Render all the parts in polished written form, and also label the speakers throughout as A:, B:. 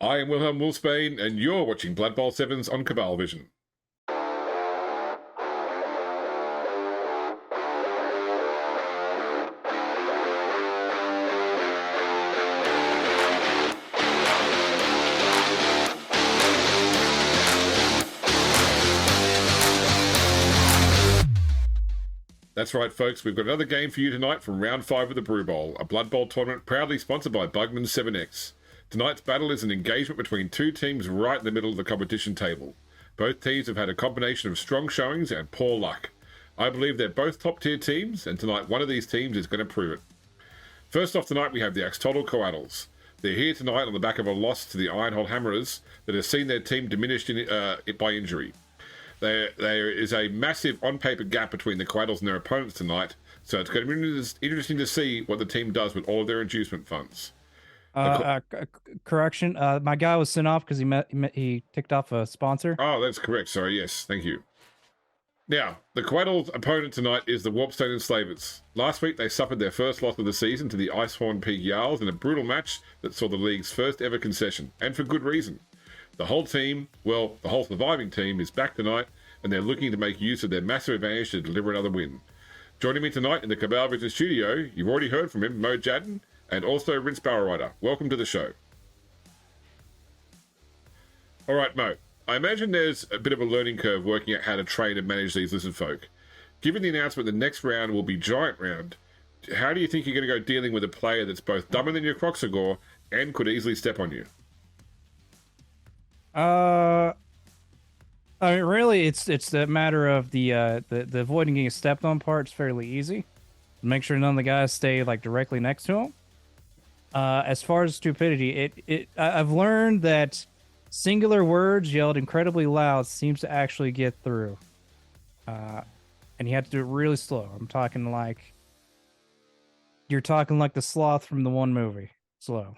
A: I am Wilhelm Wolfsbane, and you're watching Blood Bowl 7s on Cabal Vision. That's right, folks. We've got another game for you tonight from Round 5 of the Brew Bowl, a Blood Bowl tournament proudly sponsored by Bugman 7X. Tonight's battle is an engagement between two teams right in the middle of the competition table. Both teams have had a combination of strong showings and poor luck. I believe they're both top-tier teams, and tonight one of these teams is going to prove it. First off tonight, we have the Axtotl Coatls. They're here tonight on the back of a loss to the Ironhold Hammerers that has seen their team diminished by injury. There is a massive on-paper gap between the Coatls and their opponents tonight, so it's going to be interesting to see what the team does with all of their inducement funds.
B: Correction. My guy was sent off because he ticked off a sponsor.
A: Oh, that's correct. Sorry. Yes. Thank you. Now, the Coatls' opponent tonight is the Warpstone Enslavers. Last week, they suffered their first loss of the season to the Icehorn Peak Jarls in a brutal match that saw the league's first ever concession, and for good reason. The whole team, well, the whole surviving team, is back tonight, and they're looking to make use of their massive advantage to deliver another win. Joining me tonight in the Cabal Vision studio, you've already heard from him, Mo Jadden, and also Rince Barrowrider. Welcome to the show. All right, Mo. I imagine there's a bit of a learning curve working out how to train and manage these lizard folk. Given the announcement the next round will be Giant Round, how do you think you're going to go dealing with a player that's both dumber than your Croxagore and could easily step on you?
B: I mean, really, it's a matter of the avoiding getting stepped on part's fairly easy. Make sure none of the guys stay like directly next to him. As far as stupidity, I've learned that singular words yelled incredibly loud seems to actually get through. And you have to do it really slow. You're talking like the sloth from the one movie. Slow.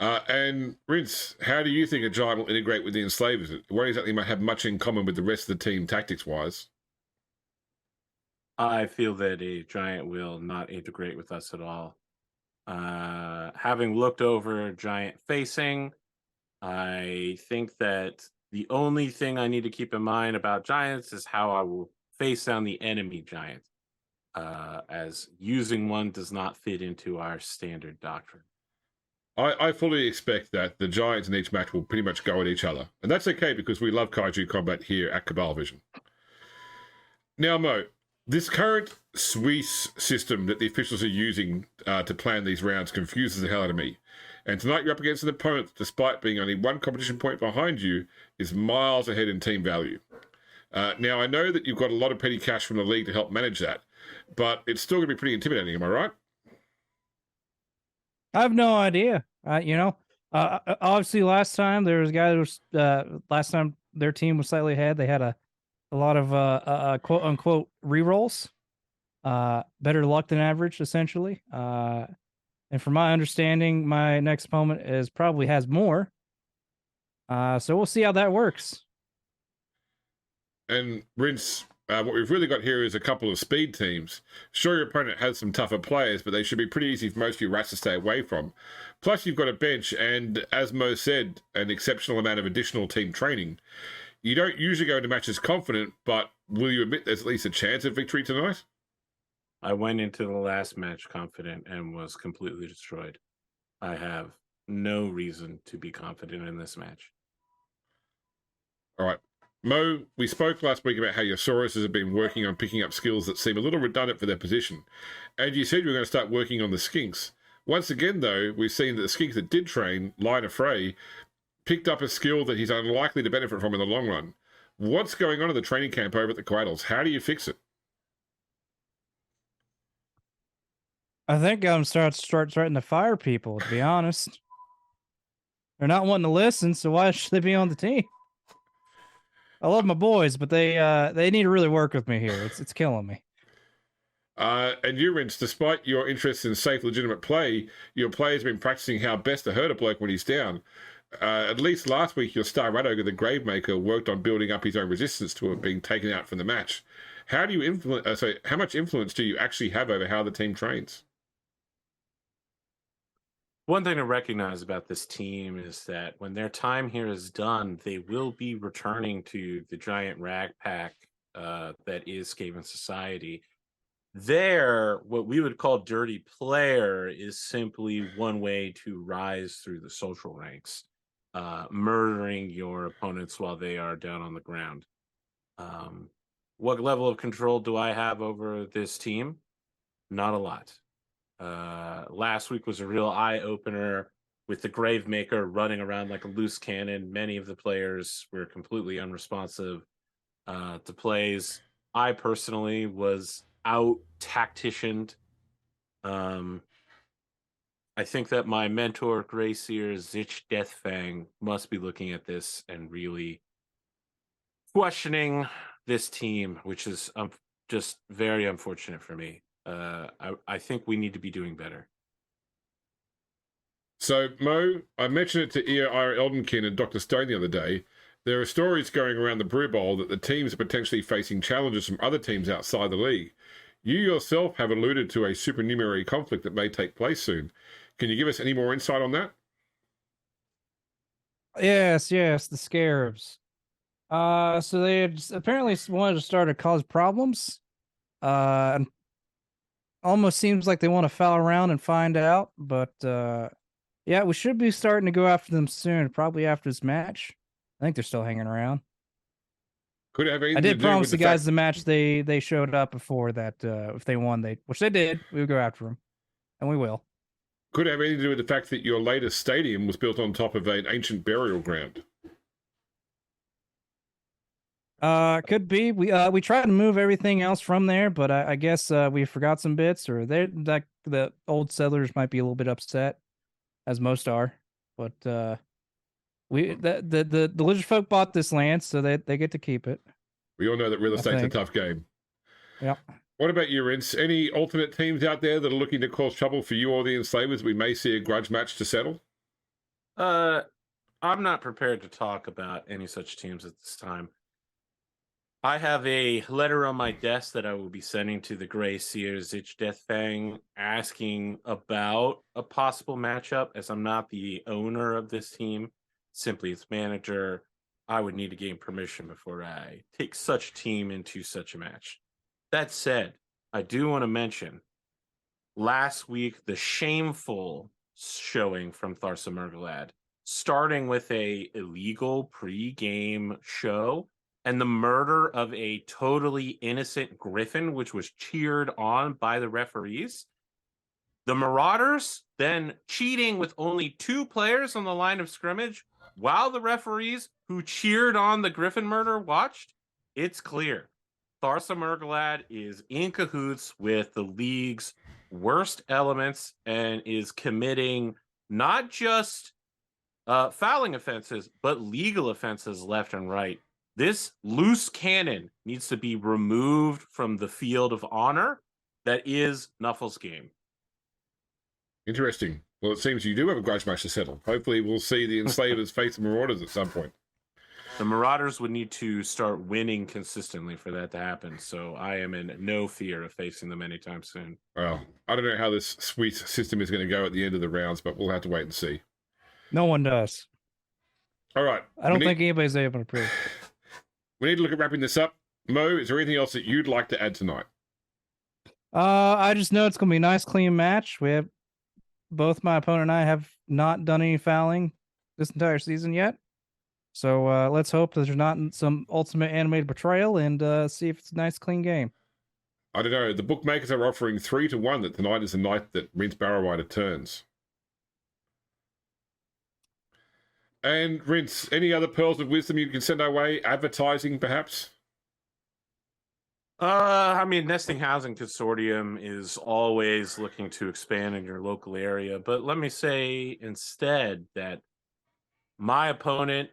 A: And Rince, how do you think a giant will integrate with the Enslavers? It won't exactly have much in common with the rest of the team tactics-wise.
C: I feel that a giant will not integrate with us at all. Having looked over giant facing, I think that the only thing I need to keep in mind about giants is how I will face down the enemy giant, as using one does not fit into our standard doctrine.
A: I fully expect that the giants in each match will pretty much go at each other. And that's okay because we love kaiju combat here at Cabal Vision. Now, Mo, this current Swiss system that the officials are using to plan these rounds confuses the hell out of me. And tonight you're up against an opponent that, despite being only one competition point behind you, is miles ahead in team value. Now, I know that you've got a lot of petty cash from the league to help manage that, but it's still going to be pretty intimidating, am I right?
B: I have no idea. Obviously last time there was a guy that was last time their team was slightly ahead. They had a lot of quote unquote rerolls, better luck than average, essentially. And from my understanding, my next opponent probably has more. So we'll see how that works.
A: And Rince, what we've really got here is a couple of speed teams. Sure, your opponent has some tougher players, but they should be pretty easy for most of you rats to stay away from. Plus, you've got a bench, and as Mo said, an exceptional amount of additional team training. You don't usually go into matches confident, but will you admit there's at least a chance of victory tonight?
C: I went into the last match confident and was completely destroyed. I have no reason to be confident in this match.
A: All right. Mo, we spoke last week about how your Sauruses have been working on picking up skills that seem a little redundant for their position. And you said you were going to start working on the Skinks. Once again, though, we've seen that the Skinks that did train, Line of Frey, picked up a skill that he's unlikely to benefit from in the long run. What's going on in the training camp over at the Coatls? How do you fix it?
B: I think I'm starting to fire people, to be honest. They're not wanting to listen, so why should they be on the team? I love my boys, but they need to really work with me here. It's killing me.
A: And you, Rince, despite your interest in safe, legitimate play, your player's been practicing how best to hurt a bloke when he's down. At least last week, your star Rat Ogre, the Gravemaker, worked on building up his own resistance to it being taken out from the match. How do you influence? How much influence do you actually have over how the team trains?
C: One thing to recognize about this team is that when their time here is done, they will be returning to the giant rag pack that is Skaven society. There, what we would call dirty player is simply one way to rise through the social ranks, murdering your opponents while they are down on the ground. What level of control do I have over this team? Not a lot. Last week was a real eye-opener with the Gravemaker running around like a loose cannon. Many of the players were completely unresponsive to plays. I personally was out-tacticianed. I think that my mentor, Grayseer Zich Deathfang, must be looking at this and really questioning this team, which is just very unfortunate for me. I think we need to be doing better.
A: So, Mo, I mentioned it to E.R. Eldenkin and Dr. Stone the other day. There are stories going around the Brew Bowl that the teams are potentially facing challenges from other teams outside the league. You yourself have alluded to a supernumerary conflict that may take place soon. Can you give us any more insight on that?
B: Yes, the Scarabs. So they had apparently wanted to start to cause problems. And almost seems like they want to foul around and find out, but yeah, we should be starting to go after them soon, probably after this match. I think they're still hanging around.
A: Could it have anything
B: I
A: to
B: did
A: do
B: promise
A: with
B: the
A: the
B: guys
A: fact...
B: the match they showed up before that if they won, which they did, we would go after them, and we will.
A: Could it have anything to do with the fact that your latest stadium was built on top of an ancient burial ground?
B: Could be. We tried to move everything else from there, but I guess we forgot some bits, or they like the old settlers might be a little bit upset, as most are. But the lizard folk bought this land, so they get to keep it.
A: We all know that real estate's a tough game.
B: Yeah.
A: What about you, Rince? Any alternate teams out there that are looking to cause trouble for you or the Enslavers? We may see a grudge match to settle.
C: I'm not prepared to talk about any such teams at this time. I have a letter on my desk that I will be sending to the Grayseer Zich Deathfang asking about a possible matchup, as I'm not the owner of this team, simply its manager. I would need to gain permission before I take such team into such a match. That said, I do want to mention last week the shameful showing from Tharsa Murgalad, starting with a illegal pre-game show and the murder of a totally innocent griffin, which was cheered on by the referees. The Marauders then cheating with only 2 players on the line of scrimmage while the referees who cheered on the griffin murder watched. It's clear Tharsa Murgalad is in cahoots with the league's worst elements and is committing not just fouling offenses, but legal offenses left and right. This loose cannon needs to be removed from the field of honor that is Nuffle's game.
A: Interesting. Well, it seems you do have a grudge match to settle. Hopefully we'll see the Enslavers face the Marauders at some point.
C: The Marauders would need to start winning consistently for that to happen, so I am in no fear of facing them anytime soon.
A: Well, I don't know how this sweet system is going to go at the end of the rounds, but we'll have to wait and see.
B: No one does.
A: All right.
B: I don't think anybody's able to prove.
A: We need to look at wrapping this up. Mo, is there anything else that you'd like to add tonight?
B: I just know it's going to be a nice, clean match. We have both my opponent and I have not done any fouling this entire season yet. So let's hope that there's not some ultimate animated betrayal and see if it's a nice, clean game.
A: I don't know. The bookmakers are offering 3-1 that tonight is the night that Rince Barrow-Rider turns. And Rince, any other pearls of wisdom you can send our way? Advertising, perhaps?
C: I mean, Nesting Housing Consortium is always looking to expand in your local area, but let me say instead that my opponent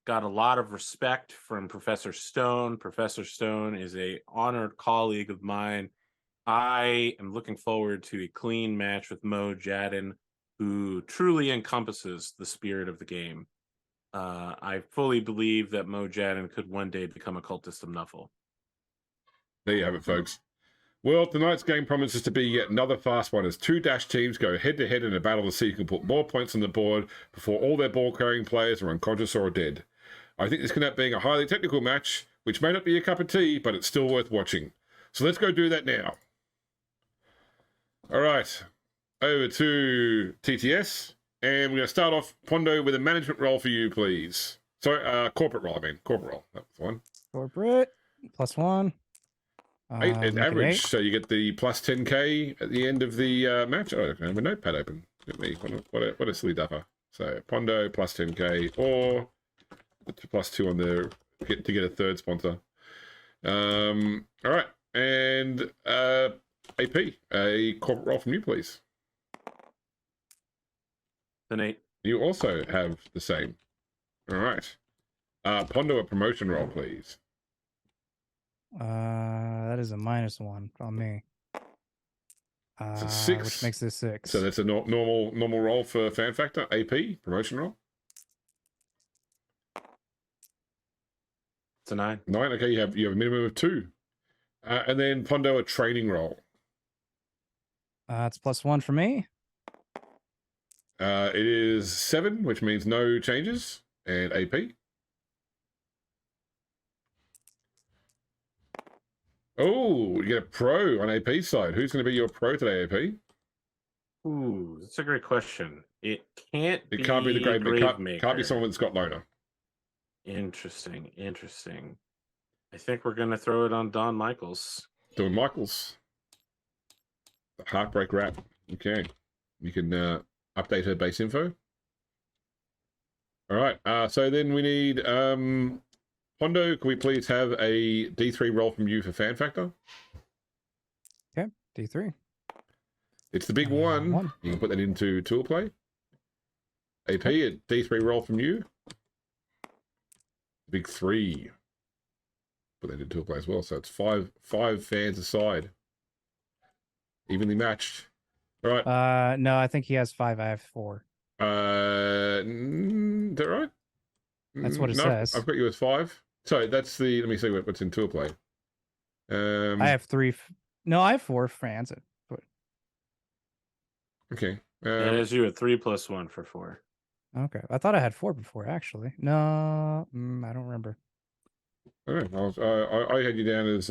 C: got a lot of respect from Professor Stone. Professor Stone is a honored colleague of mine. I am looking forward to a clean match with Mo Jadden, who truly encompasses the spirit of the game. I fully believe that Mo Jadden could one day become a cultist of Nuffle.
A: There you have it, folks. Well, tonight's game promises to be yet another fast one as two Dash teams go head-to-head in a battle to see who can put more points on the board before all their ball-carrying players are unconscious or dead. I think this can end up being a highly technical match, which may not be a cup of tea, but it's still worth watching. So let's go do that now. All right, over to TTS, and we're going to start off, Pondo, with a management role for you, please. Sorry, corporate role, corporate role. That was the one.
B: Corporate, +1.
A: 8 in
B: Make it
A: average,
B: 8.
A: so you get the plus 10k at the end of the match. Oh, I don't have a notepad open. Look at me, what a silly duffer. So Pondo plus 10k or plus 2 on the to get a third sponsor. All right, and AP, a corporate role from you, please.
C: An 8.
A: You also have the same. All right, Pondo, a promotion role, please.
B: That is a -1 on me.
A: So 6,
B: which makes this 6.
A: So that's a normal roll for Fan Factor. AP promotion roll.
C: It's a 9.
A: 9. Okay, you have a minimum of 2, and then Pondo, a training roll.
B: It's +1 for me.
A: It is 7, which means no changes, and AP. Oh, you get a pro on AP side. Who's going to be your pro today, AP?
C: Ooh, that's a great question. It can't be
A: the
C: Gravemaker.
A: Can't be someone with Scott Loner.
C: Interesting. I think we're going to throw it on Don Michaels.
A: Don Michaels. The Heartbreak Rap. Okay. You can update her base info. All right. So then we need... Pondo, can we please have a D3 roll from you for Fan Factor?
B: Okay, D3.
A: It's the big one.
B: 1.
A: You can put that into tool play. AP, a D3 roll from you. Big 3. Put that into tool play as well. So it's five fans aside. Evenly matched. All right.
B: No, I think he has 5. I have 4.
A: Is that right?
B: That's what it
A: No,
B: says.
A: I've got you as 5. So that's the. Let me see what's in tool play.
B: I have 3. No, I have 4 fans.
A: Okay.
C: It has you at 3 + 1 for 4.
B: Okay, I thought I had 4 before. Actually, no, I don't remember.
A: I had you down as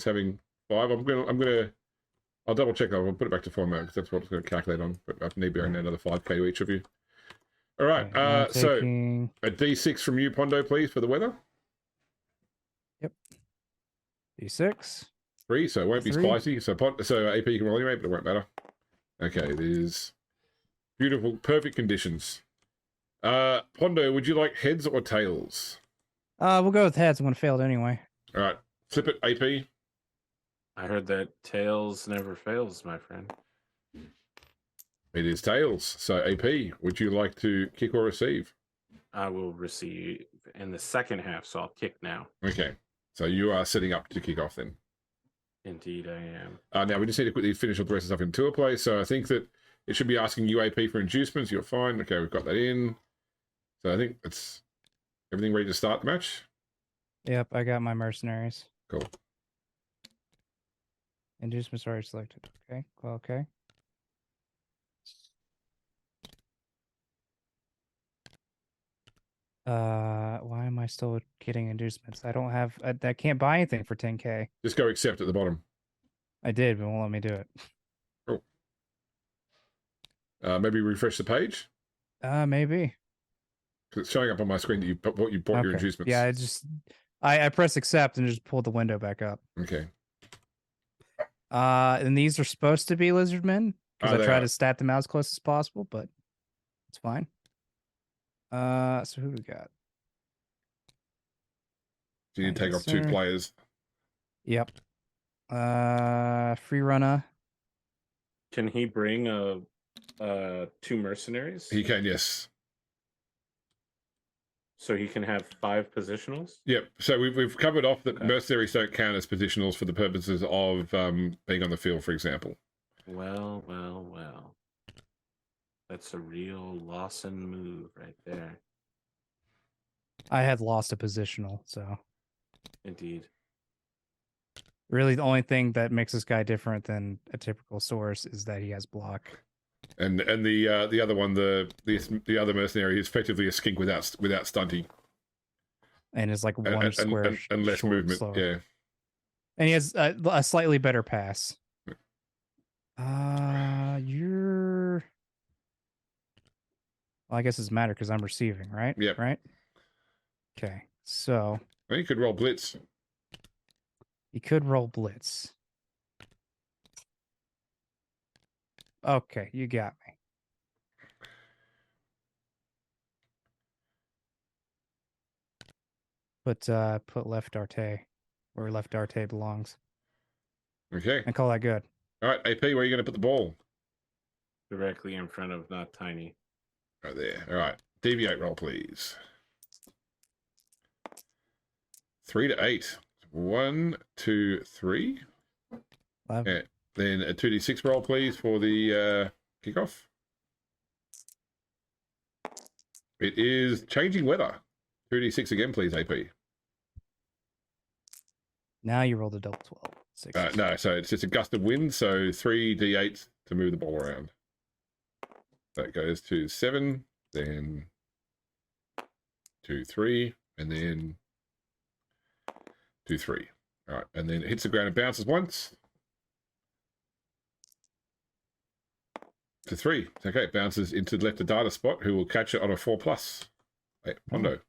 A: having 5. I'll double check. I'll put it back to format because that's what it's going to calculate on. But I need to bring another 5k to each of you. All right.
B: Okay,
A: So a D6 from you, Pondo, please, for the weather.
B: Yep. D6.
A: 3, so it won't be
B: 3.
A: spicy. So AP can roll anyway, but it won't matter. Okay, it is beautiful, perfect conditions. Pondo, would you like heads or tails?
B: We'll go with heads. I'm gonna fail it anyway.
A: All right, flip it, AP.
C: I heard that tails never fails, my friend.
A: It is tails. So AP, would you like to kick or receive?
C: I will receive in the second half, so I'll kick now.
A: Okay, so you are setting up to kick off then.
C: Indeed, I am.
A: Now we just need to quickly finish all the rest of the stuff in tour play. So I think that it should be asking UAP for inducements. You're fine. Okay, we've got that in. So I think it's everything ready to start the match.
B: Yep, I got my mercenaries.
A: Cool.
B: Inducements already selected. Okay, well, okay. Why am I still getting inducements? I don't have. I can't buy anything for 10k.
A: Just go accept at the bottom.
B: I did, but it won't let me do it.
A: Cool. Maybe refresh the page.
B: Maybe.
A: Because it's showing up on my screen that you bought your inducements.
B: Yeah, I press accept and just pulled the window back up.
A: Okay.
B: And these are supposed to be Lizardmen because I try to stat them out as close as possible, but it's fine. So who do we got?
A: So you need to take off 2 players.
B: Yep. Free runner.
C: Can he bring 2 mercenaries?
A: He can, yes.
C: So he can have 5 positionals?
A: Yep. So we've covered off that mercenaries don't count as positionals for the purposes of being on the field, for example.
C: Well. That's a real Lawson move right there.
B: I had lost a positional, so.
C: Indeed.
B: Really, the only thing that makes this guy different than a typical source is that he has block.
A: And the other one, the other mercenary, is effectively a skink without stunty
B: And is like one square
A: and less
B: short,
A: movement.
B: slower.
A: Yeah.
B: And he has a slightly better pass. You're. Well, I guess it doesn't matter because I'm receiving, right?
A: Yep.
B: Right. Okay. So
A: Well, you could roll blitz.
B: you could roll blitz. Okay, you got me. Put left Arte where left Arte belongs.
A: Okay.
B: And call that good.
A: All right, AP, where are you going to put the ball?
C: Directly in front of not Tiny.
A: Right there. All right. Deviate roll, please. 3 to 8. 1, 2, 3. Yeah. Then a 2d6 roll, please, for the kickoff. It is changing weather. 2d6 again, please, AP.
B: Now you rolled a double 12. 6.
A: No, so it's just a gust of wind, so 3d8 to move the ball around. That goes to 7, then 2, 3, and then 2, 3. All right, and then it hits the ground and bounces once. To 3. Okay, it bounces into the left of data spot, who will catch it on a 4+. Hey, Pondo.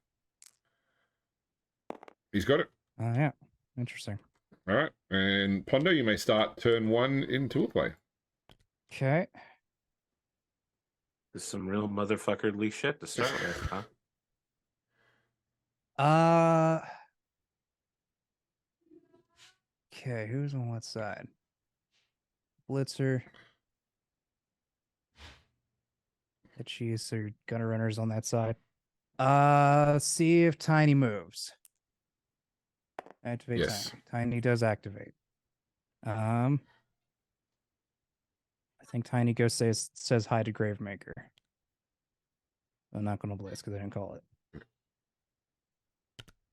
A: He's got it.
B: Yeah. Interesting.
A: All right, and Pondo, you may start turn 1 in tool play.
B: Okay.
C: This is some real motherfuckerly shit to start with, huh?
B: Okay, who's on what side? Blitzer. The cheese, so your gunner runners on that side. See if Tiny moves. Activate
A: Yes.
B: Tiny. Tiny does activate. I think Tiny Ghost says hi to Gravemaker. I'm not going to blitz because I didn't call it.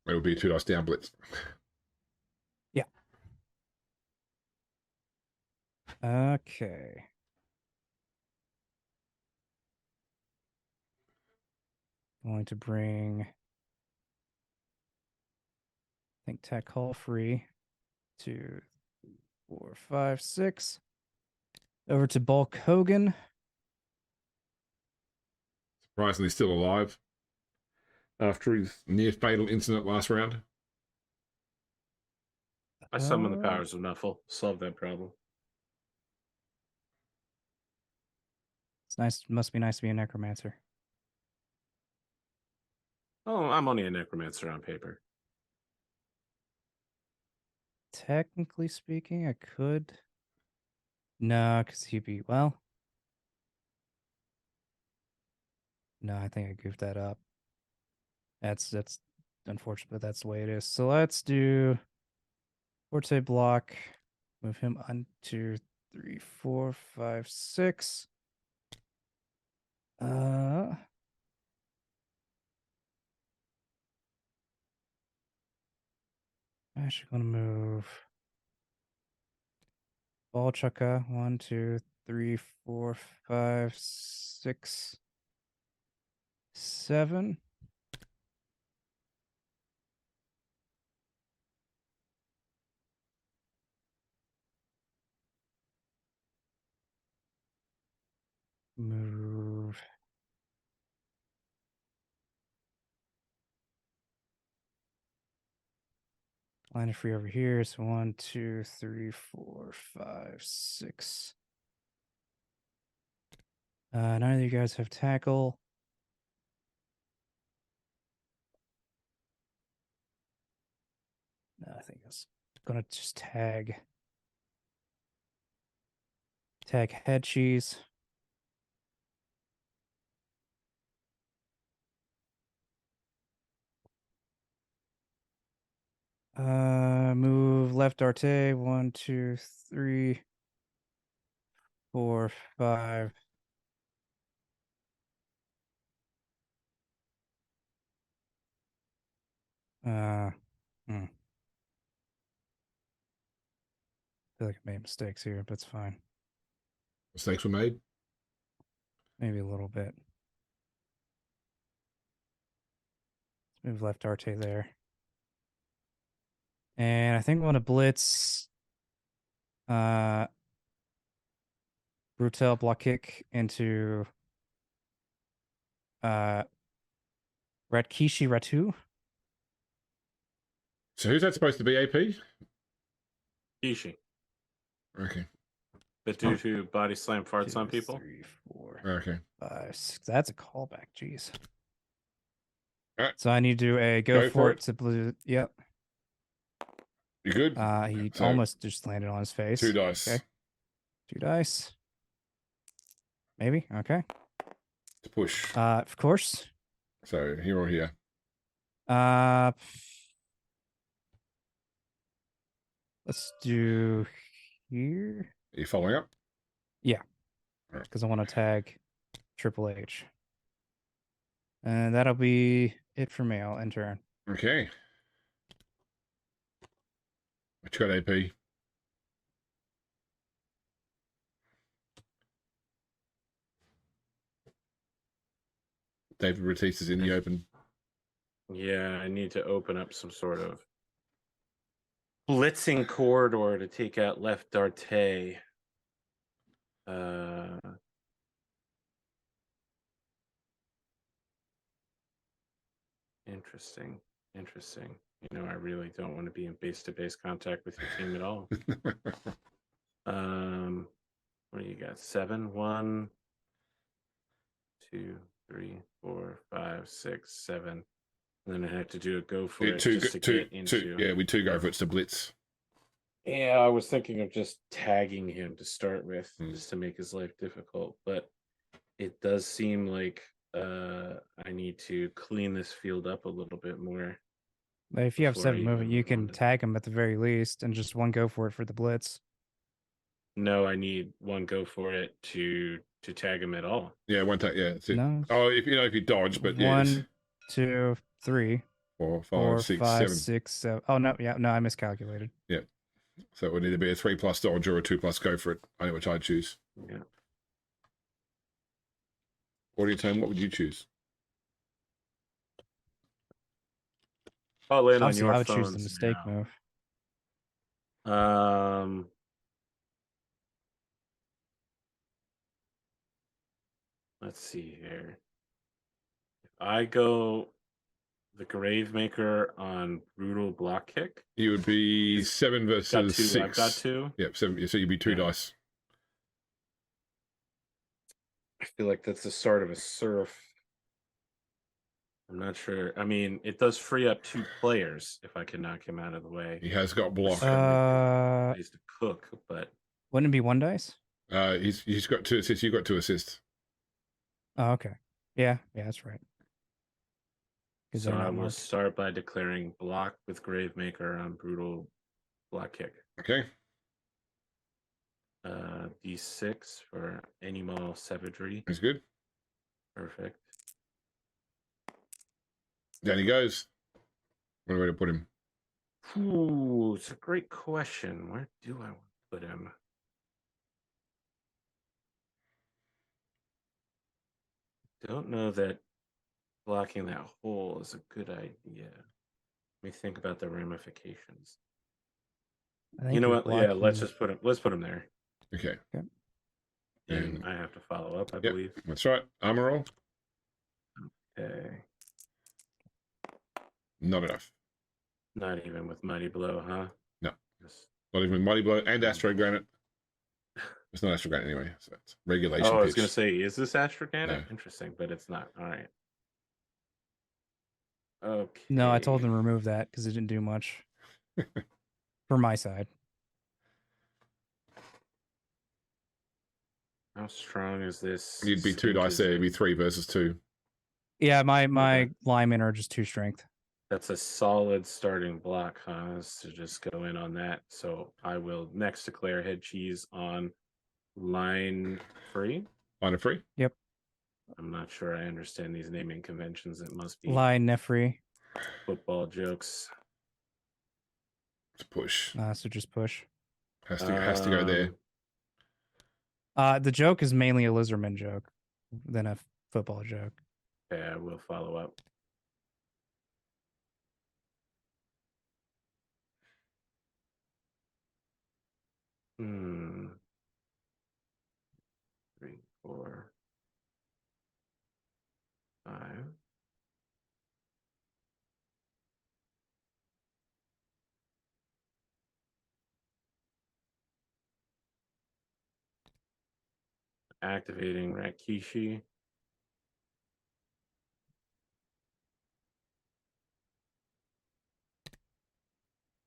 A: It would be a 2 dice down blitz.
B: Yeah. Okay. Going to bring, I think, Tech Hall free. 2, 4, 5, 6. Over to Bulk Hogan.
A: Surprisingly still alive after his near fatal incident last round.
C: I summon the powers of Nuffle. Solve that problem.
B: It's nice. Must be nice to be a necromancer.
C: Oh, I'm only a necromancer on paper.
B: Technically speaking, I could. No, because he'd be, well. No, I think I goofed that up. That's unfortunate, but that's the way it is. So let's do Forte block. Move him 1, 2, 3, 4, 5, 6. I'm actually gonna move Ball Chukka 1, 2, 3, 4, 5, 6, 7. Move line of free over here. So 1, 2, 3, 4, 5, 6. None of you guys have tackle. No, I think it's gonna just tag head cheese. Move left Arte 1, 2, 3, 4, 5. Hmm. feel like I made mistakes here, but it's fine.
A: Mistakes were made.
B: Maybe a little bit. Let's move left Arte there. And I think I want to blitz Brutel block kick into Ratkishi Ratu.
A: So who's that supposed to be, AP?
C: Kishi.
A: Okay.
C: But due to body slam farts
B: 2,
C: on people.
B: 3, 4,
A: Okay.
B: 5, 6. That's a callback. Jeez.
A: Alright.
B: So I need to do a go for it to blue. Yep.
A: You good?
B: He
A: So,
B: almost just landed on his face.
A: 2 dice.
B: Okay. 2 dice. Maybe. Okay.
A: To push.
B: Of course.
A: So here or here.
B: Let's do here.
A: Are you following up?
B: Because I want to tag Triple H. And that'll be it for me. I'll end turn.
A: Okay. What you got, AP? David Batista's in the open.
C: Yeah, I need to open up some sort of blitzing corridor to take out left Darte. Interesting. You know, I really don't want to be in base-to-base contact with your team at all. What do you got? 7, 1, 2, 3, 4, 5, 6, 7. And then I have to do a go for it just to get into.
A: Yeah, we 2 go for it to blitz.
C: Yeah, I was thinking of just tagging him to start with, just to make his life difficult. But it does seem like I need to clean this field up a little bit more.
B: But if you have
C: Before
B: 7
C: I
B: movement,
C: even
B: you can
C: wanted-
B: tag him at the very least and just 1 go for it for the blitz.
C: No, I need 1 go for it to tag him at all.
A: Yeah, 1 tag. Yeah, that's it.
B: No.
A: Oh, if you dodge, but yeah.
B: 1, 2, 3,
A: 4,
B: 4,
A: 5, 6,
B: 5,
A: 7.
B: 6, 7. Oh no, yeah, no, I miscalculated.
A: So it would either be a 3+ dodge or a 2+ go for it. I know which I'd choose.
C: Yeah.
A: Audio tone, what would you choose?
C: I'll land on
B: Obviously,
C: your
B: I would choose the
C: phones
B: mistake
C: now.
B: move.
C: Let's see here. If I go the Gravemaker on brutal block kick,
A: You would be 7
C: got
A: versus
C: 2.
A: 6.
C: I've got 2.
A: Yep, 7. So you'd be 2
C: Yeah.
A: dice.
C: I feel like that's the start of a surf. I'm not sure. I mean, it does free up 2 players if I can knock him out of the way.
A: He has got block.
C: Ways to cook, but
B: Wouldn't it be 1 dice?
A: He's got 2 assists. You've got 2 assists.
B: Oh, okay. Yeah, that's right. 'Cause
C: so
B: they're
C: I
B: not
C: will
B: marked.
C: start by declaring block with Gravemaker on brutal block kick.
A: Okay.
C: D6 for animal savagery.
A: That's good.
C: Perfect.
A: Down he goes. What way to put him?
C: Ooh, it's a great question. Where do I want to put him? Don't know that blocking that hole is a good idea. Let me think about the ramifications.
B: I think
C: You know
B: you're
C: what? Yeah, let's
B: blocking-
C: just put him. Let's put him there.
A: Okay.
B: Okay.
C: And
A: And-
C: I have to follow up, I
A: Yep.
C: believe.
A: That's right. Armor roll.
C: Okay.
A: Not enough.
C: Not even with Mighty Blow, huh?
A: No.
C: Yes.
A: Not even with Mighty Blow and Astro Granite. It's not Astro Granite anyway. So it's regulation.
C: Oh, I was
A: pitch.
C: going to say, is this Astroganic?
A: No.
C: Interesting, but it's not. All right. Okay.
B: No, I told them to remove that because it didn't do much. For my side.
C: How strong is this?
A: You'd be 2 dice there. It'd be 3 versus 2.
B: Yeah, my
C: Okay.
B: linemen are just 2 strength.
C: That's a solid starting block, huh? To just go in on that. So I will next declare head cheese on line 3.
A: Line of 3.
C: I'm not sure I understand these naming conventions. It must be
B: Line Nefri.
C: football jokes.
A: To push.
B: So just push.
A: Has to go there.
B: The joke is mainly a Lizardmen joke than a football joke.
C: Yeah, we'll follow up. Hmm. 3, 4, 5. Activating Rakishi.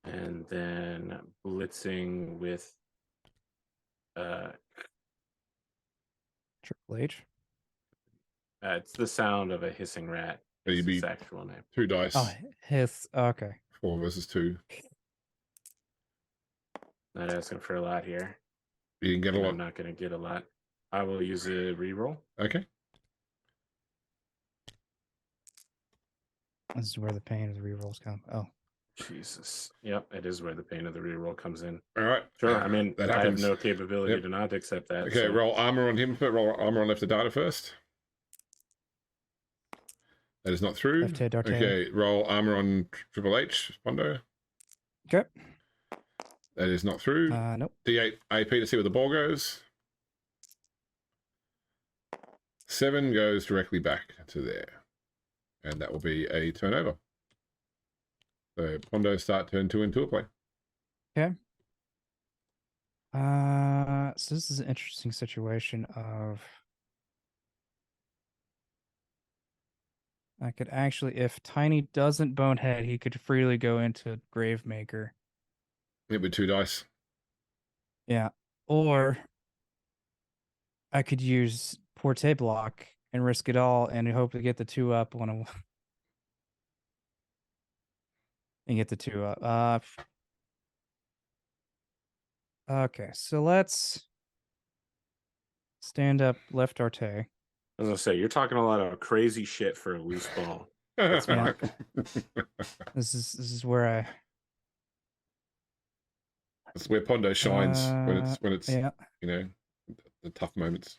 C: And then blitzing with
B: Triple H.
C: it's the sound of a hissing rat.
A: So you'd
C: It's
A: be
C: its actual name.
A: 2 dice.
B: Oh, his. Okay.
A: 4 versus 2.
C: Not asking for a lot here.
A: You can get a lot.
C: I'm not going to get a lot. I will use a reroll.
A: Okay.
B: This is where the pain of the rerolls come. Oh.
C: Jesus. Yep, it is where the pain of the reroll comes in.
A: All right.
C: Sure. I mean,
A: that
C: I have
A: happens.
C: no capability
A: Yep.
C: to not accept that.
A: Okay,
C: so.
A: roll armor on him. Roll armor on left of data first. That is not through.
B: Left-hand D'Artagnan.
A: Okay, roll armor on Triple H, Pondo.
B: Okay.
A: That is not through.
B: Nope.
A: D8 AP to see where the ball goes. 7 goes directly back to there. And that will be a turnover. So Pondo start turn 2 into a play.
B: Okay. So this is an interesting situation of I could actually, if Tiny doesn't bonehead, he could freely go into Gravemaker.
A: It would 2 dice.
B: Yeah. Or I could use Porte Block and risk it all and hope to get the 2 up on a and get the 2 up. Okay, so let's stand up left Arte.
C: I was going to say, you're talking a lot of crazy shit for a loose ball.
A: That's
B: Yeah. This is where
A: That's where Pondo shines when it's
B: yeah.
A: you know, the tough moments.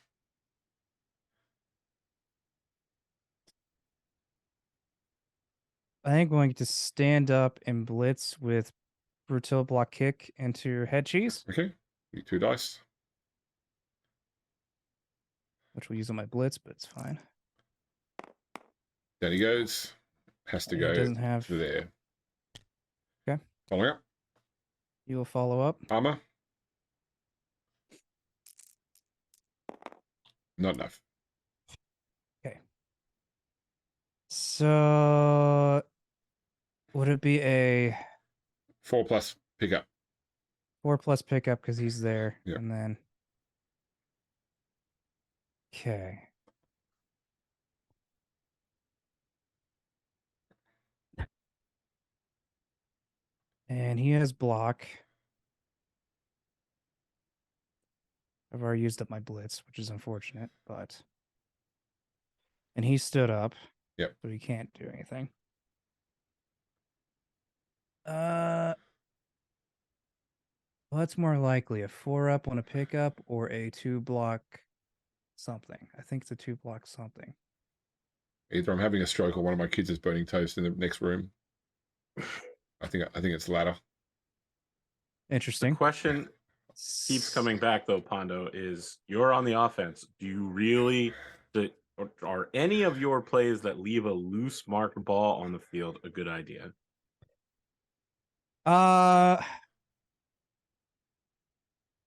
B: I am going to stand up and blitz with Brutal Block Kick into Head Cheese,
A: Okay, 2 dice.
B: which we'll use on my blitz, but it's fine.
A: Down he goes. Has to
B: He
A: go
B: doesn't have.
A: to there.
B: Okay.
A: Following up.
B: You will follow up.
A: Armor. Not enough.
B: Okay. So would it be a
A: 4 plus pickup.
B: 4+ pickup because he's there,
A: Yep.
B: and then okay. And he has block. I've already used up my blitz, which is unfortunate, but and he stood up.
A: Yep.
B: So he can't do anything. What's more likely, a 4-up on a pickup or a 2-block something? I think it's a 2-block something.
A: Either I'm having a stroke or one of my kids is burning toast in the next room. I think it's the latter.
B: Interesting.
C: The question keeps coming back, though, Pondo, is you're on the offense. Do you really... Are any of your plays that leave a loose marked ball on the field a good idea?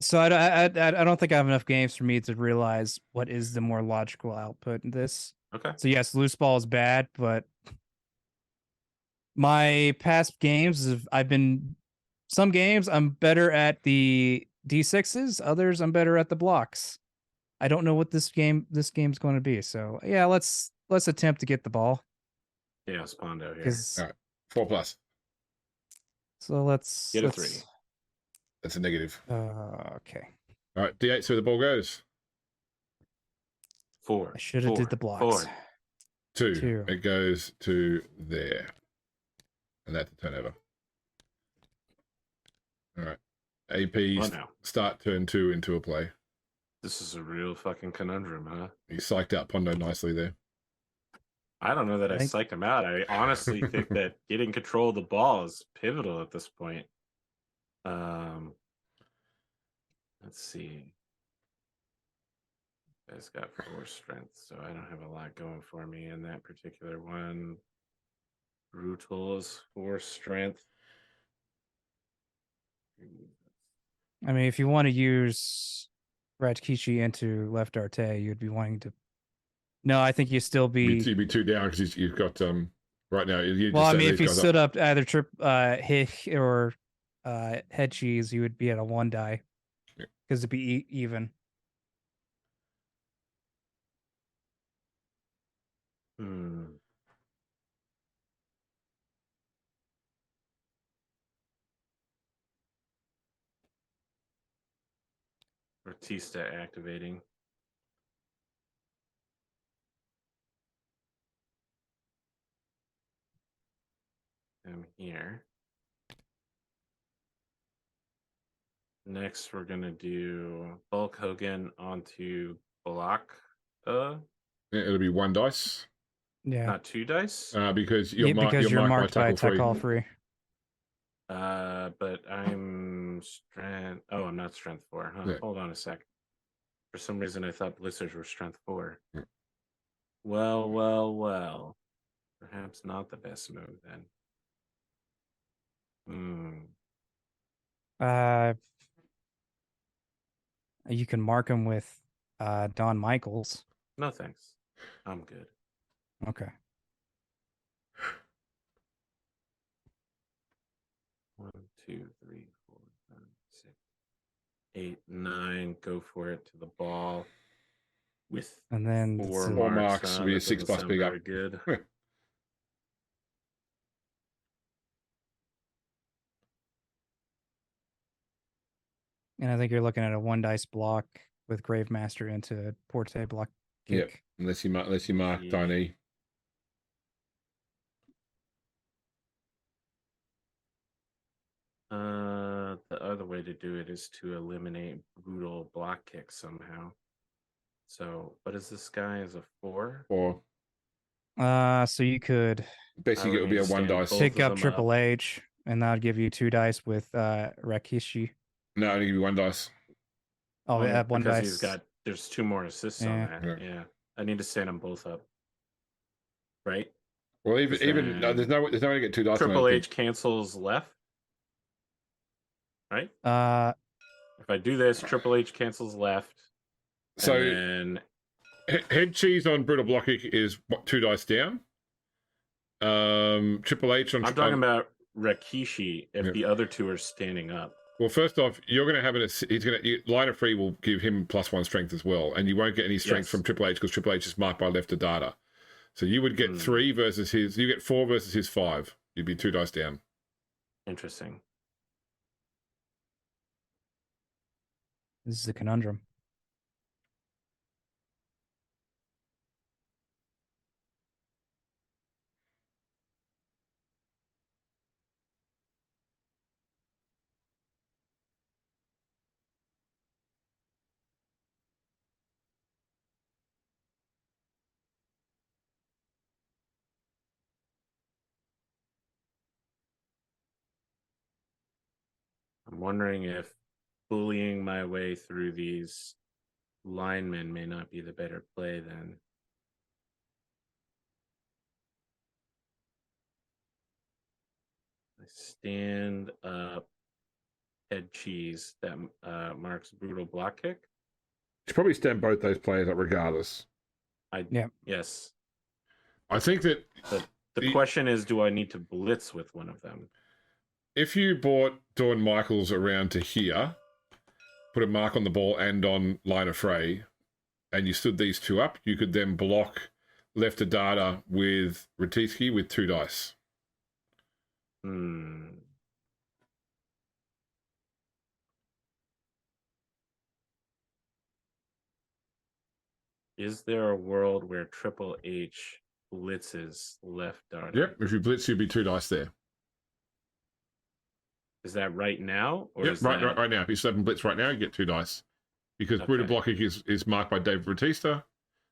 B: So I don't think I have enough games for me to realize what is the more logical output in this.
C: Okay.
B: So yes, loose ball is bad, but my past games some games I'm better at the D6s, others I'm better at the blocks. I don't know what this game's going to be. So yeah, let's attempt to get the ball.
C: Yeah, Pondo here.
A: All right, 4 plus.
B: So let's
C: Get a 3.
A: That's a negative.
B: Okay.
A: All right, D8, so the ball goes.
C: 4.
B: I should have did the blocks.
C: 4.
A: 2. It goes to there. And that's a turnover. All right. APs
C: no.
A: start turn 2 into a play.
C: This is a real fucking conundrum, huh?
A: He psyched out Pondo nicely there.
C: I don't know that I
B: Thank-
C: psyched him out. I honestly think that getting control of the ball is pivotal at this point. Let's see. Guy's got 4 strength, so I don't have a lot going for me in that particular one. Brutal is 4 strength.
B: I mean, if you want to use Ratkishi into Left Arte, you'd be wanting to. No, I think you still be.
A: You'd be 2 down because you've got right now. You
B: Well,
A: just
B: I
A: set
B: mean,
A: these
B: if you
A: guys
B: stood up either Hick or Head Cheese, you would be at a 1 die because it'd be even.
C: Batista activating. I'm here. Next, we're gonna do Bulk Hogan onto block.
A: It'll be 1 dice.
B: Yeah.
C: Not 2 dice.
A: Because you're
B: you're marked by
A: tackle
B: tackle free.
C: But I'm strength. Oh, I'm not strength 4. Huh?
A: Yeah.
C: Hold on a sec. For some reason, I thought blizzards were strength 4.
A: Yeah.
C: Well. Perhaps not the best move then.
B: You can mark him with Don Michaels.
C: No thanks. I'm good.
B: Okay.
C: 1, 2, 3, 4, 5, 6, 8, 9. Go for it to the ball. With
B: And then
C: 4
A: marks will be a 6 plus big up.
C: Very good.
B: And I think you're looking at a 1 dice block with Gravemaster into Porte block kick.
A: Yep. Unless you mark
C: Yeah.
A: Tiny.
C: The other way to do it is to eliminate brutal block kick somehow. So, what is this guy? Is a 4?
A: Or
B: So you could
A: basically it would be a 1
C: stand
A: dice.
C: both
B: pick
C: of
B: up
C: them
B: Triple H, and that would give you 2 dice with Rakishi.
A: No, only give you 1 dice.
B: Oh,
C: Only
B: yeah, 1
C: because
B: dice.
C: there's 2 more assists on
B: Yeah.
C: that. Yeah. I need to stand them both up. Right?
A: Well, even
C: then
A: there's no way to get 2 dice.
C: Triple H cancels left. Right? If I do this, Triple H cancels left.
A: So
C: and then
A: head cheese on brutal block kick is 2 dice down. Triple H on.
C: I'm talking about Rakishi if
A: Yeah.
C: the other 2 are standing up.
A: Well, first off, you're going to have line of free will give him +1 strength as well, and you won't get any strength
C: Yes.
A: from Triple H because Triple H is marked by left to data. So you would get 3 versus his. You get 4 versus his 5. You'd be 2 dice down.
C: Interesting.
B: This is a conundrum.
C: I'm wondering if bullying my way through these linemen may not be the better play then. I stand up head cheese that marks brutal block kick.
A: You should probably stand both those players up regardless.
C: Yes.
A: I think that
C: The question is, do I need to blitz with one of them?
A: if you brought Dawn Michaels around to here, put a mark on the ball and on line of fray, and you stood these 2 up, you could then block left to data with Ratisky with 2 dice.
C: Is there a world where Triple H blitzes left dart?
A: Yep, if you blitz, you'd be 2 dice there.
C: Is that right now? Or
A: Yep,
C: is
A: right,
C: that...
A: right now. If you slap blitz right now, you get 2 dice. Because brutal
C: Okay.
A: blocking is marked by David Batista,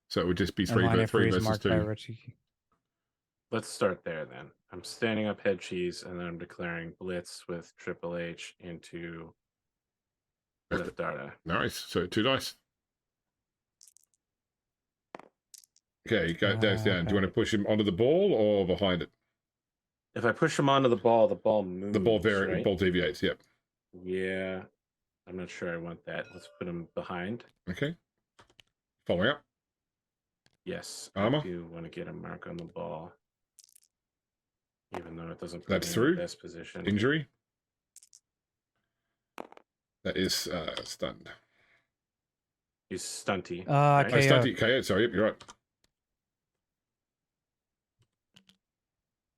A: so it would just be
B: And
A: 3
B: line of freeze
A: versus
B: marked
A: 2.
B: by Richie.
C: Let's start there then. I'm standing up head cheese, and then I'm declaring blitz with Triple H into Left Darda.
A: Nice. So 2 dice. Okay, goes down. Do you want to push him onto the ball or behind it?
C: If I push him onto the ball moves.
A: The ball
C: right?
A: ball deviates. Yep.
C: Yeah, I'm not sure I want that. Let's put him behind.
A: Okay. Following up.
C: Yes,
A: Armor.
C: I do want to get a mark on the ball, even though it doesn't put
A: That's
C: me
A: through.
C: in the best position.
A: Injury. That is stunned.
C: He's stunty.
B: KO.
A: Stunty KO. Sorry, yep, you're right.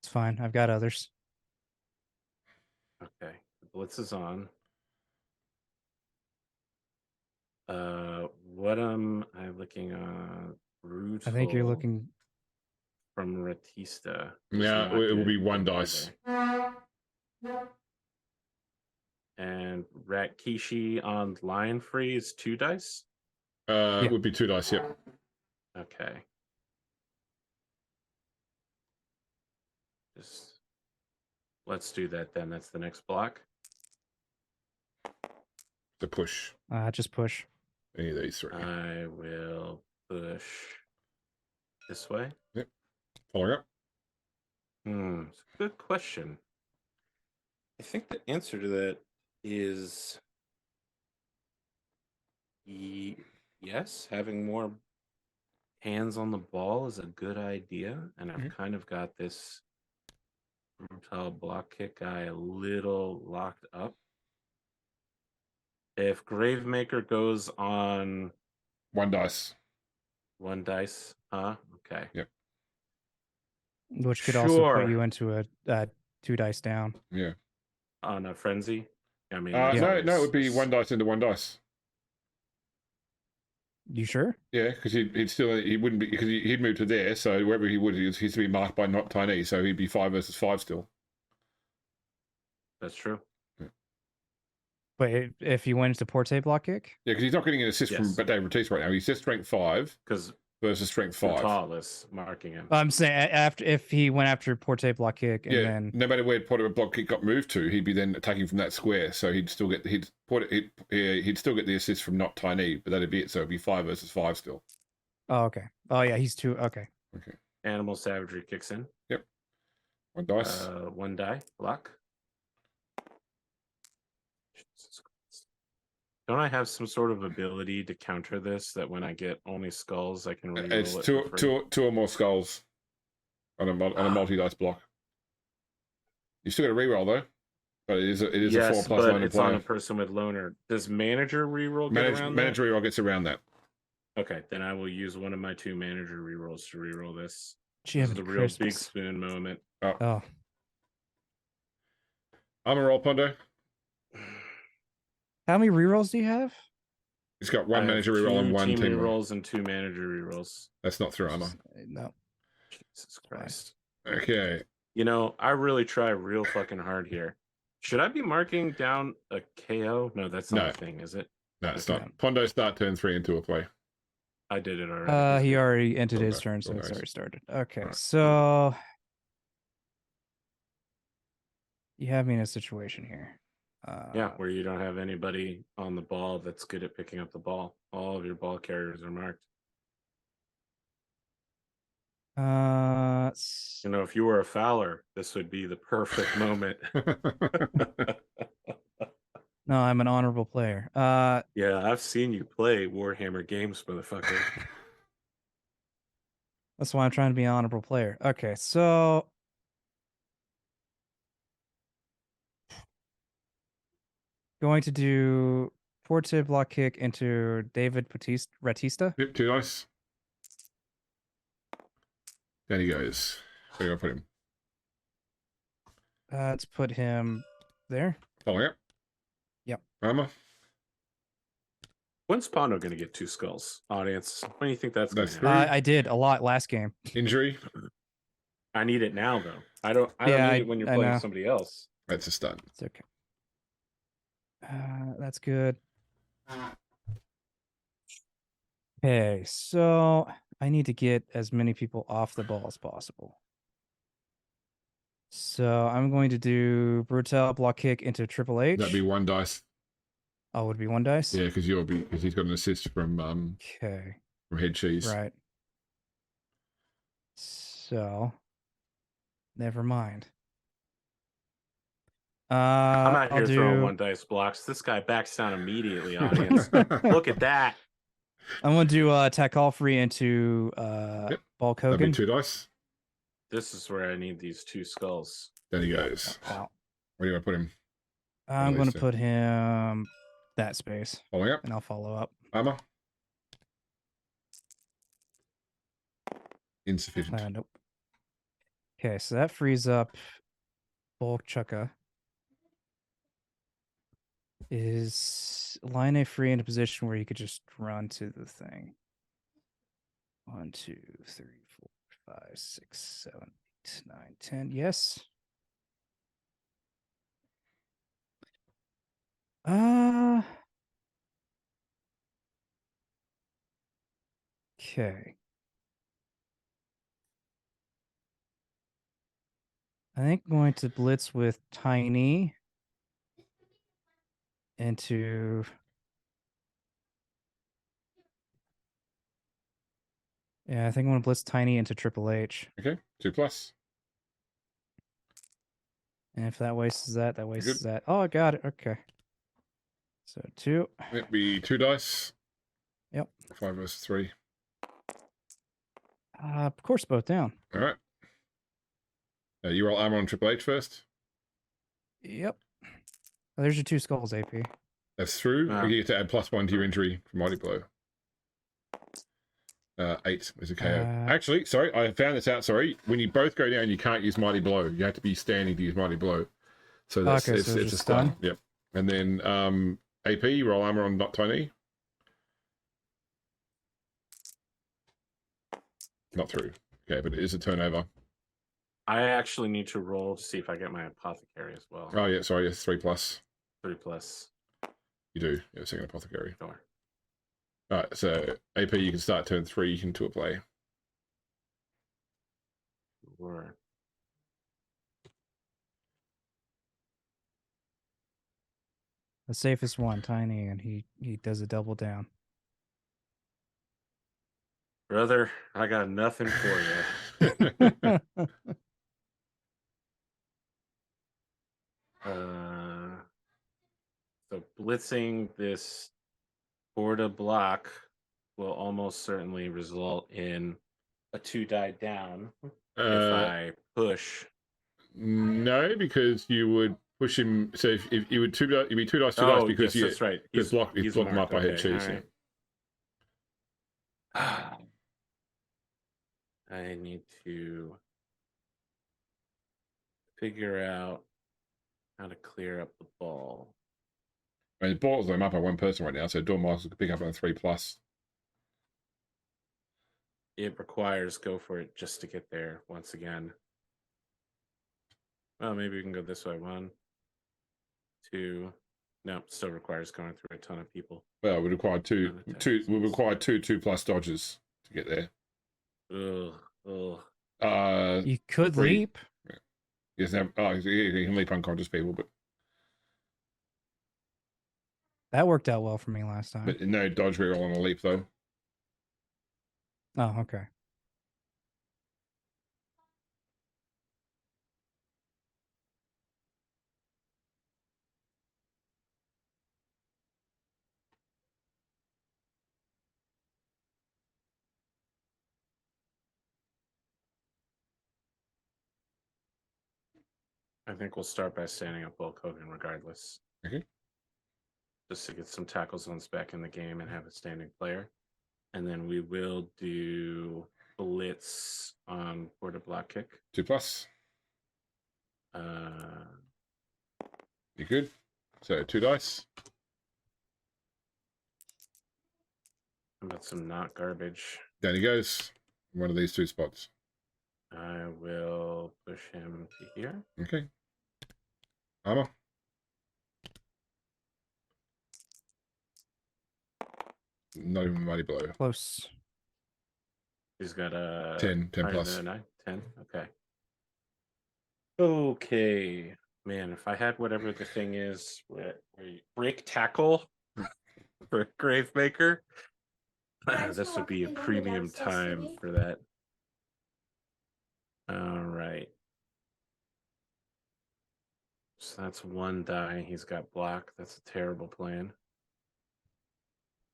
B: It's fine. I've got others.
C: Okay, the blitz is on. What am I looking at? Brutal.
B: I think you're looking
C: from Ratista.
A: Yeah, it will be 1 dice.
C: And Ratkishi on Lion Free is 2 dice?
A: It would be 2 dice, yep.
C: Okay. Just let's do that then. That's the next block.
A: The push.
B: just push.
A: Any of these 3.
C: I will push this way.
A: Yep. Following up.
C: It's a good question. I think the answer to that is yes. Having more hands on the ball is a good idea, and I've kind of got this brutal block kick guy a little locked up. If Gravemaker goes on
A: 1 dice.
C: 1 dice, okay.
A: Yep.
B: Which could also put you into a 2 dice down.
A: Yeah.
C: On a frenzy. I mean,
A: No, it would be 1 dice into 1 dice.
B: You sure?
A: Yeah, because he wouldn't be, because he'd move to there, so wherever he would, he's to be marked by not tiny, so he'd be 5 versus 5 still.
C: That's true.
A: Yeah.
B: But if he went into Porte block kick?
A: Yeah, because he's not getting an assist from David Batista right now. He's just strength 5 versus strength 5.
C: Tallest marking him.
B: I'm saying if he went after Porte block kick and then
A: no matter where Porte block kick got moved to, he'd be then attacking from that square, so he'd still get he'd still get the assist from not tiny, but that'd be it. So it'd be 5 versus 5 still.
B: Oh, okay. Oh yeah, he's 2. Okay.
A: Okay.
C: Animal Savagery kicks in.
A: Yep. 1 dice.
C: 1 die. Block. Don't I have some sort of ability to counter this, that when I get only skulls, I can reroll
A: It's
C: it?
A: two or more skulls on a multi-dice block. You still got to reroll though, but it is a 4+
C: but
A: loner
C: it's
A: player.
C: on a person with loner. Does manager reroll get around
A: manager
C: that?
A: reroll gets around that.
C: Okay, then I will use one of my 2 manager rerolls to reroll this.
B: Jim,
C: This is the real big spoon moment.
B: Oh.
A: I'm a roll, Pondo.
B: How many rerolls do you have?
A: He's got 1 manager reroll and 1 team
C: rerolls and 2 manager rerolls.
A: That's not through armor.
B: No.
C: Jesus Christ.
A: Okay.
C: You know, I really try real fucking hard here. Should I be marking down a KO? No, that's not a thing, is it?
A: No, it's not. Pondo start turn 3 into a play.
C: I did it already.
B: He already entered his turn, so it's already started. Okay, so you have me in a situation here.
C: Where you don't have anybody on the ball that's good at picking up the ball. All of your ball carriers are marked. You know, if you were a Fowler, this would be the perfect moment.
B: No, I'm an honorable player.
C: Yeah, I've seen you play Warhammer games, motherfucker.
B: That's why I'm trying to be an honorable player. Okay, so going to do Forte block kick into David Ratista.
A: Yep, 2 dice. There he goes. Where do you put him?
B: Let's put him there.
A: Following up.
B: Yep.
A: Armor.
C: When's Pondo going to get 2 skulls, audience? When do you think that's going to happen?
B: I did a lot last game.
A: Injury.
C: I need it now, though. I don't need it when you're playing somebody else.
A: That's a stun.
B: It's okay. That's good. Okay, so I need to get as many people off the ball as possible. So I'm going to do Brutal block kick into Triple H.
A: That'd be 1 dice.
B: Oh, would it be 1 dice?
A: Yeah, because he's got an assist from
B: Okay.
A: Head Cheese.
B: Right. So never mind.
C: I'm out
B: I'll
C: here throwing
B: do
C: 1 dice blocks. This guy backs down immediately, audience. Look at that.
B: I'm gonna do attack all free into
A: Yep.
B: Bulk
A: That'd be
B: Hogan.
A: 2 dice.
C: This is where I need these 2 skulls.
A: There he goes.
B: Wow.
A: Where do you want to put him?
B: I'm gonna
A: two.
B: put him that space,
A: Following up.
B: and I'll follow up.
A: Armor. Insufficient.
B: Nope. Okay, so that frees up Bulk Chukka. Is line A free in a position where you could just run to the thing? 1, 2, 3, 4, 5, 6, 7, 8, 9, 10. Yes. Okay. I think I'm going to blitz with Tiny into yeah, I think I'm gonna blitz Tiny into Triple H.
A: Okay. 2 plus.
B: And if that wastes that, that wastes
A: Good.
B: that. Oh, I got it. Okay. So 2.
A: That'd be 2 dice.
B: Yep.
A: 5 versus 3.
B: Of course, both down.
A: All right. You roll armor on Triple H first.
B: Yep. Oh, there's your 2 skulls, AP.
A: That's through.
C: Wow.
A: You get to add +1 to your injury from Mighty Blow. 8 is a KO. Actually, sorry, I found this out. Sorry, when you both go down, you can't use Mighty Blow. You have to be standing to use Mighty Blow. So that's
B: Okay,
A: it's
B: so
A: a
B: just
A: stun.
B: stun?
A: Yep. And then AP, you roll armor on not Tiny. Not through. Okay, but it is a turnover.
C: I actually need to roll to see if I get my apothecary as well.
A: Oh yeah, sorry, it's 3 plus.
C: 3 plus.
A: You do. You have a second apothecary.
C: Sure.
A: All right, so AP, you can start turn 3. You can do a play.
C: Sure.
B: The safest one, Tiny, and he does a double down.
C: Brother, I got nothing for you. So blitzing this Borda block will almost certainly result in a 2 die down if I push.
A: No, because you would push him. So if you would you'd be 2 dice, 2 dice because
C: yes, that's right.
A: He's blocked him up by Head
C: Okay,
A: Cheese.
C: all right. I need to figure out how to clear up the ball.
A: I mean, the balls them up by 1 person right now, so Dormouse could pick up on 3 plus.
C: It requires go for it just to get there once again. Well, maybe we can go this way. 1, 2. No, still requires going through a ton of people.
A: Well, we require two. We require two 2+ dodges to get there.
C: Ugh.
B: You could
A: 3.
B: leap.
A: Yes, he can leap unconscious people, but
B: That worked out well for me last time.
A: but no dodge reroll on a leap though.
B: Oh, okay.
C: I think we'll start by standing up Bulk Hogan regardless.
A: Okay.
C: Just to get some tackle zones back in the game and have a standing player. And then we will do blitz on border block kick.
A: 2 plus. You good? So 2 dice.
C: How about some not garbage?
A: Down he goes. One of these 2 spots.
C: I will push him to here.
A: Okay. Armor. Not even mighty blow.
B: Close.
C: He's got a
A: 10
C: higher
A: plus.
C: than a 9. 10. Okay. Okay. Man, if I had whatever the thing is, break tackle for a Gravemaker, this would be a premium time for that. All right. So that's 1 die. He's got block. That's a terrible plan.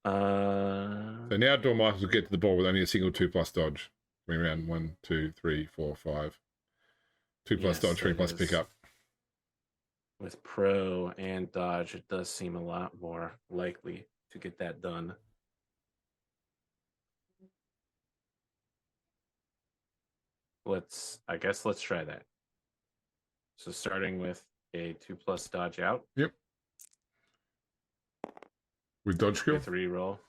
A: So now Dormice will get to the ball with only a single 2+ dodge. Going around 1, 2, 3, 4, 5. 2+
C: Yes,
A: dodge, 3+
C: that is-
A: pickup.
C: With pro and dodge, it does seem a lot more likely to get that done. I guess let's try that. So starting with a 2+ dodge out.
A: Yep. With dodge skill.
C: With reroll.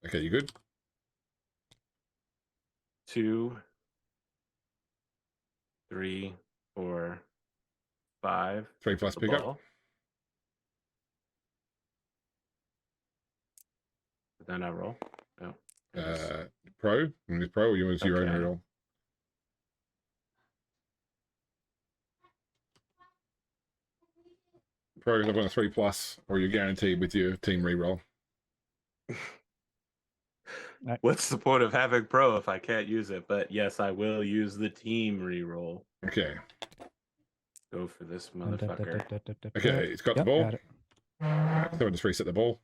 A: Okay, you good?
C: 2, 3, 4, 5.
A: 3+
C: The
A: pickup.
C: ball. Then I roll. No.
A: Pro? You want this pro or you want to use your own
C: Okay.
A: reroll? Pro, I want a 3+, or you're guaranteed with your team reroll.
C: What's the point of having pro if I can't use it? But yes, I will use the team reroll.
A: Okay.
C: Go for this motherfucker.
A: Okay, it's got the
B: Yep,
A: ball.
B: got it.
A: So I'll just reset the ball.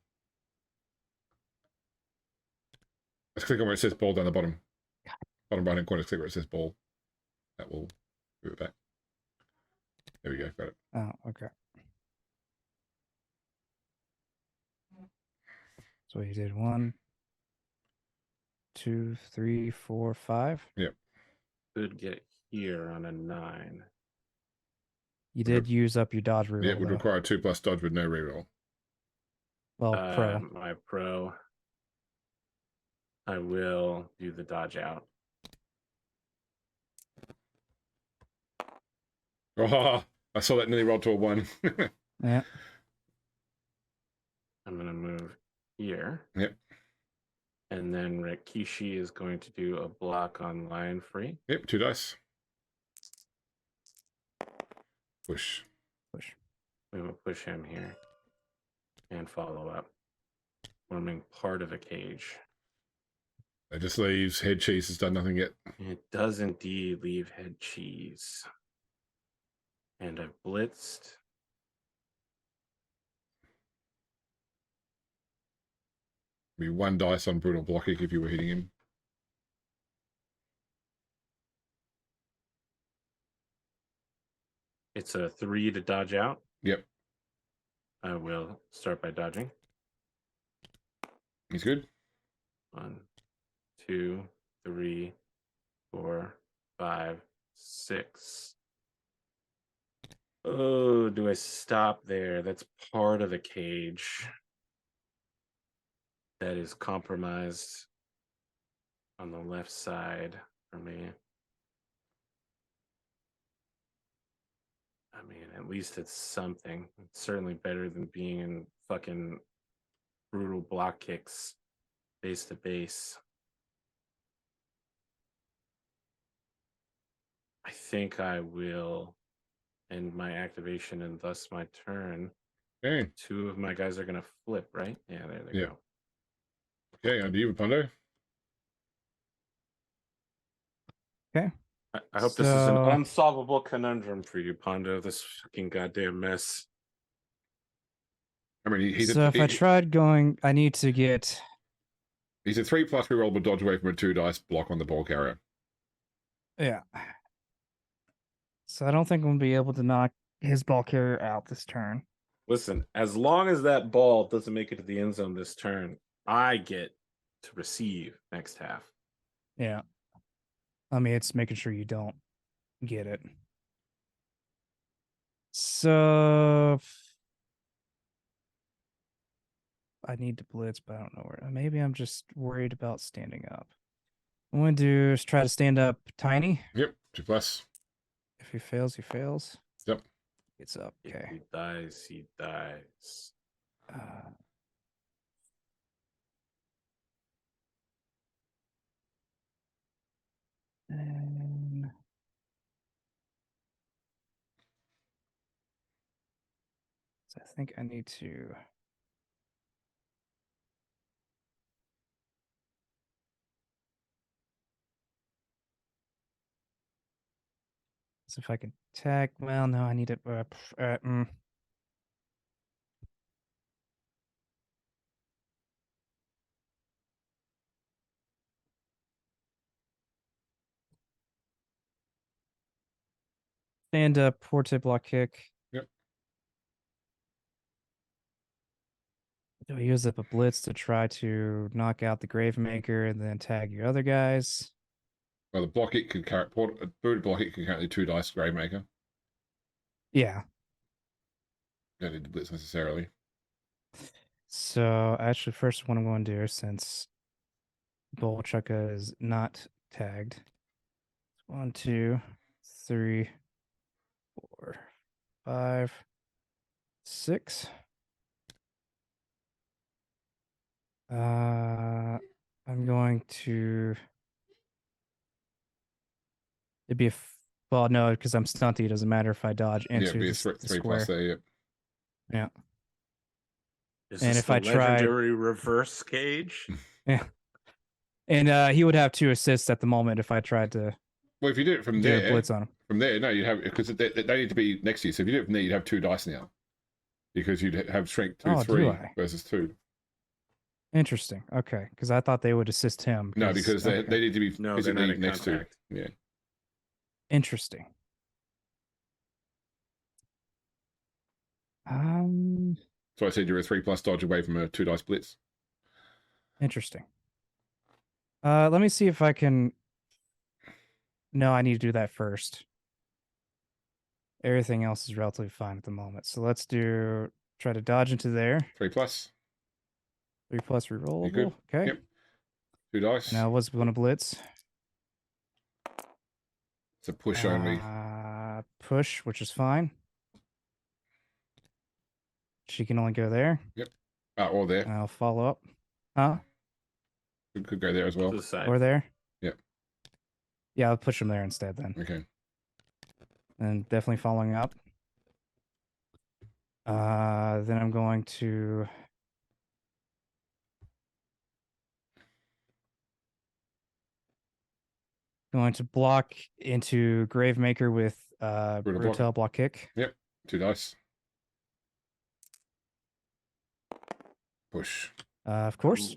A: Let's click on where it says ball down the bottom. Bottom right hand corner, click where it says ball. That will move it back. There we go, got it.
B: Oh, okay. So he did 1, 2, 3, 4, 5.
A: Yep.
C: Could get here on a 9.
B: You did use up your dodge reroll.
A: Yeah, it would
B: though.
A: require a 2+ dodge with no reroll.
B: Well, pro.
C: My pro. I will do the dodge out.
A: Oh, I saw that nearly roll to a 1.
B: Yeah.
C: I'm going to move here.
A: Yep.
C: And then Rikishi is going to do a block on line free.
A: Yep, 2 dice. Push.
C: We will push him here and follow up, forming part of a cage.
A: It just leaves. Head cheese has done nothing yet.
C: It does indeed leave head cheese. And I've blitzed.
A: Be 1 dice on brutal blocking if you were hitting him.
C: It's a 3 to dodge out.
A: Yep.
C: I will start by dodging.
A: He's good.
C: 1, 2, 3, 4, 5, 6. Oh, do I stop there? That's part of the cage that is compromised on the left side for me. I mean, at least it's something. It's certainly better than being in fucking brutal block kicks base to base. I think I will end my activation and thus my turn.
A: Okay.
C: 2 of my guys are going to flip, right? Yeah, there they
A: Yeah.
C: go.
A: Okay, on to you, Pondo.
B: Okay.
C: I hope this is an
B: So-
C: unsolvable conundrum for you, Pondo. This fucking goddamn mess.
A: I mean, he's
B: So if I tried going, I need to get.
A: He's a 3+ reroll, but dodge away from a 2 dice block on the ball carrier.
B: Yeah. So I don't think I'm gonna be able to knock his ball carrier out this turn.
C: Listen, as long as that ball doesn't make it to the end zone this turn, I get to receive next half.
B: Yeah. I mean, it's making sure you don't get it. So I need to blitz, but I don't know where. Maybe I'm just worried about standing up. I'm going to do is try to stand up tiny.
A: Yep, 2+.
B: If he fails, he fails.
A: Yep.
B: It's up.
C: If
B: Okay.
C: he dies, he dies.
B: And so I think I need to. So if I can tag, well, no, I need it. Stand up, forte block kick.
A: Yep.
B: Do I use up a blitz to try to knock out the Gravemaker and then tag your other guys?
A: Well, the block it can carry booted block it can carry 2 dice Gravemaker.
B: Yeah.
A: Don't need the blitz necessarily.
B: So actually, first what I'm going to do, since Bolchaka is not tagged, 1, 2, 3, 4, 5, 6. I'm going to. It'd be well, no, because I'm stunty. It doesn't matter if I dodge into
A: it'd be a
B: the
A: 3
B: square.
A: plus there. Yep.
B: Yeah.
C: Is
B: And
C: this
B: if
C: the
B: I tried-
C: legendary reverse cage?
B: Yeah. And he would have 2 assists at the moment if I tried to
A: Well, if you do it from
B: do a
A: there,
B: blitz on him.
A: from there, no, you'd have because they need to be next to you. So if you do it from there, you'd have 2 dice now, because you'd have strength 2,
B: Oh, do
A: 3
B: I?
A: versus 2.
B: Interesting. Okay, because I thought they would assist him.
A: No, because they need to be
C: No, they're
A: physically
C: not in
A: next
C: contact.
A: to. Yeah.
B: Interesting.
A: So I said you're a 3 plus dodge away from a 2 dice blitz.
B: Interesting. Let me see if I can. No, I need to do that first. Everything else is relatively fine at the moment. So let's try to dodge into there.
A: 3 plus.
B: 3 plus rerollable.
A: good?
B: Okay.
A: Yep. 2 dice.
B: Now what's going to blitz?
A: It's a push only.
B: Push, which is fine. She can only go there.
A: Or there.
B: I'll follow up. Huh?
A: Could go there as well.
C: To the side.
B: Or there?
A: Yep.
B: Yeah, I'll push him there instead then.
A: Okay.
B: And definitely following up. Then I'm going to. Block into Gravemaker with Brutal block kick.
A: 2 dice. Push.
B: Of course.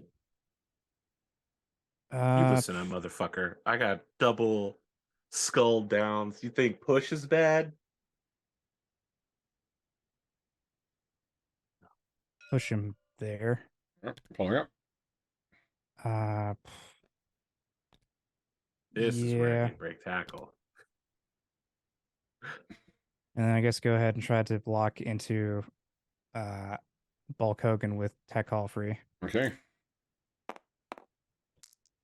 C: You listen, motherfucker. I got double skull downs. You think push is bad?
B: Push him there.
A: Following up.
C: This is where I
B: Yeah.
C: can break tackle.
B: And then I guess go ahead and try to block into Bulk Hogan with Tech Hall free.
A: Okay.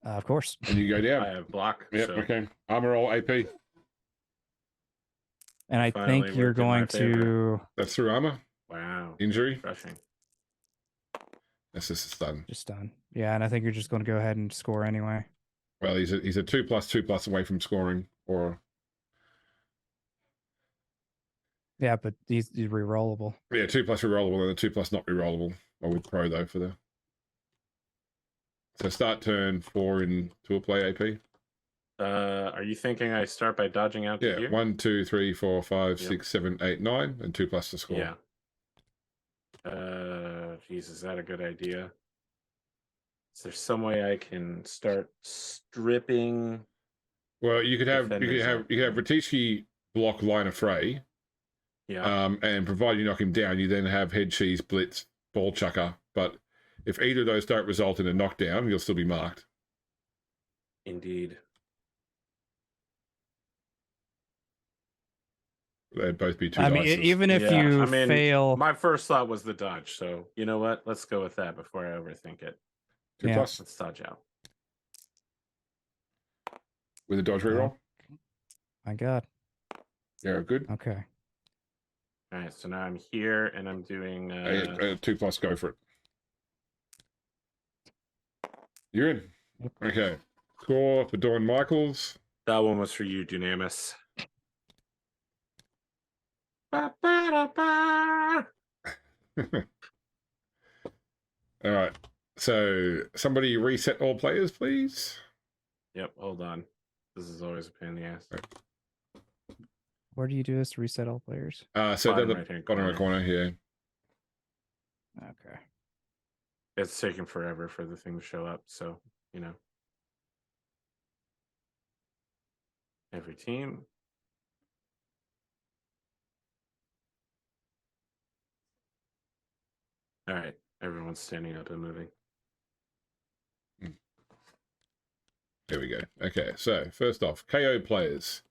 B: Of course.
A: And you go down.
C: I have block.
A: Yep.
C: So
A: Okay. Armor roll AP.
B: And I
C: Finally
B: think you're
C: worked in my
B: going to
A: That's through armor.
C: wow.
A: Injury.
C: Crushing.
A: That's just a stun.
B: just done. Yeah, and I think you're just going to go ahead and score anyway.
A: Well, he's a 2 plus 2 plus away from scoring, or
B: Yeah, but he's rerollable.
A: 2 plus rerollable and a 2 plus not rerollable. I would pro though for the. So start turn 4 in tool play AP.
C: Are you thinking I start by dodging out to
A: Yeah,
C: here?
A: 1, 2, 3, 4, 5,
C: Yep.
A: 6, 7, 8, 9, and 2 plus to score.
C: Yeah. Geez, is that a good idea? Is there some way I can start stripping?
A: Well, you could have
C: Defenders up.
A: Ratishi block line of fray,
C: Yeah.
A: and provided you knock him down, you then have head cheese, blitz, ball chucker. But if either of those don't result in a knockdown, you'll still be marked.
C: Indeed.
A: They'd both be 2
B: I mean,
A: dice.
B: even if
C: Yeah,
B: you
C: I mean,
B: fail,
C: My first thought was the dodge. So you know what? Let's go with that before I overthink it.
A: 2
B: Yeah.
A: plus
C: Let's dodge out.
A: with a dodge reroll.
B: my God.
A: Yeah, good.
B: Okay.
C: All right. So now I'm here and I'm doing.
A: 2 plus, go for it. You're in.
B: Yep.
A: Okay. Score for Dawn Michaels.
C: That one was for you, Dunamis. Ba-ba-da-ba.
A: All right. So somebody reset all players, please.
C: Yep, hold on. This is always a pain in the ass.
B: Where do you do this to reset all players?
A: So
C: Bottom
A: the
C: right-hand
A: bottom right corner here.
B: Okay.
C: It's taking forever for the thing to show up, so, you know. Every team. All right, everyone's standing up and moving.
A: There we go. Okay, so first off, KO players.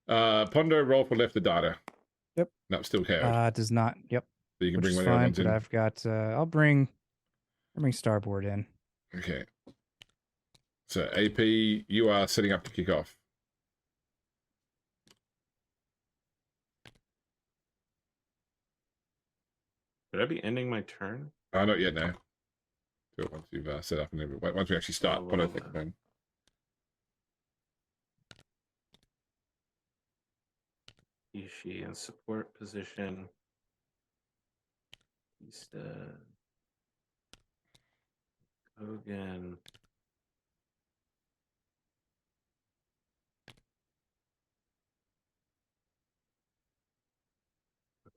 A: Pondo, roll for left the data.
B: Yep.
A: No, still KO.
B: Does not. Yep.
A: So you can
B: Which
A: bring
B: is
A: one of the other
B: fine,
A: ones
B: but
A: in.
B: I've got. I'll bring Starboard in.
A: Okay. So AP, you are setting up to kick off.
C: Would I be ending my turn?
A: Not yet now. Do it once you've set up and everything. Once we actually start.
C: Oh,
A: Pondo,
C: well,
A: take the turn.
C: Ishii in support position. Hogan.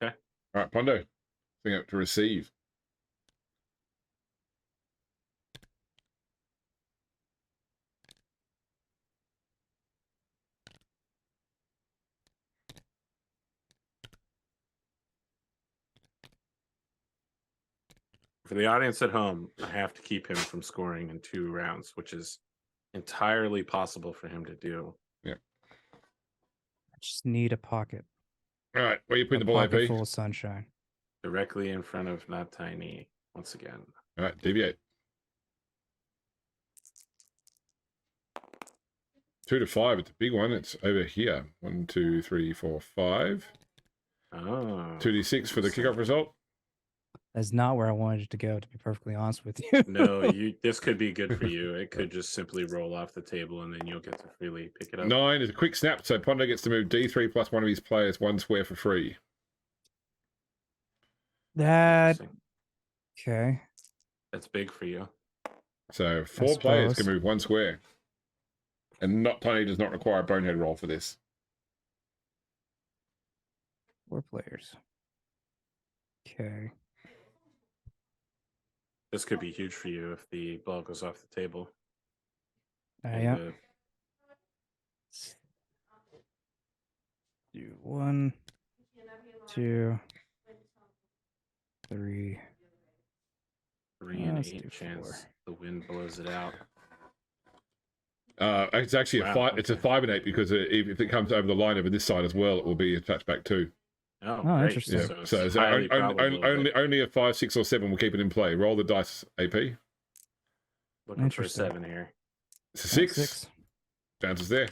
C: Okay.
A: All right, Pondo. Setting up to receive.
C: For the audience at home, I have to keep him from scoring in 2 rounds, which is entirely possible for him to do.
A: Yeah.
B: I just need a pocket.
A: All right, where are you putting
B: A
A: the ball,
B: pocket
A: AP?
B: full of sunshine.
C: Directly in front of Not Tiny once again.
A: All right, deviate. 2 to 5. It's a big one. It's over here. 1, 2, 3, 4, 5.
C: Oh.
A: 2d6 for the kickoff result.
B: That's not where I wanted it to go, to be perfectly honest with you.
C: No, this could be good for you. It could just simply roll off the table and then you'll get to freely pick it up.
A: 9 is a quick snap, so Pondo gets to move D3 plus one of his players 1 square for free.
B: That okay.
C: That's big for you.
A: So 4 players
B: suppose.
A: can move 1 square. And Not Tiny does not require a bonehead roll for this.
B: 4 players. Okay.
C: This could be huge for you if the ball goes off the table.
B: Yeah. Do 1, 2, 3.
C: 3 and
B: let's
C: 8
B: do
C: chance
B: 4.
C: the wind blows it out.
A: It's actually
C: Wow,
A: a 5. It's a 5 and 8 because if it comes over the line over this side as well, it will be a touchback too.
C: Oh,
B: Oh,
C: great.
B: interesting.
A: Yeah.
C: So
A: So
C: highly probable that
A: only a 5, 6, or 7 will keep it in play. Roll the dice, AP.
C: looking for a
B: Interesting.
C: 7 here.
A: It's a 6. Chances there.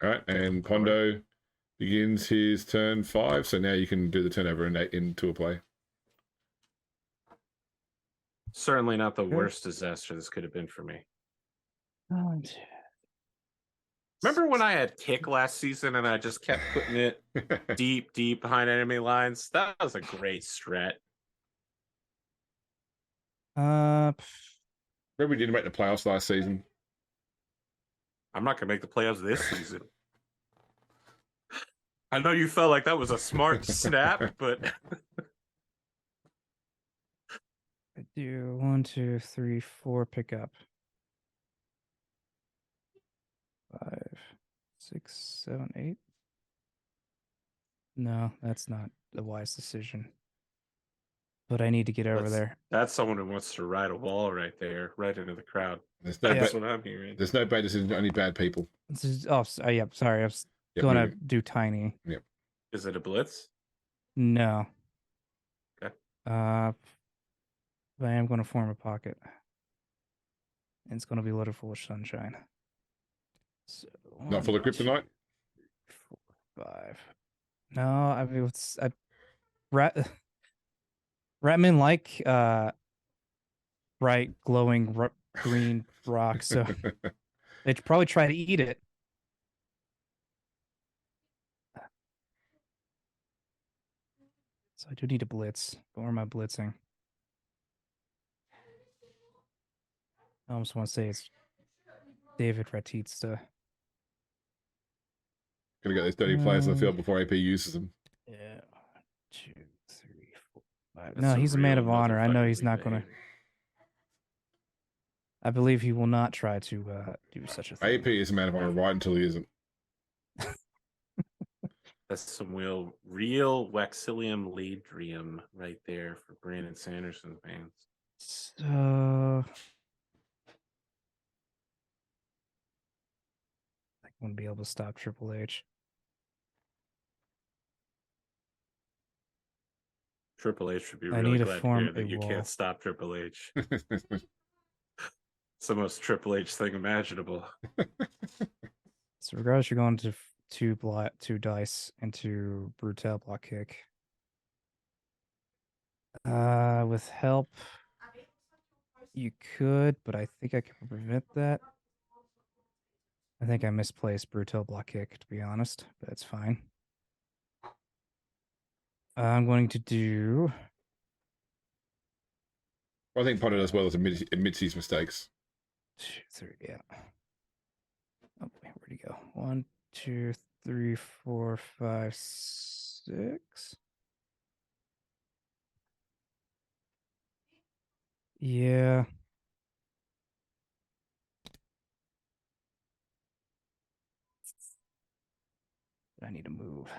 A: All right, and Pondo begins his turn 5. So now you can do the turnover into a play.
C: Certainly not the
B: Good.
C: worst disaster this could have been for me.
B: Oh,
C: Remember when I had kick last season and I just kept putting it deep behind enemy lines? That was a great strat.
A: Remember we didn't make the playoffs last season?
C: I'm not going to make the playoffs this season. I know you felt like that was a smart snap, but
B: I do 1, 2, 3, 4 pick up. 5, 6, 7, 8. No, that's not a wise decision. But I need to get over there.
C: that's someone who wants to ride a wall right there, right into the crowd.
A: There's no,
C: That's
A: ba-
C: what I'm hearing.
A: there's no bad decisions, only bad people.
B: This is, yeah, sorry. I was
A: Yep,
B: going to
A: moving.
B: do tiny.
C: Is it a blitz?
B: No.
C: Okay.
B: But I am going to form a pocket. And it's going to be loaded full of sunshine. So
A: Not full of
B: 1,
A: kryptonite?
B: 2, 4, 5. No, I mean, Ratmen like bright, glowing green rock, so they'd probably try to eat it. So I do need a blitz. But where am I blitzing? I almost want to say it's David Ratitsta.
A: Gonna get those dirty players on the field before AP uses them.
B: Yeah. 1, 2, 3, 4, 5.
C: That's
B: No,
C: some
B: he's a man
C: real
B: of honor. I know he's
C: motherfuckerly
B: not going to.
C: behavior.
B: I believe he will not try to do such a thing.
A: AP is a man of honor right until he isn't.
C: That's some real Waxilium Ladrium right there for Brandon Sanderson fans.
B: So I wouldn't be able to stop Triple H.
C: Triple H should be
B: I
C: really
B: need to
C: glad to
B: form
C: hear that
B: a
C: you
B: wall.
C: can't stop Triple H. It's the most Triple H thing imaginable.
B: So regardless, you're going to two dice into Brutal block kick. With help, you could, but I think I can prevent that. I think I misplaced Brutal block kick, to be honest, but that's fine. I'm going to do.
A: I think Potter does well as admits his mistakes.
B: 2, 3, yeah. Oh, where'd he go? 1, 2, 3, 4, 5, 6. Yeah. I need to move.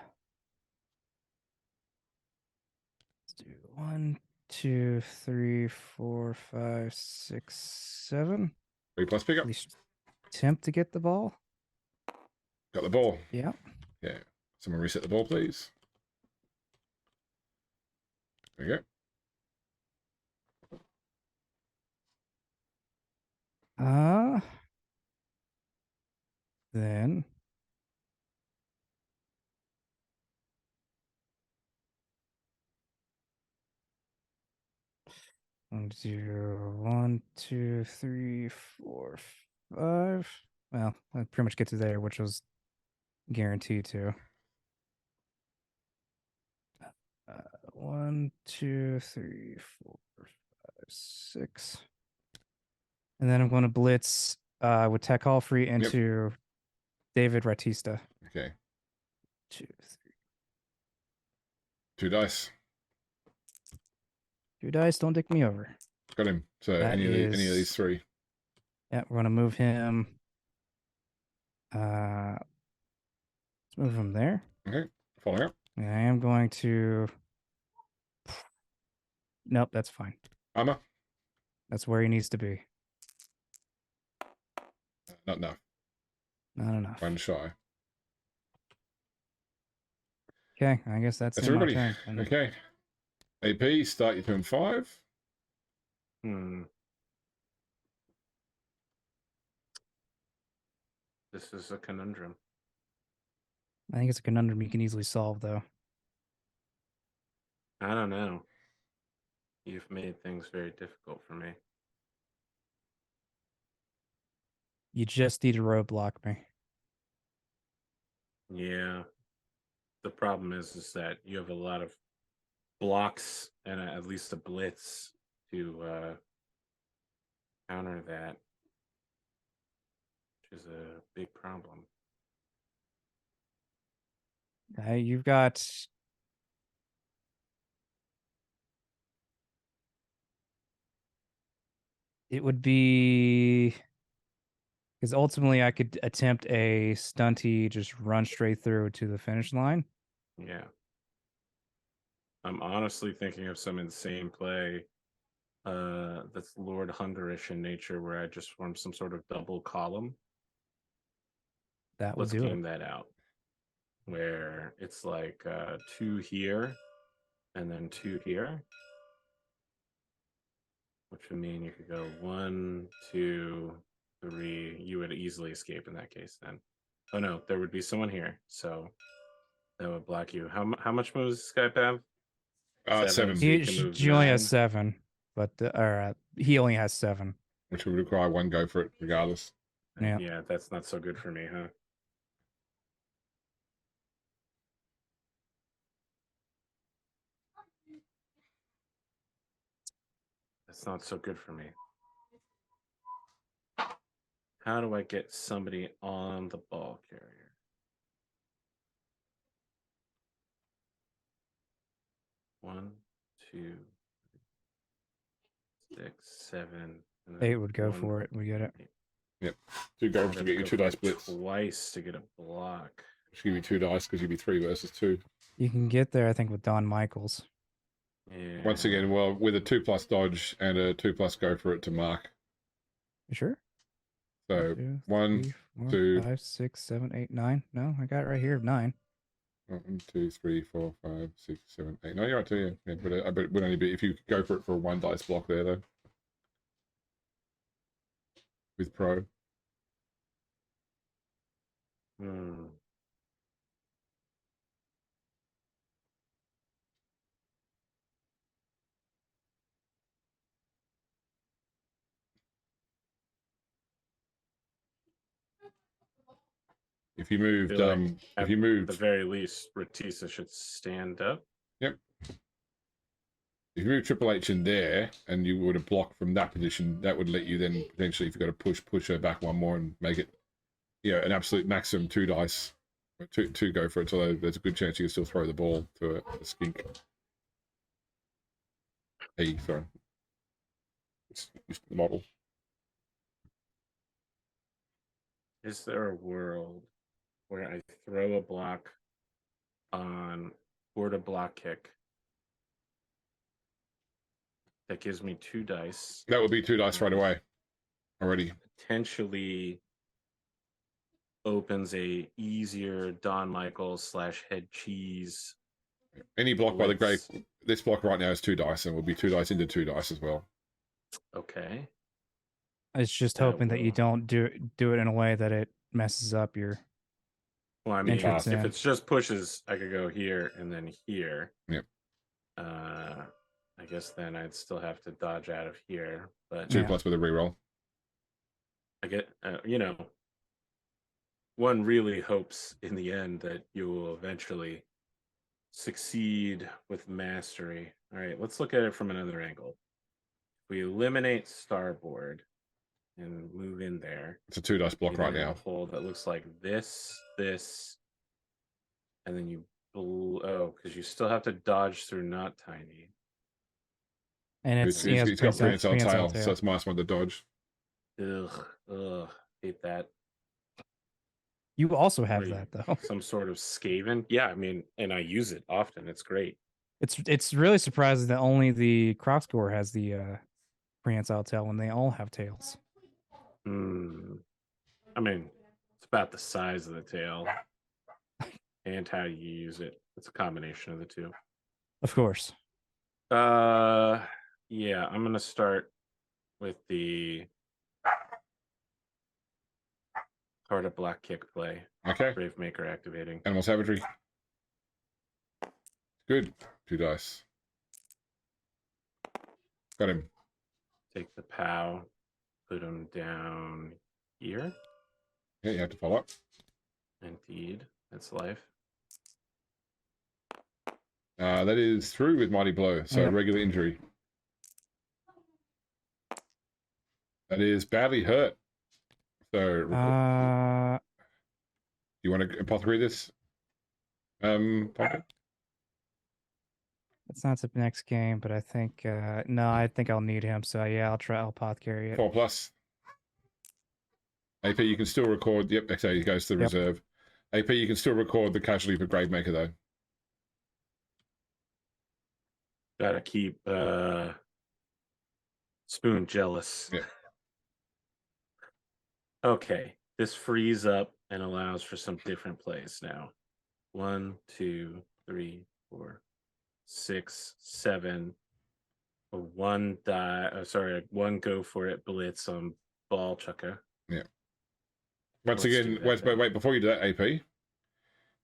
B: Let's do 1, 2, 3, 4, 5, 6, 7.
A: 3+
B: At
A: pickup.
B: least attempt to get the ball.
A: Got the ball.
B: Yeah.
A: Yeah. Someone reset the ball, please. There you go.
B: Then I'll do 1, 2, 3, 4, 5. Well, I pretty much get to there, which was guaranteed to. 1, 2, 3, 4, 5, 6. And then I'm going to blitz with Tech Hall free into David Ratista.
A: Okay.
B: 2, 3.
A: 2 dice.
B: 2 dice, don't dick me over.
A: Got him. So any of these 3.
B: Yeah, we're gonna move him. Let's move him there.
A: Okay. Following up.
B: And I am going to. Nope, that's fine.
A: Armor.
B: That's where he needs to be.
A: Not enough.
B: Not enough.
A: 1 shy.
B: Okay, I guess that's
A: everybody.
B: My turn.
A: Okay. AP, start your turn 5.
C: This is a conundrum.
B: I think it's a conundrum you can easily solve, though.
C: I don't know. You've made things very difficult for me.
B: You just need to roadblock me.
C: Yeah. The problem is that you have a lot of blocks and at least a blitz to counter that, which is a big problem.
B: You've got. It would be. Because ultimately, I could attempt a stunty, just run straight through to the finish line.
C: Yeah. I'm honestly thinking of some insane play that's Lord Hungarish in nature, where I just form some sort of double column.
B: That would
C: Let's
B: do
C: game
B: it.
C: that out, where it's like 2 here and then 2 here, which would mean you could go 1, 2, 3. You would easily escape in that case then. Oh no, there would be someone here, so that would block you. How much moves does Skype have?
A: 7.
C: So you can move
B: She only has
C: 9.
B: 7, but he only has 7.
A: Which would require 1 go for it, regardless.
B: Yeah.
C: Yeah, that's not so good for me, huh? That's not so good for me. How do I get somebody on the ball carrier? One, two, 6, 7. And then
B: 8 would go
C: one,
B: for it. We get it.
A: Yep. 2 go to get you 2 dice blitz.
C: Twice to get a block.
A: Just give you 2 dice because you'd be 3 versus 2.
B: You can get there, I think, with Don Michaels.
C: Yeah.
A: Once again, well, with a 2+ dodge and a 2+ go for it to mark.
B: You sure?
A: So
B: 2,
A: 1,
B: 3, 4,
A: 2,
B: 5, 6, 7, 8, 9. No, I got it right here. 9.
A: 1, 2, 3, 4, 5, 6, 7, 8. No, you're right too. Yeah, but I bet it would only be if you could go for it for a 1 dice block there though. With pro. If you moved, if you moved,
C: at the very least, Ratisa should stand up.
A: Yep. If you move Triple H in there and you would have blocked from that position, that would let you then potentially, if you've got to push her back 1 more and make it, an absolute maximum 2 dice. Two go for it, so there's a good chance you can still throw the ball to a skink. Hey, sorry. It's just the model.
C: Is there a world where I throw a block on board a block kick that gives me 2 dice?
A: That would be 2 dice right away. Already.
C: Potentially opens a easier Don Michaels / head cheese.
A: Any block by the grave. This block right now is 2 dice, and will be 2 dice into 2 dice as well.
C: Okay.
B: It's just hoping that you don't do it in a way that it messes up your.
C: Well, I mean,
B: entrance
C: if
B: in.
C: it's just pushes, I could go here and then here.
A: Yep.
C: I guess then I'd still have to dodge out of here. But
A: 2+ with a reroll.
C: I get, one really hopes in the end that you will eventually succeed with mastery. All right, let's look at it from another angle. We eliminate starboard and move in there.
A: It's a 2 dice block right now.
C: A hole that looks like this, and then you because you still have to dodge through not tiny.
B: And
A: It's got prehensile tail, so it's -1 to dodge.
C: Ugh, hate that.
B: You also have that though.
C: Some sort of Skaven. Yeah, I mean, and I use it often. It's great.
B: It's really surprising that only the Crocscore has the prehensile tail when they all have tails.
C: I mean, it's about the size of the tail and how you use it. It's a combination of the two.
B: Of course.
C: Yeah, I'm gonna start with the Heart of Black kick play.
A: Okay.
C: Gravemaker activating.
A: Animal Savagery. Good. 2 dice. Got him.
C: Take the POW, put him down here.
A: Yeah, you have to follow up.
C: Indeed. That's life.
A: That is through with Mighty Blow, so regular injury. That is badly hurt. So, you want to apothecary this? Pumpkin?
B: It's not the next game, but I think no, I think I'll need him. So yeah, I'll apothecary it.
A: 4+. AP, you can still record. Yep, okay, he goes to the reserve. AP, you can still record the casualty for Gravemaker though.
C: Gotta keep Spoon jealous.
A: Yeah.
C: Okay, this frees up and allows for some different plays now. 1, 2, 3, 4, 6, 7. A 1 go for it blitz on ball chucker.
A: Yeah. Once again, wait, before you do that, AP,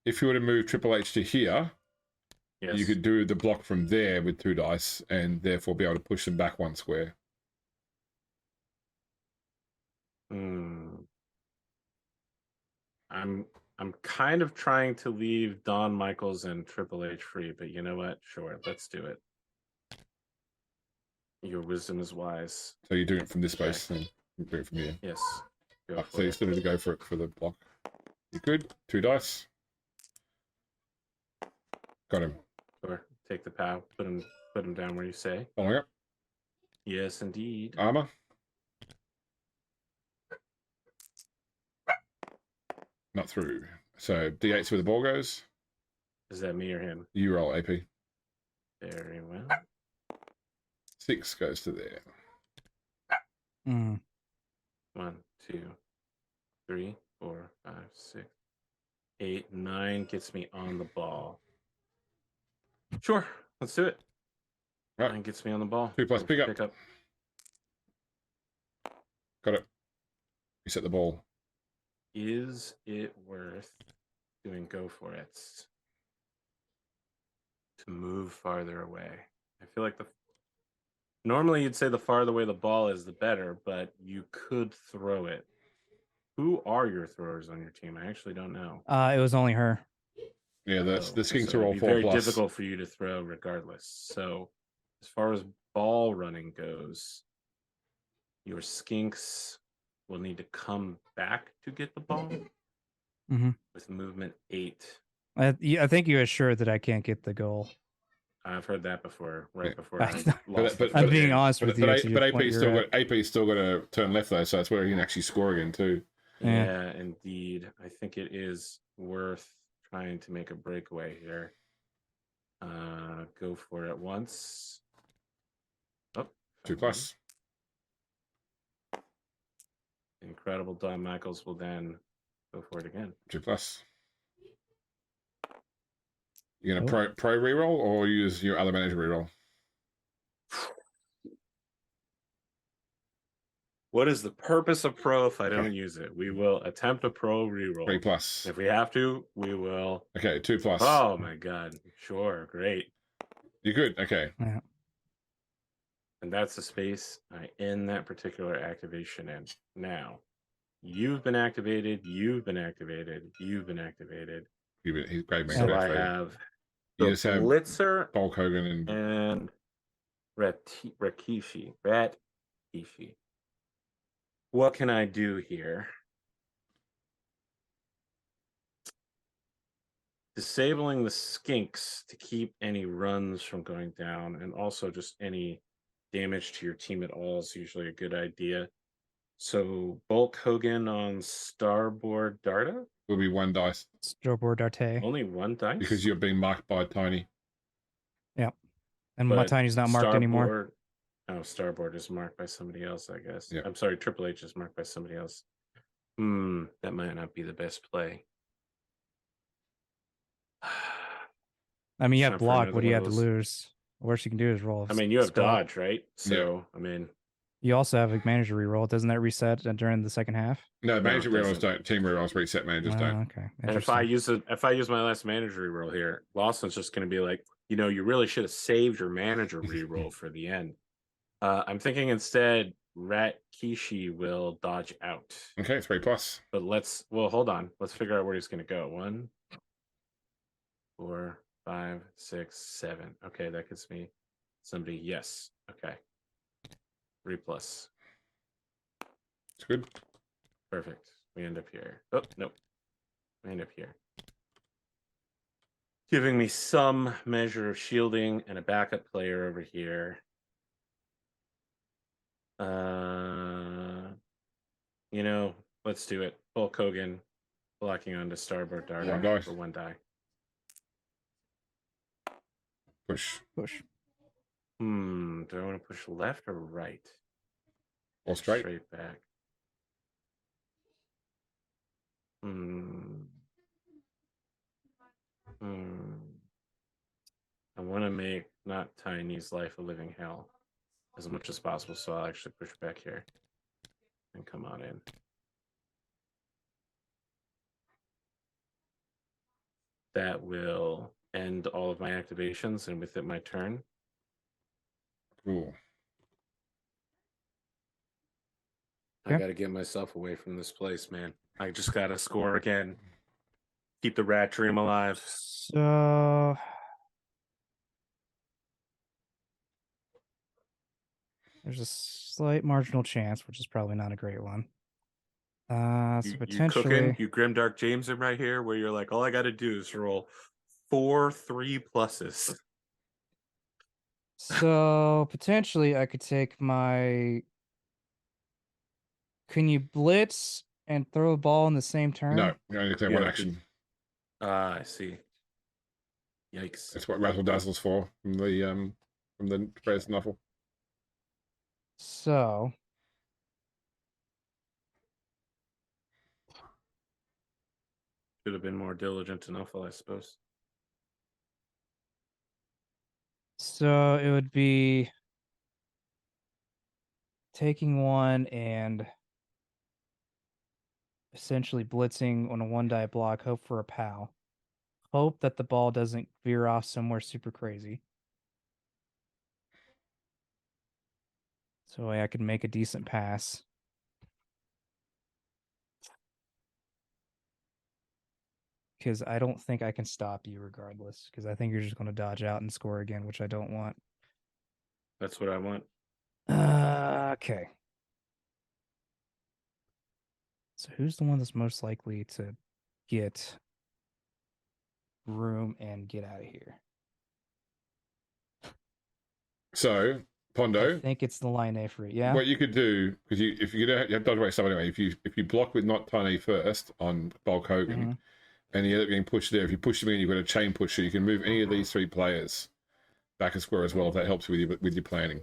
A: if you were to move Triple H to here, you could do the block from there with 2 dice and therefore be able to push them back 1 square.
C: I'm kind of trying to leave Don Michaels and Triple H free, but you know what? Sure, let's do it. Your wisdom is wise.
A: So you're doing it from this
C: Okay.
A: space, and you do it from here.
C: Yes. Go
A: Oh,
C: for
A: so you
C: it.
A: still need to go for it for the block. You good? 2 dice. Got him.
C: Or take the POW. Put him down where you say.
A: Following up.
C: Yes, indeed.
A: Armor. Not through. So D8's where the ball goes.
C: Is that me or him?
A: You roll AP.
C: Very well.
A: 6 goes to there.
B: Mm.
C: 1, 2, 3, 4, 5, 6, 8, 9 gets me on the ball. Sure, let's do it.
A: Right.
C: 9 gets me on the ball.
A: 2 plus
C: Go
A: pick
C: for
A: up.
C: pickup.
A: Got it. You set the ball.
C: Is it worth doing go for it to move farther away? I feel like normally you'd say the farther away the ball is, the better, but you could throw it. Who are your throwers on your team? I actually don't know.
B: It was only her.
A: Yeah, the skinks are all
C: it'd be
A: 4
C: very
A: plus.
C: difficult for you to throw regardless. So as far as ball running goes, your skinks will need to come back to get the ball with movement 8.
B: I think you assured that I can't get the goal.
C: I've heard that before, right before
B: I-
C: I lost.
B: I'm being honest with you.
A: But
B: to your point,
A: AP's
B: you're right.
A: still got to turn left though, so that's where he can actually score again too.
C: Yeah, indeed. I think it is worth trying to make a breakaway here. Go for it once. Oh,
A: 2 plus.
C: Incredible Don Michaels will then go for it again.
A: 2 plus. You gonna pro reroll or use your other manager reroll?
C: What is the purpose of pro if I don't use it? We will attempt a pro reroll.
A: 3 plus.
C: If we have to, we will.
A: Okay, 2 plus.
C: Oh my god. Sure, great.
A: You're good. Okay.
B: Yeah.
C: And that's the space I end that particular activation in. Now, you've been activated, you've been activated, you've been activated.
A: He's great.
C: So I have
A: You
C: the
A: just have
C: Blitzer
A: Hulk Hogan
C: and Rakishi. What can I do here? Disabling the skinks to keep any runs from going down, and also just any damage to your team at all is usually a good idea. So Bulk Hogan on Starboard Darta?
A: will be 1 dice.
B: Starboard Darte.
C: Only 1 dice?
A: Because you're being marked by Tiny.
B: Yep. And my Tiny's not marked anymore.
C: Oh, Starboard is marked by somebody else, I guess.
A: Yep.
C: I'm sorry, Triple H is marked by somebody else. That might not be the best play.
B: I mean, you have
C: Time for
B: block.
C: another
B: What do you
C: one
B: have
C: of
B: to
C: those.
B: lose? The worst you can do is roll.
C: I mean, you have
B: squat.
C: dodge, right? So, I mean,
B: You also have a manager reroll. Doesn't that reset during the second half?
A: No, manager
C: it
A: rerolls
C: doesn't.
A: don't. Team rerolls reset. Managers don't.
B: Okay.
C: And if I use my last manager reroll here, Lawson's just going to be like, you really should have saved your manager reroll for the end. I'm thinking instead, Rat Kishi will dodge out.
A: Okay, 3 plus.
C: But hold on. Let's figure out where he's going to go. 1, 4, 5, 6, 7. Okay, that gives me somebody. Yes. Okay. 3 plus.
A: It's good.
C: Perfect. We end up here. Oh, nope. We end up here. Giving me some measure of shielding and a backup player over here. Let's do it. Hulk Hogan blocking onto Starboard Darter
A: 1 die.
C: for 1 die.
A: Push.
B: Push.
C: Do I want to push left or right?
A: Or straight.
C: Straight back. I want to make not Tiny's life a living hell as much as possible, so I'll actually push back here and come on in. That will end all of my activations, and with it, my turn.
A: Cool.
C: I got to get myself away from this place, man. I just got to score again. Keep the rat dream alive.
B: So There's a slight marginal chance, which is probably not a great one. So
C: You
B: potentially,
C: cooking? You Grimdark James him right here, where you're like, all I got to do is roll 4 3+s.
B: so potentially I could take my. Can you blitz and throw a ball in the same turn?
A: No, you only take one action.
C: I see. Yikes.
A: That's what Razzle Dazzle's for from the Bears novel.
B: So
C: Should have been more diligent to Nuffle, I suppose.
B: So it would be taking one and essentially blitzing on a 1-die block, hope for a POW. Hope that the ball doesn't veer off somewhere super crazy. So I can make a decent pass. Because I don't think I can stop you regardless. Because I think you're just going to dodge out and score again, which I don't want.
C: That's what I want.
B: Okay. So who's the one that's most likely to get room and get out of here?
A: So Pondo,
B: I think it's the line A for it. Yeah.
A: what you could do, because if you have dodge away someone anyway, if you block with not Tiny first on Bulk Hogan, and you end up getting pushed there, if you push them in, you've got a chain push, so you can move any of these 3 players back a square as well, if that helps you with your planning.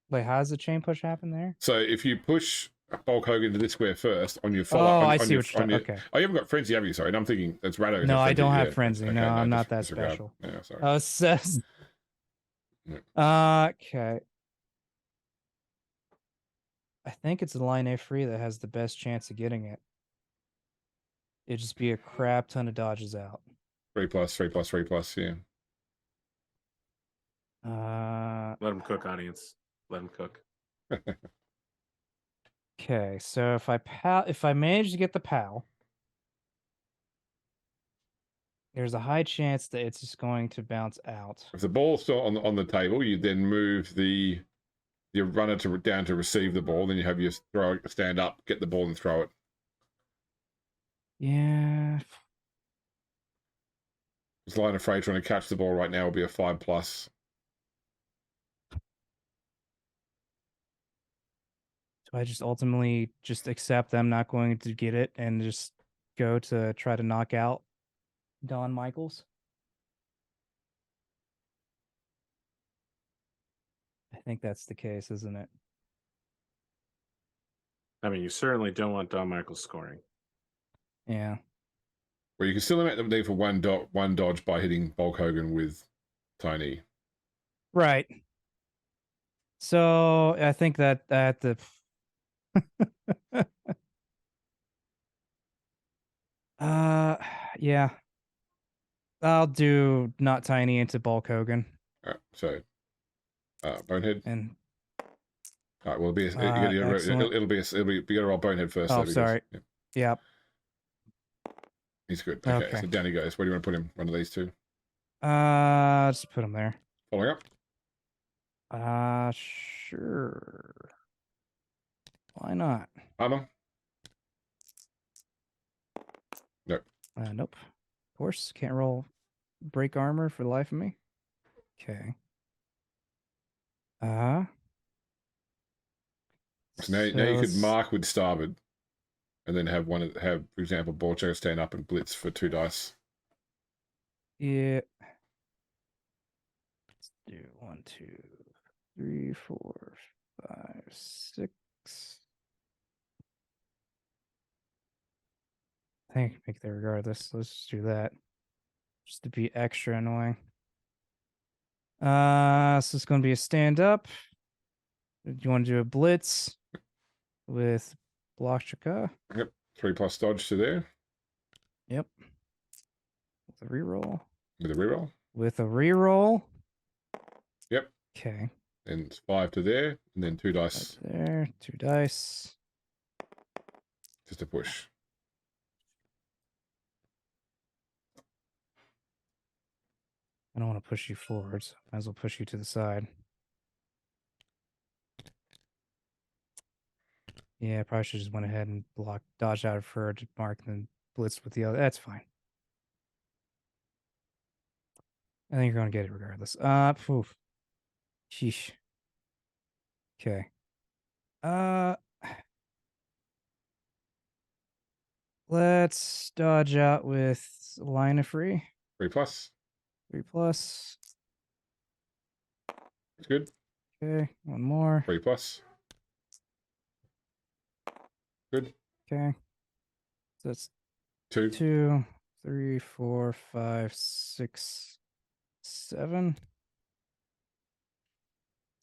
B: Wait, how does the chain push happen there?
A: So if you push Bulk Hogan to this square first on your
B: follow. I see what you're talking. Okay.
A: Oh, you haven't got Frenzy, have you? Sorry, and I'm thinking that's Ratto.
B: No, I don't have Frenzy. Okay, no, I'm not that special.
A: No, sorry.
B: Oh, says. Okay. I think it's the line A free that has the best chance of getting it. It'd just be a crap ton of dodges out.
A: 3+, yeah.
C: Let him cook, audience. Let him cook.
B: Okay, so if I manage to get the POW, there's a high chance that it's just going to bounce out.
A: If the ball's still on the table, you then move your runner down to receive the ball. Then you have your throw stand up, get the ball and throw it.
B: Yeah.
A: This line of freight trying to catch the ball right now will be a 5+.
B: So I just ultimately just accept them not going to get it and just go to try to knock out Don Michaels. I think that's the case, isn't it?
C: I mean, you certainly don't want Don Michaels scoring.
B: Yeah.
A: Well, you can still make them there for one dodge by hitting Bulk Hogan with Tiny.
B: Right. So I think that the yeah. I'll do not Tiny into Bulk Hogan.
A: All right, so Bonehead.
B: And
A: all right, well, it'll be you got to roll Bonehead first.
B: Oh, sorry. Yeah. Yep.
A: He's good. Okay, so down he goes. Where do you want to put him? One of these two?
B: Just put him there.
A: Following up?
B: Sure. Why not?
A: Armor? Nope.
B: Nope. Of course, can't roll break armor for the life of me. Okay.
A: So now you could mark with starboard, and then have for example, Borcho stand up and blitz for 2 dice.
B: Yeah. Let's do 1, 2, 3, 4, 5, 6. I think I can make that regardless. Let's just do that. Just to be extra annoying. So it's going to be a stand up. Do you want to do a blitz with Blockchika?
A: Yep. 3+ dodge to there.
B: Yep. With a reroll.
A: With a reroll.
B: With a reroll.
A: Yep.
B: Okay.
A: And 5 to there, and then 2 dice.
B: There, 2 dice.
A: Just a push.
B: I don't want to push you forward, so I might as well push you to the side. Yeah, I probably should just went ahead and dodged out of her to mark and then blitzed with the other. That's fine. I think you're going to get it regardless. Poof. Sheesh. Okay. Let's dodge out with line of free.
A: 3+.
B: 3+.
A: It's good.
B: Okay, one more.
A: 3+. Good.
B: Okay. So that's
A: 2.
B: 2, 3, 4, 5, 6, 7. There's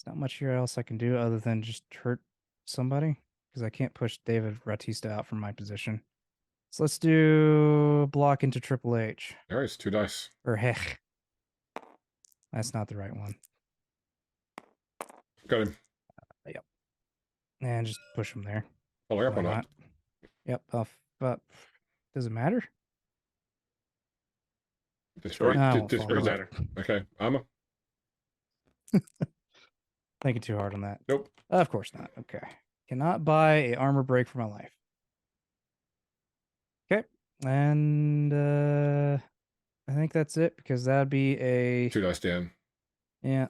B: not much here else I can do other than just hurt somebody because I can't push David Ratista out from my position. So let's do block into Triple H.
A: There is 2 dice.
B: Or heck. That's not the right one.
A: Got him.
B: Yep. And just push him there.
A: Follow up
B: Why
A: or not?
B: not? Yep. But does it matter?
A: Destroy.
B: No, I won't
A: Destroy
B: follow
A: that. Okay. Armor?
B: Thinking too hard on that.
A: Nope.
B: Of course not. Okay. Cannot buy a armor break for my life. Okay. And I think that's it because that'd be a
A: 2 dice down.
B: yeah.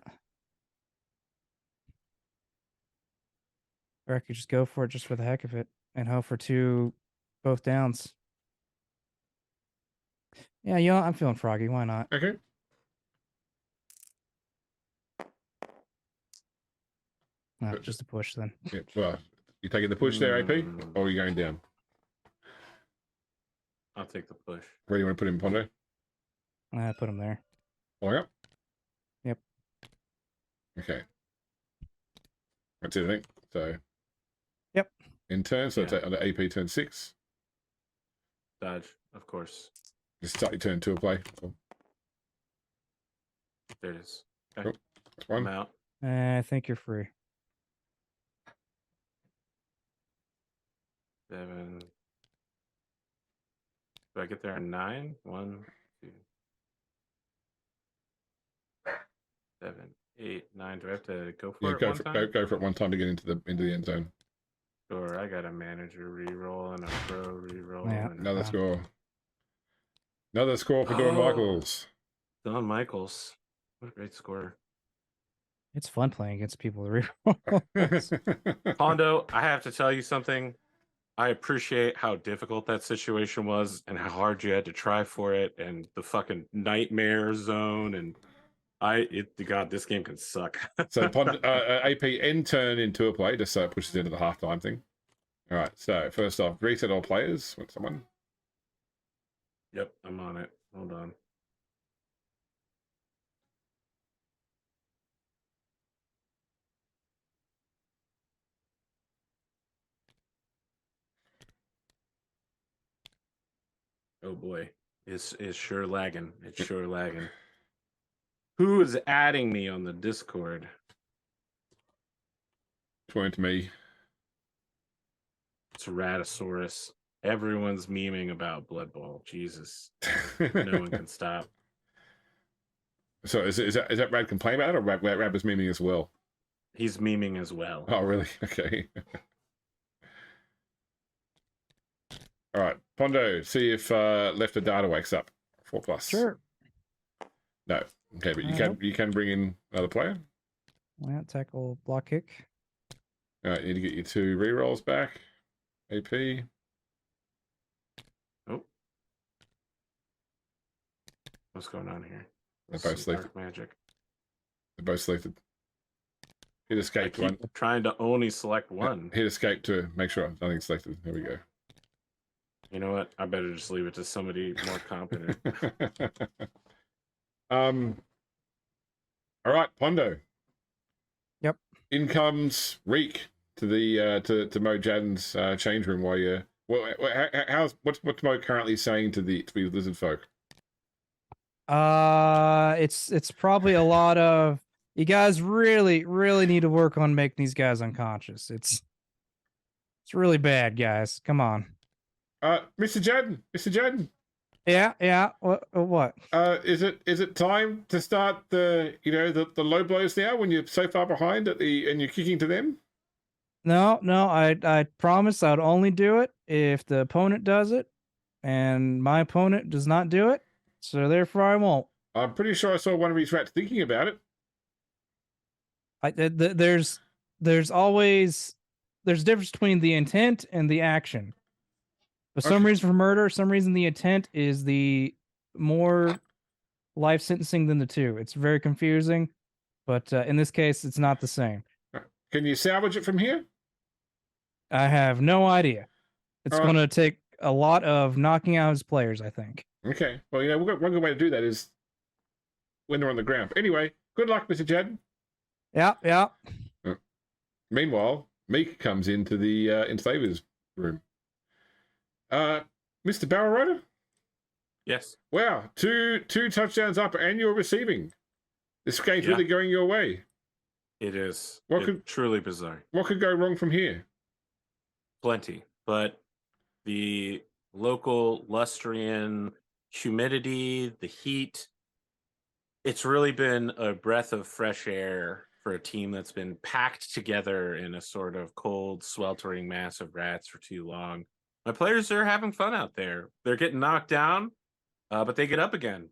B: Or I could just go for it just for the heck of it and hope for 2 both downs. Yeah, you know, I'm feeling froggy. Why not?
A: Okay.
B: No, just a push then.
A: Yeah. Well, you taking the push there, AP? Or are you going down?
C: I'll take the push.
A: Where do you want to put him, Pondo?
B: I put him there.
A: Following up?
B: Yep.
A: Okay. That's it, I think. So.
B: Yep.
A: In turn, so
C: Yeah.
A: it's under AP turn 6.
C: Dodge, of course.
A: Just start your turn 2 play. Cool.
C: There it is.
A: Cool. That's
C: I'm
A: 1.
C: out.
B: I think you're free.
C: 7. Do I get there in 9? 1, 2, 7, 8, 9. Do I have to go for
A: Yeah,
C: it
A: go
C: one
A: for,
C: time?
A: go for it one time to get into the end zone.
C: Sure, I got a manager reroll and a pro reroll.
B: Yeah.
C: And
A: Another score. Another score for Dawn
C: Oh.
A: Michaels.
C: Don Michaels. What a great scorer.
B: It's fun playing against people with rerolls.
C: Pondo, I have to tell you something. I appreciate how difficult that situation was and how hard you had to try for it and the fucking nightmare zone and God, this game can suck.
A: So AP end turn into a play, just so it pushes into the halftime thing. All right, so first off, reset all players. Want someone?
C: Yep, I'm on it. Hold on. Oh boy, it's sure lagging. It's sure lagging. Who is adding me on the Discord?
A: Point to me.
C: It's Ratosaurus. Everyone's memeing about Blood Bowl. Jesus, no one can stop.
A: So is that Rad complaining about it, or Rad was memeing as well?
C: He's memeing as well.
A: Oh, really? Okay. All right, Pondo. See if Left of Data wakes up. 4+.
B: Sure.
A: No. Okay, but
B: Nope.
A: you can bring in another player.
B: Yeah, tackle block kick.
A: All right, you need to get your 2 rerolls back. AP.
C: Oh, what's going on here?
A: They're
C: Some
A: both selected.
C: dark magic.
A: They're both selected. Hit
C: I
A: escape
C: keep
A: one.
C: trying to only select one.
A: Hit escape to make sure nothing's selected. There we go.
C: You know what? I better just leave it to somebody more competent.
A: All right, Pondo.
B: Yep.
A: In comes Reek to the to Mo Jadden's change room while you. What's Mo currently saying to the lizard folk?
B: It's probably a lot of you guys really need to work on making these guys unconscious. It's really bad, guys. Come on.
A: Mr. Jadden.
B: Yeah. What?
A: Is it time to start the low blows now when you're so far behind and you're kicking to them?
B: No, I promised I would only do it if the opponent does it, and my opponent does not do it, so therefore I won't.
A: I'm pretty sure I saw one of these rats thinking about it.
B: There's always a difference between the intent and the action. For some reason, for murder, some reason the intent is the more life sentencing than the two. It's very confusing, but in this case, it's not the same.
A: Can you salvage it from here?
B: I have no idea. It's going to take a lot of knocking out his players, I think.
A: Okay. Well, one good way to do that is when they're on the ground. Anyway, good luck, Mr. Jed.
B: Yeah.
A: Meanwhile, Meek comes into the Enslavers room. Mr. Barrel Rider?
C: Yes.
A: Wow, two touchdowns up and you're receiving. This game's really going your way.
C: It is. Truly bizarre.
A: What could go wrong from here?
C: Plenty. But the local Lustrian humidity, the heat, it's really been a breath of fresh air for a team that's been packed together in a sort of cold, sweltering mass of rats for too long. My players are having fun out there. They're getting knocked down, but they get up again.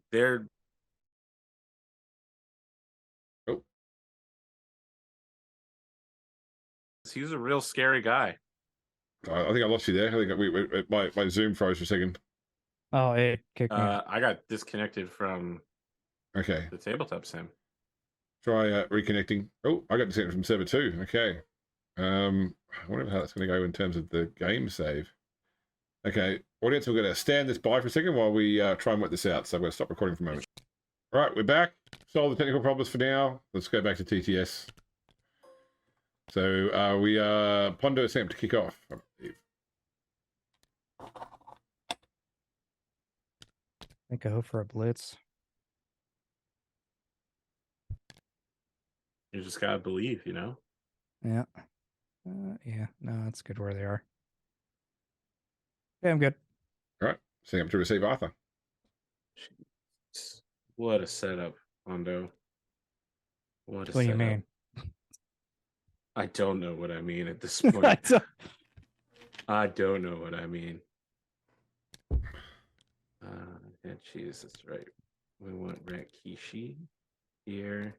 C: He's a real scary guy.
A: I think I lost you there. I think my Zoom froze for a second.
B: Oh, it kicked me.
C: I got disconnected from
A: the
C: tabletop sim.
A: Try reconnecting. Oh, I got disconnected from server 2. Okay. I wonder how that's going to go in terms of the game save. Okay, audience, we're going to stand this by for a second while we try and work this out. So I'm going to stop recording for a moment. All right, we're back. Solve the technical problems for now. Let's go back to TTS. So we are Pondo attempt to kick off, I believe.
B: I think I hope for a blitz.
C: You just gotta believe, you know?
B: Yeah. Yeah, no, that's good where they are. Okay, I'm good.
A: All right, setting up to receive Arthur.
C: What a setup, Pondo. What
B: do you mean?
C: I don't know what I mean at this point. I don't know what I mean. And cheese, that's right. We want Rat Kishi here.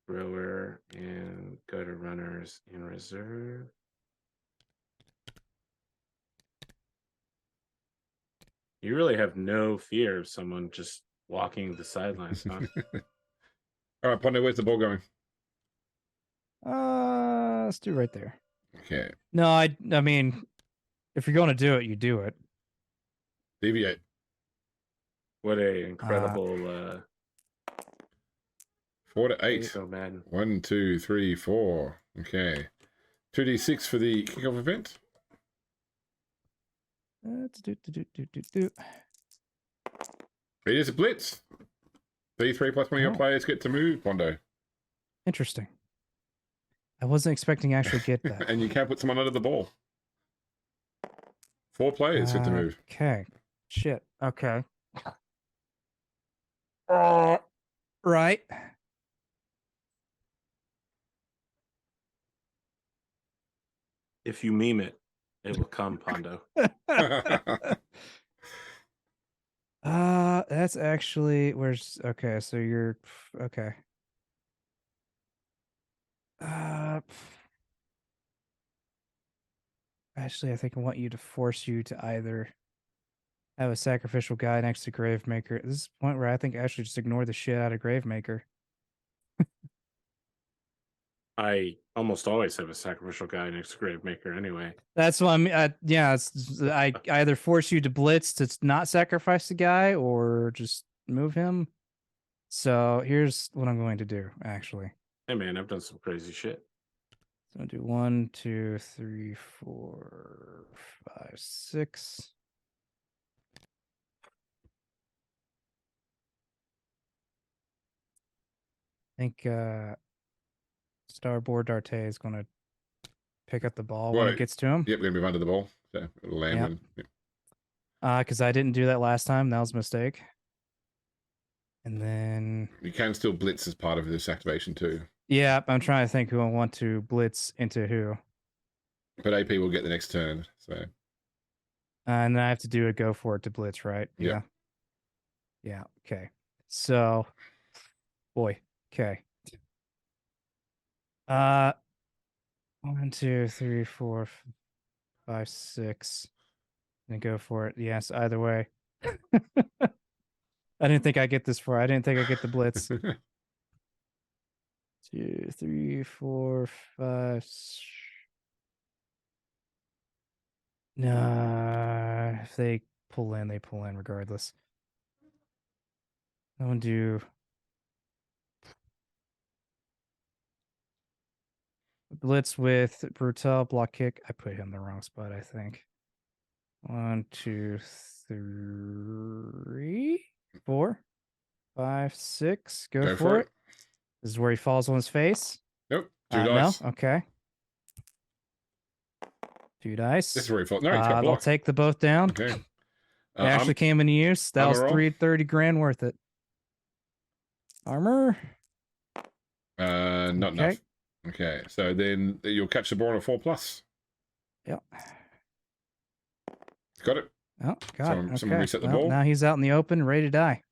C: Thrower and gutter runners in reserve. You really have no fear of someone just walking the sidelines, huh?
A: All right, Pondo, where's the ball going?
B: Let's do right there.
A: Okay.
B: No, I mean, if you're going to do it, you do it.
A: Deviate.
C: What a incredible
A: 4 to 8.
C: Oh man.
A: 1, 2, 3, 4. Okay. 2d6 for the kickoff event.
B: It
A: is a blitz. D3 plus one of your players get to move, Pondo.
B: Interesting. I wasn't expecting to actually get that.
A: And you can put someone under the ball. 4 players get to move.
B: Okay. Shit. Okay. Right.
C: If you meme it, it will come, Pondo.
B: That's actually okay, so you're okay. Actually, I think I want you to force you to either have a sacrificial guy next to Gravemaker. This is the point where I think I should just ignore the shit out of Gravemaker.
C: I almost always have a sacrificial guy next to Gravemaker anyway.
B: That's what I mean. I either force you to blitz to not sacrifice the guy or just move him. So here's what I'm going to do, actually.
C: Hey man, I've done some crazy shit.
B: So I'll do 1, 2, 3, 4, 5, 6. I think Starboard Darte is going to pick up the ball when it gets to him.
A: Yep, we're going to move under the ball. So it'll land.
B: Yep. Because I didn't do that last time. That was a mistake. And then...
A: You can still blitz as part of this activation too.
B: Yeah, I'm trying to think who I want to blitz into who.
A: But AP will get the next turn. So
B: And then I have to do a go for it to blitz, right?
A: Yep.
B: Yeah. Yeah. Okay. So, boy. Okay. 1, 2, 3, 4, 5, 6. And go for it. Yes, either way. I didn't think I'd get this far. I didn't think I'd get the blitz. 2, 3, 4, 5. No, if they pull in, they pull in regardless. I want to do blitz with Brutal block kick. I put him in the wrong spot, I think. 1, 2, 3, 4, 5, 6. Go for it. This is where he falls on his face.
A: Nope. 2 dice.
B: No. Okay. 2 dice.
A: This is where he falls. No, he's got
B: I'll
A: block.
B: take the both down.
A: Okay.
B: It actually came into use. That was
A: roll.
B: 330 grand worth it. Armor.
A: Not enough. Okay, so then you'll catch the ball on a 4+.
B: Yep.
A: Got it.
B: Oh, got it.
A: Someone reset the ball.
B: Now he's out in the open, ready to die.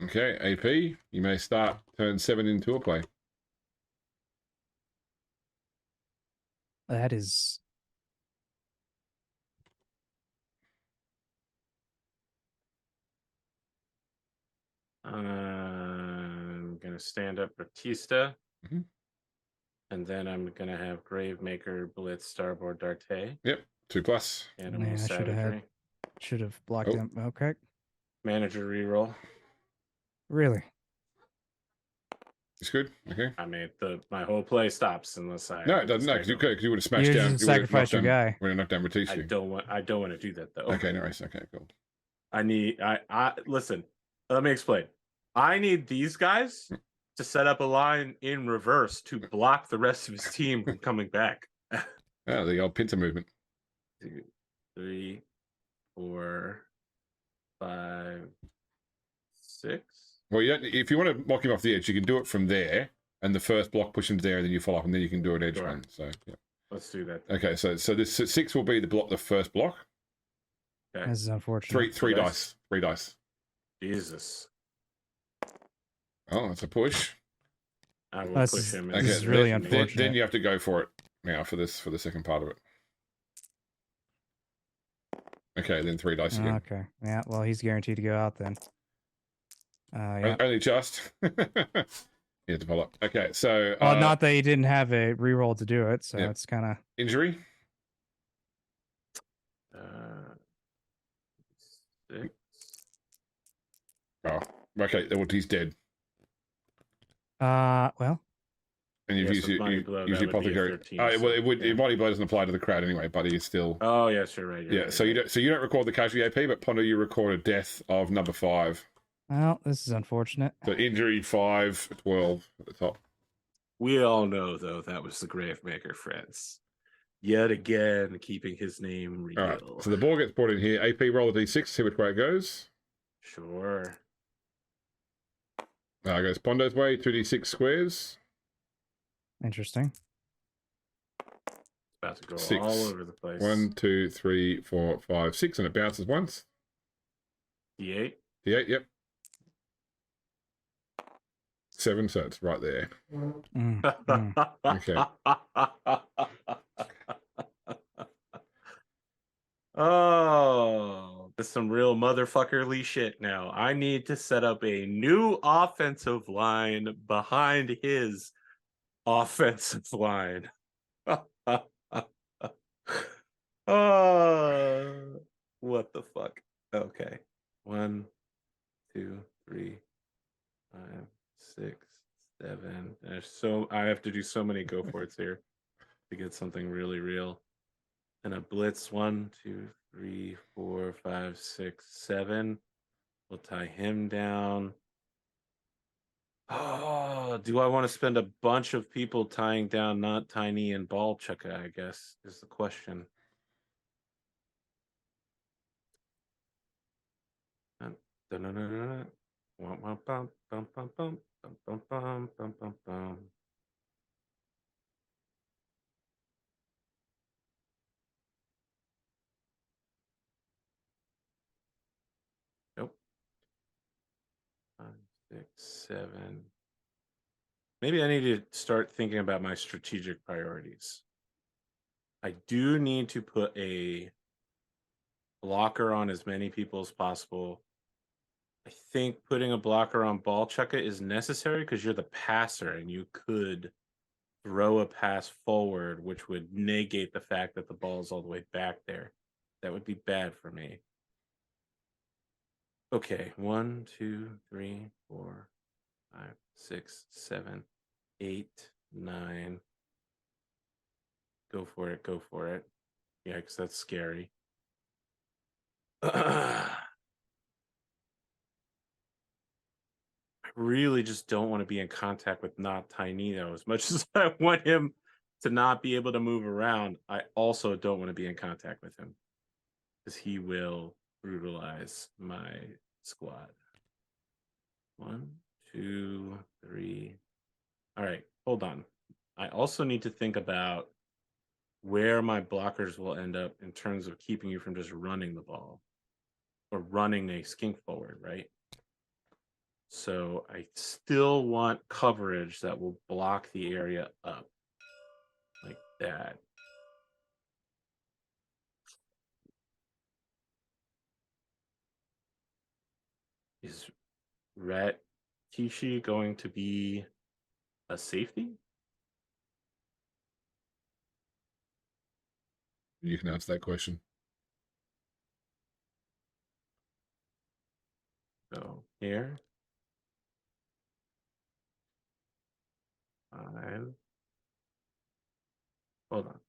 A: Okay, AP, you may start turn 7 into a play.
B: That is...
C: I'm going to stand up Batista.
A: Mm-hmm.
C: And then I'm going to have Gravemaker, Blitz, Starboard, Darte.
A: Yep, 2+.
C: Animal
B: I
C: Savagery.
B: should have blocked him. Okay.
C: Manager reroll.
B: Really?
A: It's good. Okay.
C: I mean, my whole play stops unless I.
A: No, it doesn't. No, because you would have smashed
B: You
A: down.
B: just sacrifice your guy.
A: We're gonna knock down Batista.
C: I don't want to do that though.
A: Okay, nice. Okay, cool.
C: I listen. Let me explain. I need these guys to set up a line in reverse to block the rest of his team from coming back.
A: Oh, the old pincer movement.
C: 2, 3, 4, 5, 6.
A: Well, if you want to block him off the edge, you can do it from there, and the first block push him there, and then you follow up, and then you can do an edge run. So yeah.
C: Let's do that.
A: Okay, so this 6 will be the first block.
C: Okay.
B: This is unfortunate.
A: Three dice. 3 dice.
C: Jesus.
A: Oh, that's a push.
C: I will
B: This
C: push
B: is-
C: him.
B: this is really unfortunate.
A: Then you have to go for it now for the second part of it. Okay, then 3 dice again.
B: Okay. Yeah, well, he's guaranteed to go out then. Yeah.
A: Only just. You have to follow up. Okay, so
B: Well, not that he didn't have a reroll to do it, so
A: yeah.
B: it's kind of...
A: Injury.
C: 6.
A: Oh, okay. Well, he's dead.
B: Well,
A: And you've used your apothecary. Body blow doesn't apply to the crowd anyway, but he's still.
C: Oh yes, you're right.
A: Yeah, so you don't record the casualty AP, but Pondo, you record a death of number 5.
B: well, this is unfortunate.
A: So injury 5, 12 at the top.
C: We all know though that was the Gravemaker, friends. Yet again, keeping his name real.
A: All right, so the ball gets brought in here. AP roll a d6, see which way it goes.
C: Sure.
A: Goes Pondo's way, 2d6 squares.
B: Interesting.
C: About to go
A: 6.
C: all over the place.
A: 1, 2, 3, 4, 5, 6, and it bounces once.
C: D8.
A: D8, yep. 7, so it's right there. Okay.
C: Oh, that's some real motherfuckerly shit now. I need to set up a new offensive line behind his offensive line. Oh, what the fuck? Okay. 1, 2, 3, 5, 6, 7. I have to do so many go for it's here to get something really real. And a blitz 1, 2, 3, 4, 5, 6, 7. We'll tie him down. Oh, do I want to spend a bunch of people tying down Not Tiny and Ball Chukka, I guess, is the question. Wum, wum, bum, bum, bum, bum, bum, bum, bum, bum, bum, bum. Nope. 5, 6, 7. Maybe I need to start thinking about my strategic priorities. I do need to put a blocker on as many people as possible. I think putting a blocker on ball chucker is necessary because you're the passer and you could throw a pass forward, which would negate the fact that the ball is all the way back there. That would be bad for me. Okay, 1, 2, 3, 4, 5, 6, 7, 8, 9. Go for it. Go for it. Yeah, because that's scary. I really just don't want to be in contact with not Tiny, though. As much as I want him to not be able to move around, I also don't want to be in contact with him because he will brutalize my squad. 1, 2, 3. All right, hold on. I also need to think about where my blockers will end up in terms of keeping you from just running the ball or running a skink forward, right? So I still want coverage that will block the area up like that. Is Rat Kishi going to be a safety?
A: You can answer that question.
C: So here. 5. Hold on.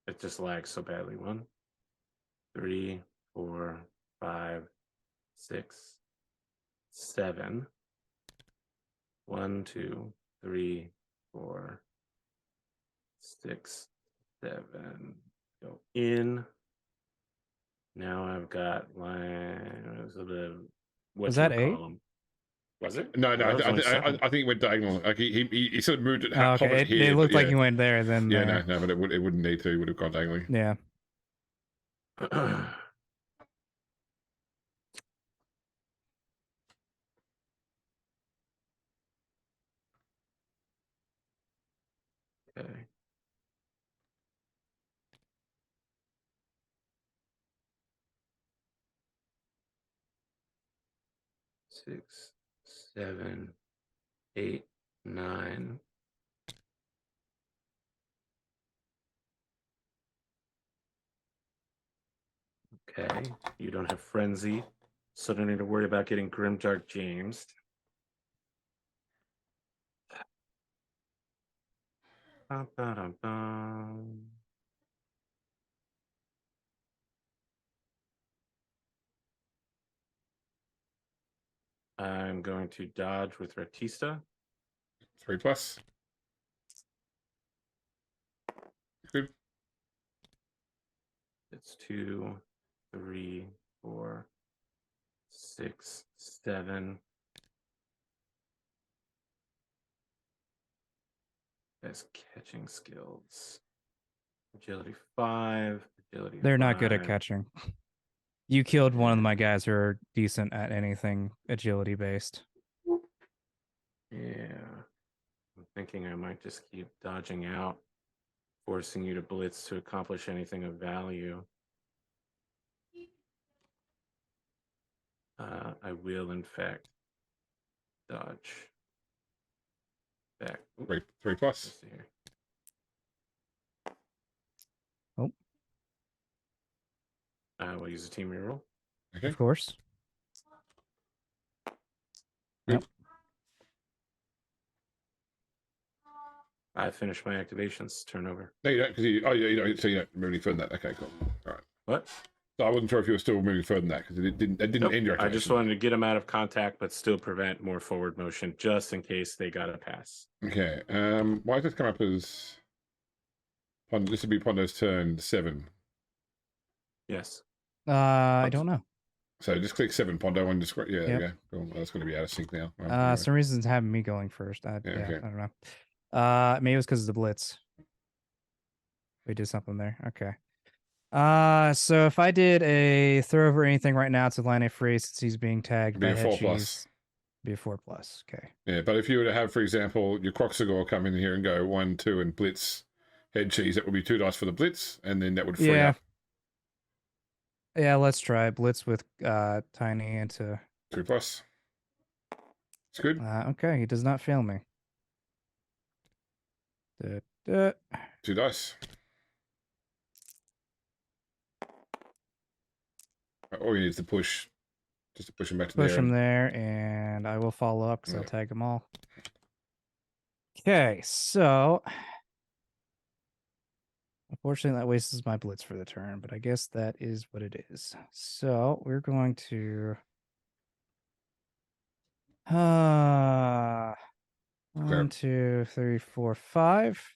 C: It just lags so badly. 1, 3, 4, 5, 6, 7. 1, 2, 3, 4, 6, 7. Go in. Now I've got
B: Was that 8?
C: call them. Was it?
A: No,
C: Oh, that was only
A: I
C: 7.
A: think it went diagonal. Like he sort of moved it.
B: Oh, okay.
A: Hovered here,
B: It looked
A: but
B: like
A: yeah.
B: he went there, then
A: Yeah,
B: there.
A: no, but it wouldn't need to. It would have gone diagonally.
B: Yeah.
C: Okay. Six, 7, 8, 9. Okay. You don't have frenzy, so don't need to worry about getting Grimdark James. Bum, ba-dum, bum. I'm going to dodge with Ratista.
A: 3+. Good.
C: It's 2, 3, 4, 6, 7. Best catching skills. Agility 5. Agility
B: They're
C: 5.
B: not good at catching. You killed one of my guys who are decent at anything agility based.
C: Yeah. I'm thinking I might just keep dodging out, forcing you to blitz to accomplish anything of value. I will, in fact, dodge back. Ooh,
A: 3+.
C: let's see here.
B: Oh,
C: We'll use a team reroll.
A: Okay.
B: of course.
A: Good.
B: Yep.
C: I finished my activations. Turnover.
A: No, you don't, because you don't. So you don't move any further than that. Okay, cool. All right.
C: What?
A: So I wasn't sure if you were still moving further than that because it didn't
C: Nope.
A: end your
C: I
A: activation.
C: just wanted to get them out of contact, but still prevent more forward motion, just in case they got a pass.
A: Okay. Why does this come up as? This would be Pondo's turn 7.
C: Yes.
B: I don't know.
A: So just click 7 Pondo and just yeah, there
B: Yep.
A: you go. Cool. That's going to be out of sync now.
B: Some reason it's having me going first.
A: Yeah,
B: Yeah,
A: okay.
B: I don't know. Maybe it was because of the blitz. We did something there. Okay. So if I did a throw over anything right now to line a free since he's being tagged
A: Be
B: by
A: a
B: head
A: 4+.
B: cheese, be a 4+. Okay.
A: Yeah, but if you were to have, for example, your Croxagore come in here and go 1, 2, and blitz head cheese, that would be 2 dice for the blitz, and then that would free up
B: Yeah, let's try blitz with Tiny into
A: 3+. It's good.
B: Okay, he does not fail me.
A: 2 dice. All you need is to push, just to push him back to
B: Push
A: there.
B: him there, and I will follow up because I'll tag them all. Okay, so unfortunately that wastes my blitz for the turn, but I guess that is what it is. So we're going to 1, 2, 3, 4, 5,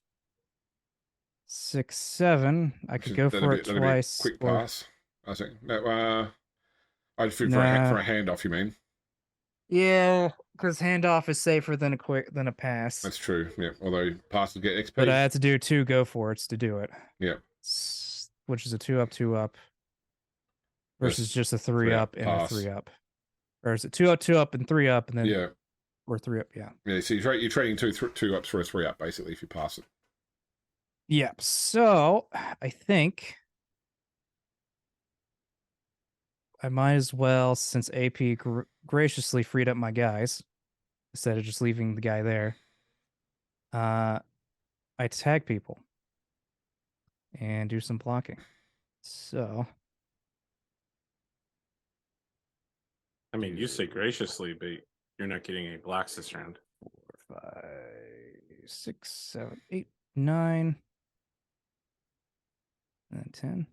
B: 6, 7. I could go for it twice.
A: Quick
B: or
A: pass. I think. No, I'd fit
B: Nah.
A: for a handoff. You mean?
B: Yeah, because handoff is safer than a pass.
A: That's true. Yeah. Although passes get XP.
B: But I had to do 2 go for it's to do it.
A: Yeah.
B: Which is a 2 up, versus just a 3 up and
A: pass.
B: a 3 up. Or is it 2 up, and 3 up, and then
A: yeah,
B: or 3 up? Yeah.
A: Yeah. So you're trading 2 ups for a 3 up basically if you pass it.
B: Yep. So I think I might as well, since AP graciously freed up my guys instead of just leaving the guy there. I tag people and do some blocking. So
C: I mean, you say graciously, but you're not getting any blocks this round.
B: 4, 5, 6, 7, 8, 9, and 10.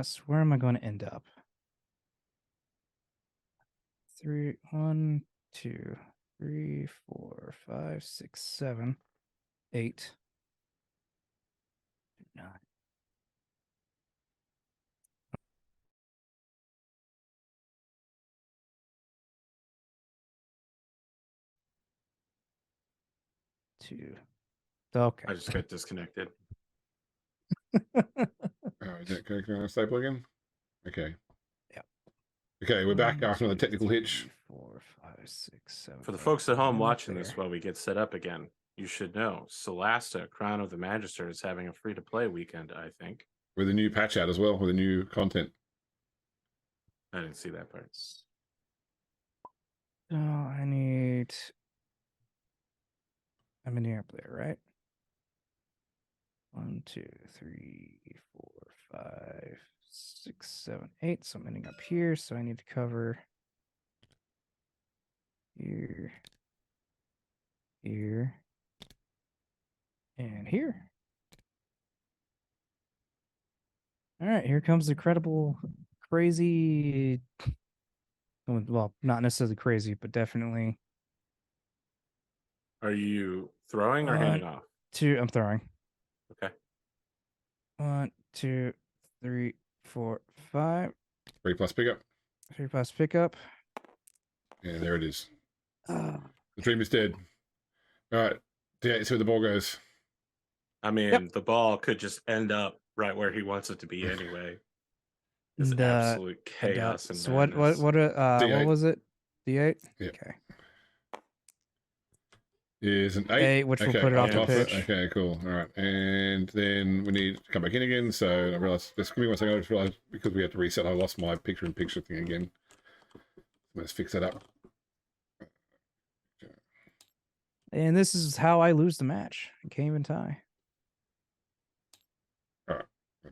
B: So where am I going to end up? 1, 2, 3, 4, 5, 6, 7, 8, 9. Okay.
C: I just got disconnected.
A: Is that correct? Staple again? Okay.
B: Yep.
A: Okay, we're back after the technical hitch.
B: 4, 5, 6, 7.
C: For the folks at home watching this while we get set up again, you should know Solasta, Crown of the Magister, is having a free-to-play weekend, I think.
A: With a new patch out as well, with a new content.
C: I didn't see that part.
B: Oh, I need... I'm in here up there, right? 1, 2, 3, 4, 5, 6, 7, 8. So I'm ending up here. So I need to cover here, here, and here. All right, here comes the credible, crazy. Well, not necessarily crazy, but definitely.
C: Are you throwing or handing off?
B: 2. I'm throwing.
C: Okay.
B: 1, 2, 3, 4, 5.
A: 3+ pickup.
B: 3+ pickup.
A: Yeah, there it is. The dream is dead. All right. Yeah, see where the ball goes.
C: I mean, the ball could just end up right where he wants it to be anyway. It's absolute chaos and
B: so
C: madness.
B: what was it? D8?
A: Yeah.
B: Okay.
A: Is an 8.
B: Which will put it off the pitch.
A: Okay, cool. All right. And then we need to come back in again. So I realized, just give me 1 second. I just realized because we have to reset, I lost my picture-in-picture thing again. Let's fix that up.
B: And this is how I lose the match. I can't even tie.
A: All right.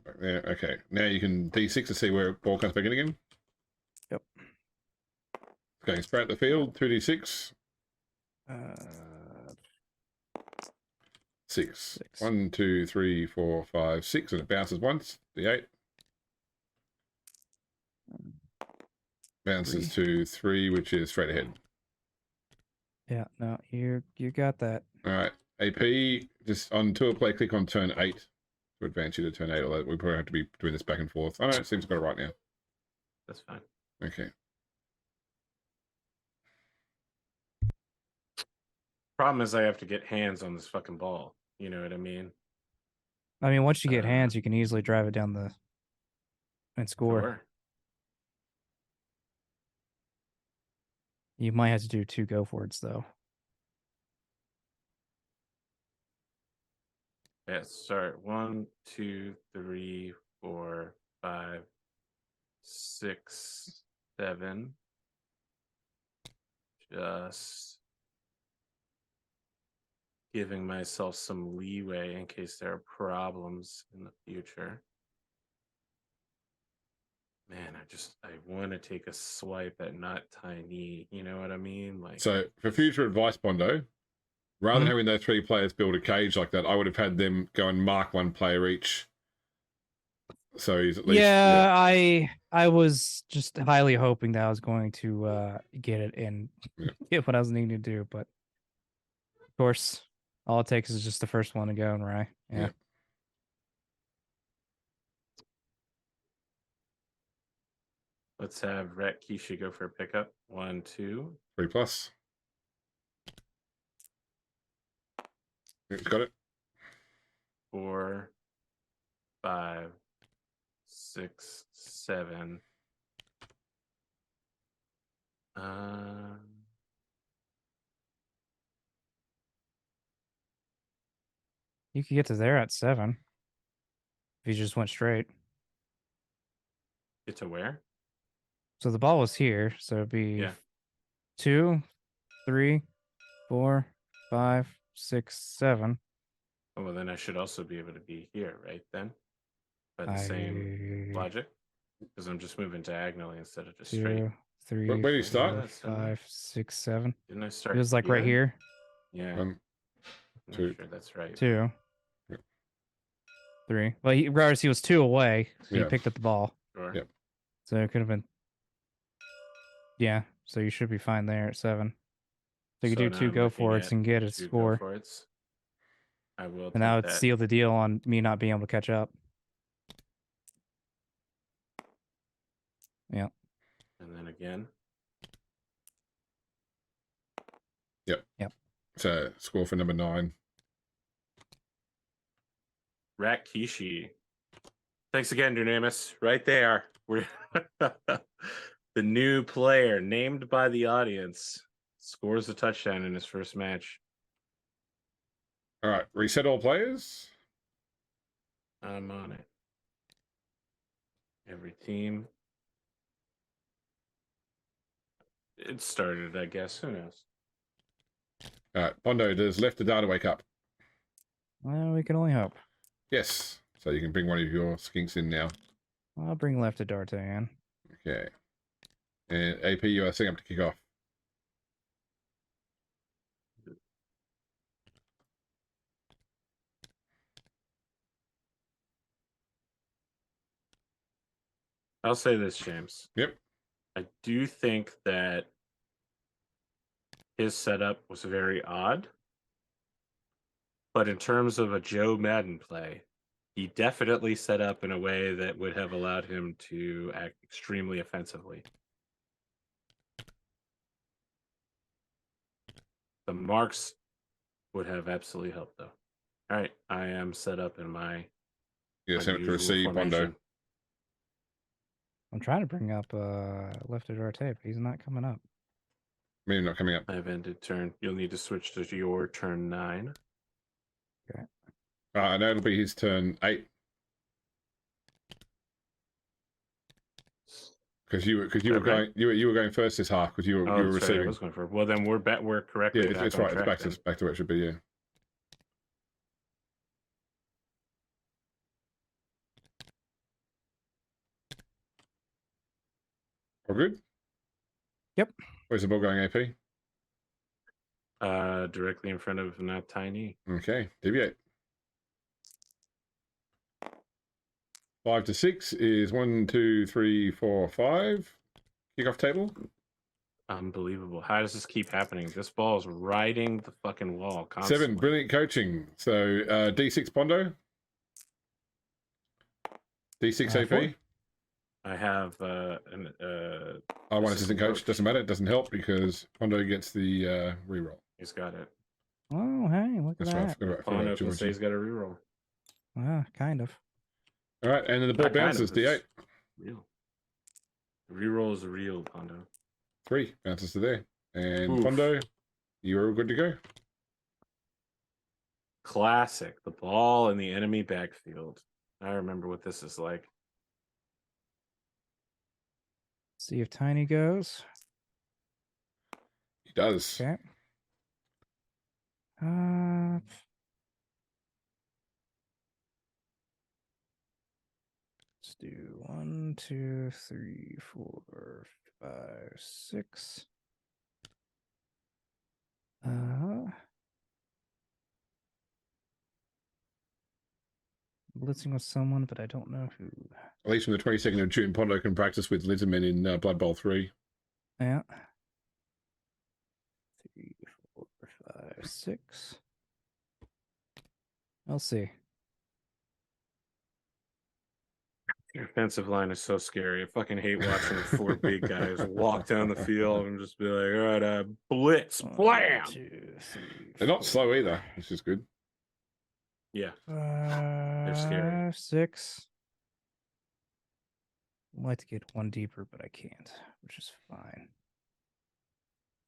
A: Back there. Okay. Now you can D6 to see where ball comes back in again.
B: Yep.
A: Going straight at the field. 2D6. 6. 1, 2, 3, 4, 5, 6, and it bounces once. D8. Bounces
B: 3.
A: to 3, which is straight ahead.
B: Yeah, no, you got that.
A: All right. AP, just on tour play, click on turn 8. to advance you to turn 8. Although we probably have to be doing this back and forth. Oh no, it seems to got it right now.
C: That's fine.
A: Okay.
C: Problem is, I have to get hands on this fucking ball. You know what I mean?
B: I mean, once you get hands, you can easily drive it down the and score.
C: Sure.
B: You might have to do 2 go forwards though.
C: Let's start 1, 2, 3, 4, 5, 6, 7. Just giving myself some leeway in case there are problems in the future. Man, I want to take a swipe at not tiny. You know what I mean? Like,
A: So for future advice, Bondo, rather than having those 3 players build a cage like that, I would have had them go and mark 1 player each. So he's at least
B: I was just highly hoping that I was going to get it and get what I was needing to do, but of course, all it takes is just the first one to go, right? Yeah.
C: let's have Rat Kishi go for a pickup. 1, 2.
A: 3+. He's got it.
C: 4, 5, 6, 7.
B: You could get to there at 7 if you just went straight.
C: Get to where?
B: So the ball was here, so it'd be 2, 3, 4, 5, 6, 7.
C: Oh, well, then I should also be able to be here, right? Then, by the same logic, because I'm just moving diagonally instead of just
B: 2,
C: straight.
B: 3,
A: Where do you start?
B: 4, 5, 6, 7.
C: Didn't I start?
B: It was like right here.
C: Yeah.
A: 1, 2.
C: I'm sure that's right.
B: 2,
A: Yep.
B: 3. Well, regardless, he was 2 away. So
A: Yeah.
B: he picked up the ball.
C: Sure.
A: Yep.
B: So it could have been. Yeah, so you should be fine there at 7. So you could do 2 go forwards and get a
C: 2
B: score.
C: go-forwards. I will.
B: And that would seal the deal on me not being able to catch up. Yeah.
C: And then again.
B: Yep.
A: So score for number 9.
C: Rat Kishi. Thanks again, Dunamis. Right there. We're the new player named by the audience scores a touchdown in his first match.
A: All right, reset all players.
C: I'm on it. Every team. It started, I guess. Who knows?
A: All right, Bondo, does left the data wake up?
B: Well, we can only hope.
A: Yes. So you can bring one of your skinks in now.
B: I'll bring left to D'Artagnan.
A: Okay. And AP, you are setting up to kick off.
C: I'll say this, James.
A: Yep.
C: I do think that his setup was very odd. But in terms of a Joe Madden play, he definitely set up in a way that would have allowed him to act extremely offensively. The marks would have absolutely helped, though. All right, I am set up in my.
A: Yeah, send it to receive, Bondo.
B: I'm trying to bring up left to D'Artagnan, but he's not coming up.
A: Maybe not coming up.
C: I've ended turn. You'll need to switch to your turn 9.
B: Okay.
A: And that'll be his turn 8. Because you were going first this half because you were receiving.
C: I was going for. Well, then we're correctly.
A: Yeah, it's right. It's back to where it should be. Yeah. All good.
B: Yep.
A: Where's the ball going, AP?
C: Directly in front of Not Tiny.
A: Okay, deviate. 5 to 6 is 1, 2, 3, 4, 5. Kickoff table.
C: Unbelievable. How does this keep happening? This ball is riding the fucking wall constantly.
A: 7, brilliant coaching. So D6 Bondo. D6 AP.
B: 4.
C: I have
A: I want assistant coach. Doesn't matter. It doesn't help because Pondo gets the reroll.
C: He's got it.
B: Oh, hey, look at
A: That's right. I
B: that.
A: forgot about
C: Pondo can say
A: Georgie.
C: he's got a reroll.
B: Kind of.
A: All right, and then the ball
C: Not kind
A: bounces.
C: of, it's
A: D8.
C: Real. Reroll is real, Pondo.
A: 3 bounces to there. And
C: Oof.
A: Pondo, you're good to go.
C: Classic. The ball in the enemy backfield. I remember what this is like.
B: See if Tiny goes.
A: He does.
B: Okay. Let's do 1, 2, 3, 4, 5, 6. Blitzing with someone, but I don't know who.
A: At least from the 22nd of June, Pondo can practice with Lizardmen in Blood Bowl 3.
B: Yeah. 3, 4, 5, 6. I'll see.
C: Your offensive line is so scary. I fucking hate watching 4 big guys walk down the field and just be like, all right, blitz,
B: 1,
C: blam.
B: 2, 3,
A: They're not
B: 4,
A: slow either, which is good.
C: Yeah.
B: 5,
C: scary.
B: 6. I'd like to get one deeper, but I can't, which is fine.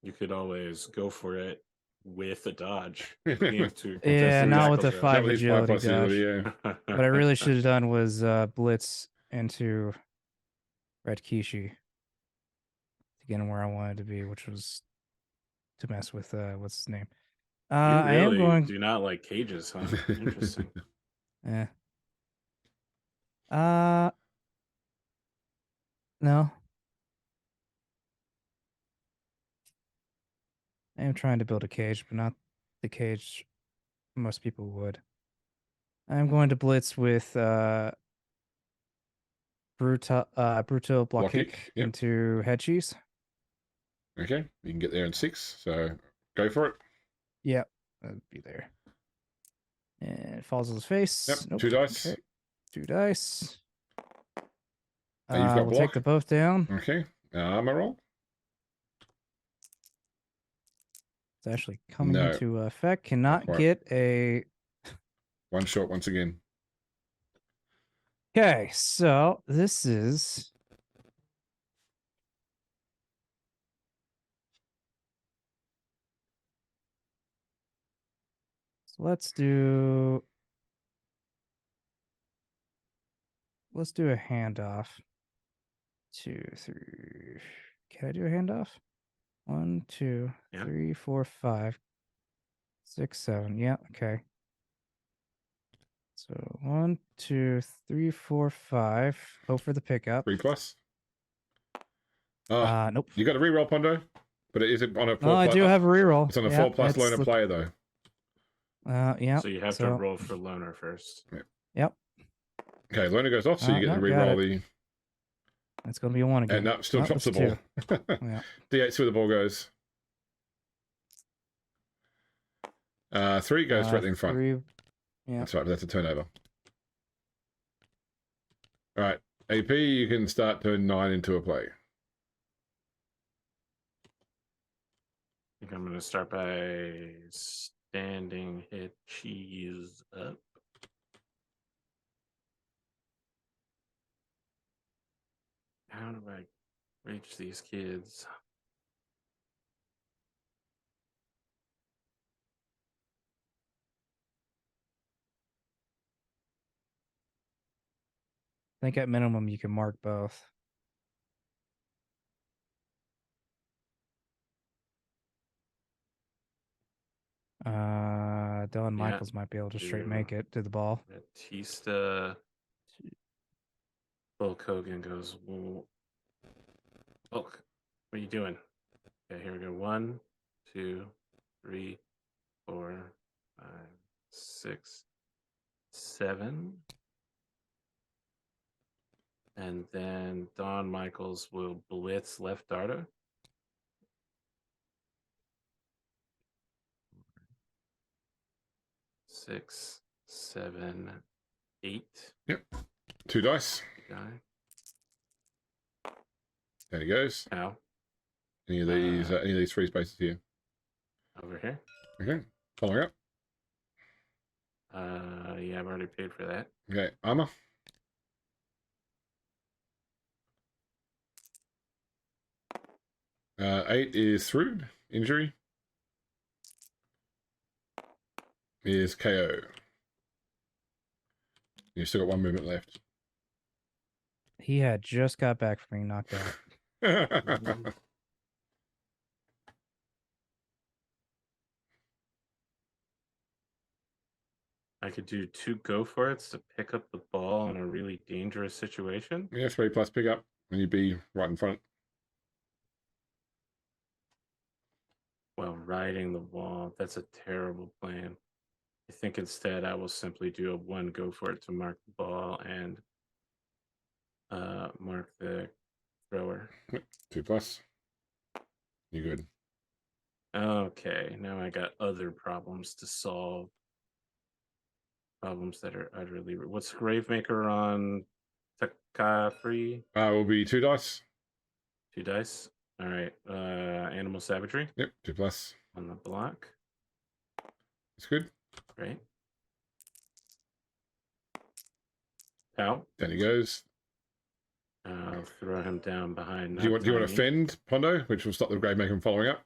C: You could always go for it with a dodge.
B: Yeah, not with the 5
A: That was his 5
B: agility
A: agility,
B: dodge.
A: yeah.
B: What I really should have done was blitz into Red Kishi to get him where I wanted to be, which was to mess with what's his name.
C: You
B: I am
C: really
B: going.
C: do not like cages, huh? Interesting.
B: Yeah. No. I am trying to build a cage, but not the cage most people would. I'm going to blitz with Brutal block kick
A: Yep.
B: into head cheese.
A: Okay, you can get there in 6, so go for it.
B: Yep, that'd be there. And it falls on his face.
A: Yep,
B: Nope.
A: 2 dice.
B: Okay. 2 dice.
A: You've got
B: we'll
A: block.
B: take the both down.
A: Okay, armor roll.
B: It's actually coming
A: No.
B: into effect. Cannot
A: quite.
B: get a.
A: 1 shot once again.
B: Okay, so this is. So let's do a handoff. 2, 3. Can I do a handoff? 1, 2,
C: Yeah.
B: 3, 4, 5, 6, 7. Yeah, okay. So 1, 2, 3, 4, 5. Hope for the pickup.
A: 3+.
B: Nope.
A: You got a reroll, Pondo, but it is on a 4+.
B: No, I do have a reroll.
A: It's on a 4+ loner player though.
B: Yeah.
C: So you have to roll for loner first.
B: Yep.
A: Okay, loner goes off, so you get to reroll the.
B: It's going to be a 1 again.
A: And no, still drops the ball.
B: Yeah.
A: D8's where the ball goes. 3 goes directly in front.
B: 3. Yeah.
A: That's right, but that's a turnover. All right, AP, you can start turn 9 into a play.
C: I think I'm going to start by standing head cheese up. How do I reach these kids?
B: I think at minimum you can mark both. Don Michaels might be able to straight make it to the ball.
C: Batista. Hulk Hogan goes, well, Hulk, what are you doing? Okay, here we go. 1, 2, 3, 4, 5, 6, 7. And then Don Michaels will blitz left darter. 6, 7, 8.
A: Yep. 2 dice.
C: Guy.
A: There he goes.
C: Ow.
A: Any of these 3 spaces here.
C: Over here.
A: Okay. Following up.
C: Yeah, I've already paid for that.
A: Okay. Armor. Eight is through. Injury is KO. You've still got 1 movement left.
B: He had just got back from being knocked out.
C: I could do 2 go for it's to pick up the ball in a really dangerous situation.
A: Yeah, 3 plus pick up, and you'd be right in front.
C: While riding the wall. That's a terrible plan. I think instead I will simply do a 1 go for it to mark the ball and mark the thrower.
A: 2 plus. You're good.
C: Okay, now I got other problems to solve. Problems that are utterly. What's Gravemaker on Takafri?
A: Will be 2 dice.
C: 2 dice. All right. Animal Savagery.
A: Yep, 2 plus.
C: On the block.
A: It's good.
C: Great. Pow.
A: Down he goes.
C: I'll throw him down behind.
A: Do you want to fend, Pondo, which will stop the Gravemaker from following up?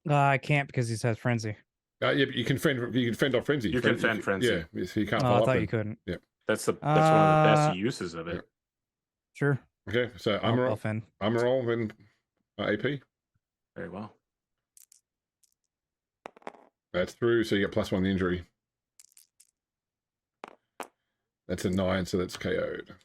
B: I can't because he has frenzy.
A: Yeah, but you can fend. You can fend off frenzy.
C: You can fend frenzy.
A: Yeah, so you can't.
B: Oh, I thought you couldn't.
A: Yeah,
C: that's one of the best uses of it.
A: Yeah.
B: Sure.
A: Okay, so armor roll, then AP.
C: Very well.
A: That's through, so you get +1 the injury. That's a 9, so that's KO'd.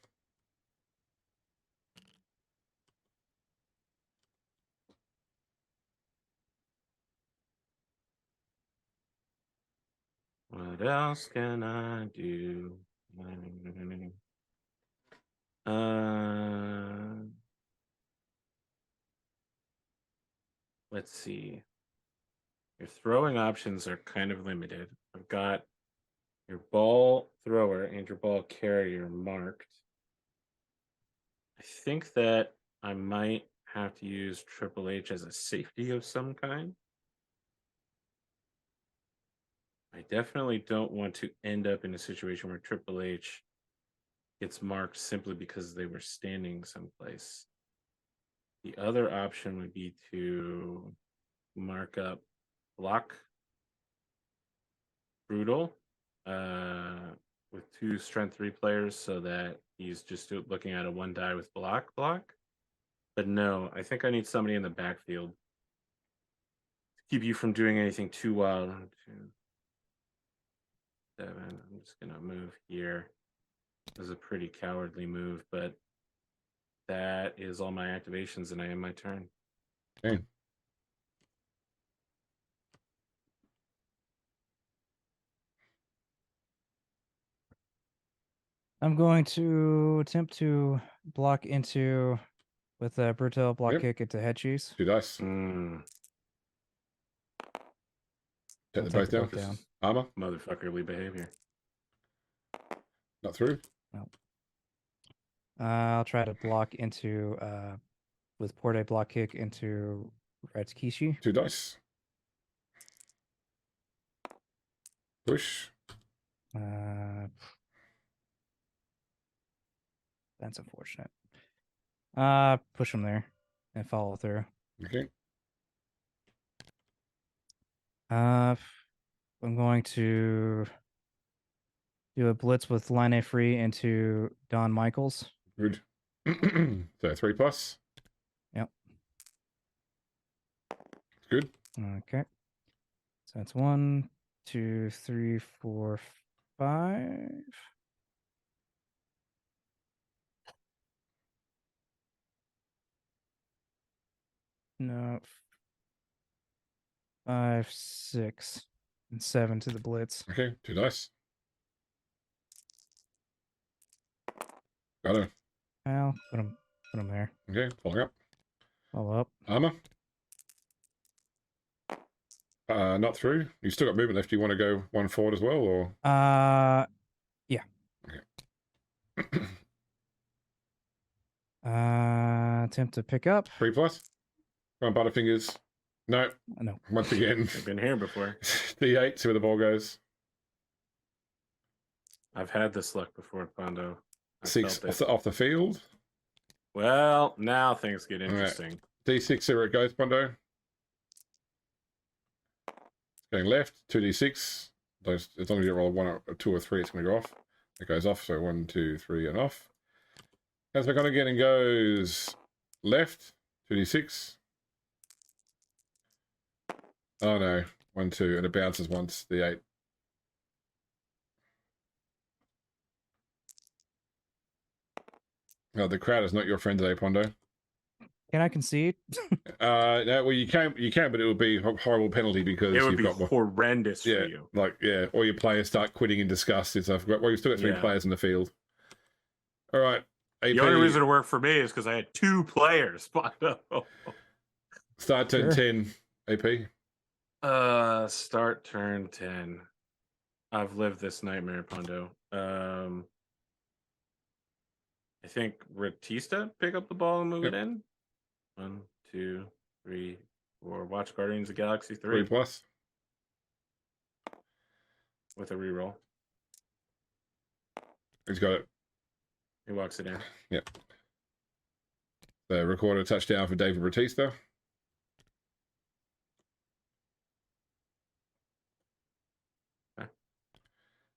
C: What else can I do? Let's see. Your throwing options are kind of limited. I've got your ball thrower and your ball carrier marked. I think that I might have to use Triple H as a safety of some kind. I definitely don't want to end up in a situation where Triple H gets marked simply because they were standing someplace. The other option would be to mark up block Brutal with 2 strength 3 players so that he's just looking at a 1 die with block. But no, I think I need somebody in the backfield to keep you from doing anything too wild. 1, 2, 7. I'm just gonna move here. This is a pretty cowardly move, but that is all my activations, and I end my turn.
A: Okay.
B: I'm going to attempt to block into with a brutal block kick into head cheese.
A: 2 dice. Take the both down. Armor.
C: Motherfuckerly behavior.
A: Not through.
B: No. I'll try to block into with Porte block kick into Red's Kishi.
A: 2 dice. Push.
B: That's unfortunate. Push him there and follow through.
A: Okay.
B: I'm going to do a blitz with line A free into Don Michaels.
A: Good. So 3 plus.
B: Yep.
A: Good.
B: Okay. So that's 1, 2, 3, 4, 5. No. 5, 6, and 7 to the blitz.
A: Okay. 2 dice. Got it.
B: I'll put him there.
A: Okay. Following up.
B: Follow up.
A: Armor. Not through. You still got movement left. Do you want to go 1 forward as well, or?
B: Yeah.
A: Okay.
B: Attempt to pick up.
A: 3+. Come on, Butterfingers. No.
B: No.
A: Once again.
C: I've been here before.
A: D8, see where the ball goes.
C: I've had this luck before, Pondo. I
A: 6
C: felt it.
A: off the field.
C: Well, now things get interesting.
A: D6, see where it goes, Pondo. Going left, 2D6. As long as you roll 1 or 2 or 3, it's going to go off. It goes off, so 1, 2, 3, and off. Comes back on again and goes left, 2D6. Oh no, 1, 2, and it bounces once, D8. Oh, the crowd is not your friend today, Pondo.
B: Can I concede?
A: No, well, you can, but it would be a horrible penalty because
C: It would
A: you've
C: be
A: got more.
C: horrendous for
A: Yeah,
C: you.
A: all your players start quitting in disgust and stuff. Well, you've still got 3 players in the field. All right, AP.
C: The only reason it worked for me is because I had 2 players.
A: Start turn 10, AP.
C: Start turn 10. I've lived this nightmare, Pondo. I think Ratista pick up the ball and move it in. 1, 2, 3, 4. Watch Guardians of the Galaxy 3
A: 3+.
C: with a reroll.
A: He's got it.
C: He walks it in.
A: Yep. The recorded touchdown for David Batista.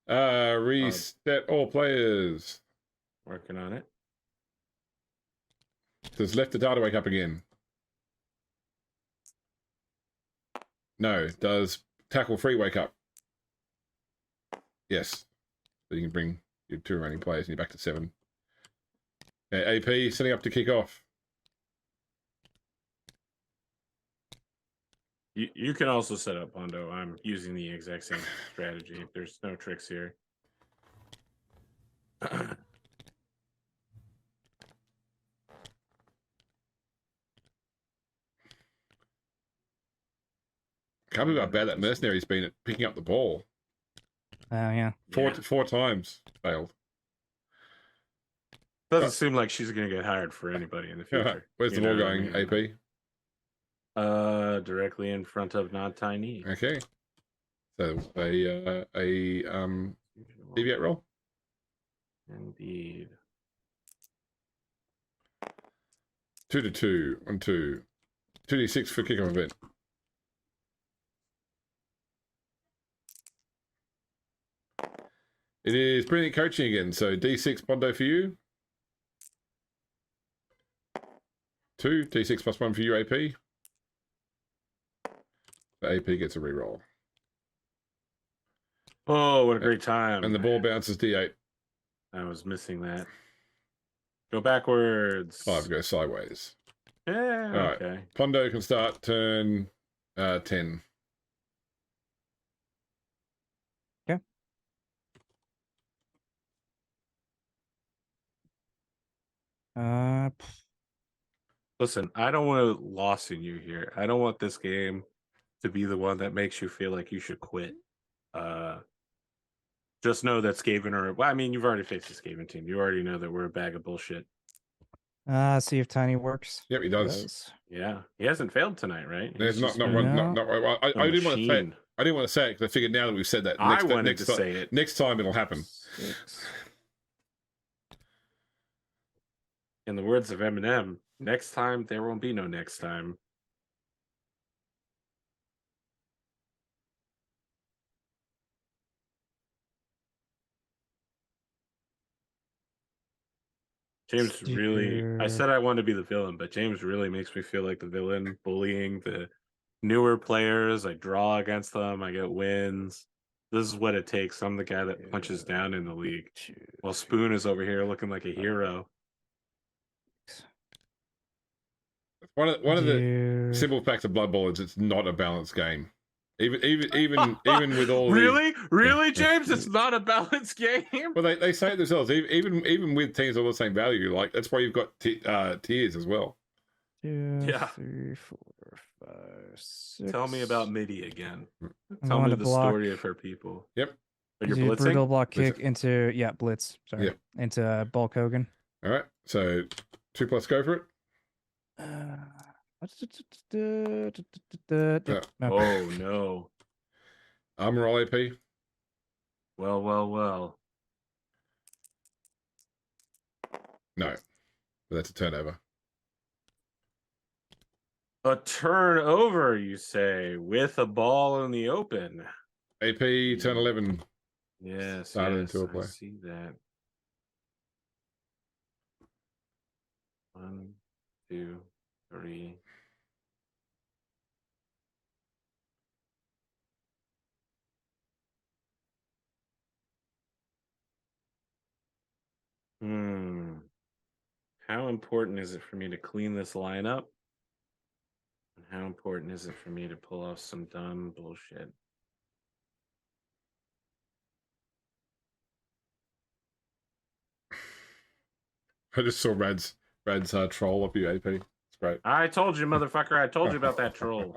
A: Reset all players.
C: Working on it.
A: Does left the data wake up again? No. Does tackle free wake up? Yes. So you can bring your 2 remaining players and you're back to 7. Okay, AP setting up to kick off.
C: You can also set up, Pondo. I'm using the exact same strategy. There's no tricks here.
A: Can't believe how bad that mercenary's been at picking up the ball.
B: Oh, yeah.
A: Four times failed.
C: Doesn't seem like she's going to get hired for anybody in the future.
A: Where's the ball going, AP?
C: Directly in front of not tiny.
A: Okay. So a deviate roll.
C: Indeed.
A: 2 to 2. 1, 2. 2d6 for kickoff event. It is brilliant coaching again. So D6 Pondo for you. 2. D6 plus 1 for you, AP. The AP gets a reroll.
C: Oh, what a great time.
A: And the ball bounces D8.
C: I was missing that. Go backwards.
A: 5 goes sideways.
C: Yeah,
A: All right.
C: okay.
A: Pondo can start turn 10.
B: Okay.
C: Listen, I don't want to lawsuit you here. I don't want this game to be the one that makes you feel like you should quit. Just know that Skaven are... Well, I mean, you've already faced the Skaven team. You already know that we're a bag of bullshit.
B: See if Tiny works.
A: Yep, he does.
C: Yeah. He hasn't failed tonight, right?
A: There's not one. Well, I didn't want to say it. I didn't want to say it because I figured now that we've said that,
C: I wanted to say it.
A: Next time it'll happen.
B: 6.
C: In the words of Eminem, next time there won't be no next time. James really... I said I wanted to be the villain, but James really makes me feel like the villain, bullying the newer players. I draw against them. I get wins. This is what it takes. I'm the guy that punches down in the league. While Spoon is over here looking like a hero.
A: One of the simple facts of Blood Bowl is it's not a balanced game. Even with all
C: really, James, it's not a balanced game.
A: Well, they say it themselves. Even with teams all the same value, like that's why you've got tiers as well.
B: 2,
C: Yeah.
B: 3, 4, 5, 6.
C: Tell me about Midi again.
B: I
C: Tell me
B: wanna
C: the
B: block-
C: story of her people.
A: Yep.
C: Are you
B: Do
C: blitzing?
B: brutal block kick into blitz. Sorry,
A: Yeah.
B: into Bulk Hogan.
A: All right. So 2+, go for it.
B: Yep.
C: Oh no.
A: Armor roll AP.
C: Well.
A: No. But that's a turnover.
C: A turnover, you say, with a ball in the open.
A: AP, turn 11.
C: Yes,
A: Started
C: yes,
A: into a
C: I
A: play.
C: see that. 1, 2, 3. How important is it for me to clean this line up? And how important is it for me to pull off some dumb bullshit?
A: I just saw Rad's troll of you, AP. It's great.
C: I told you, motherfucker. I told you about that troll.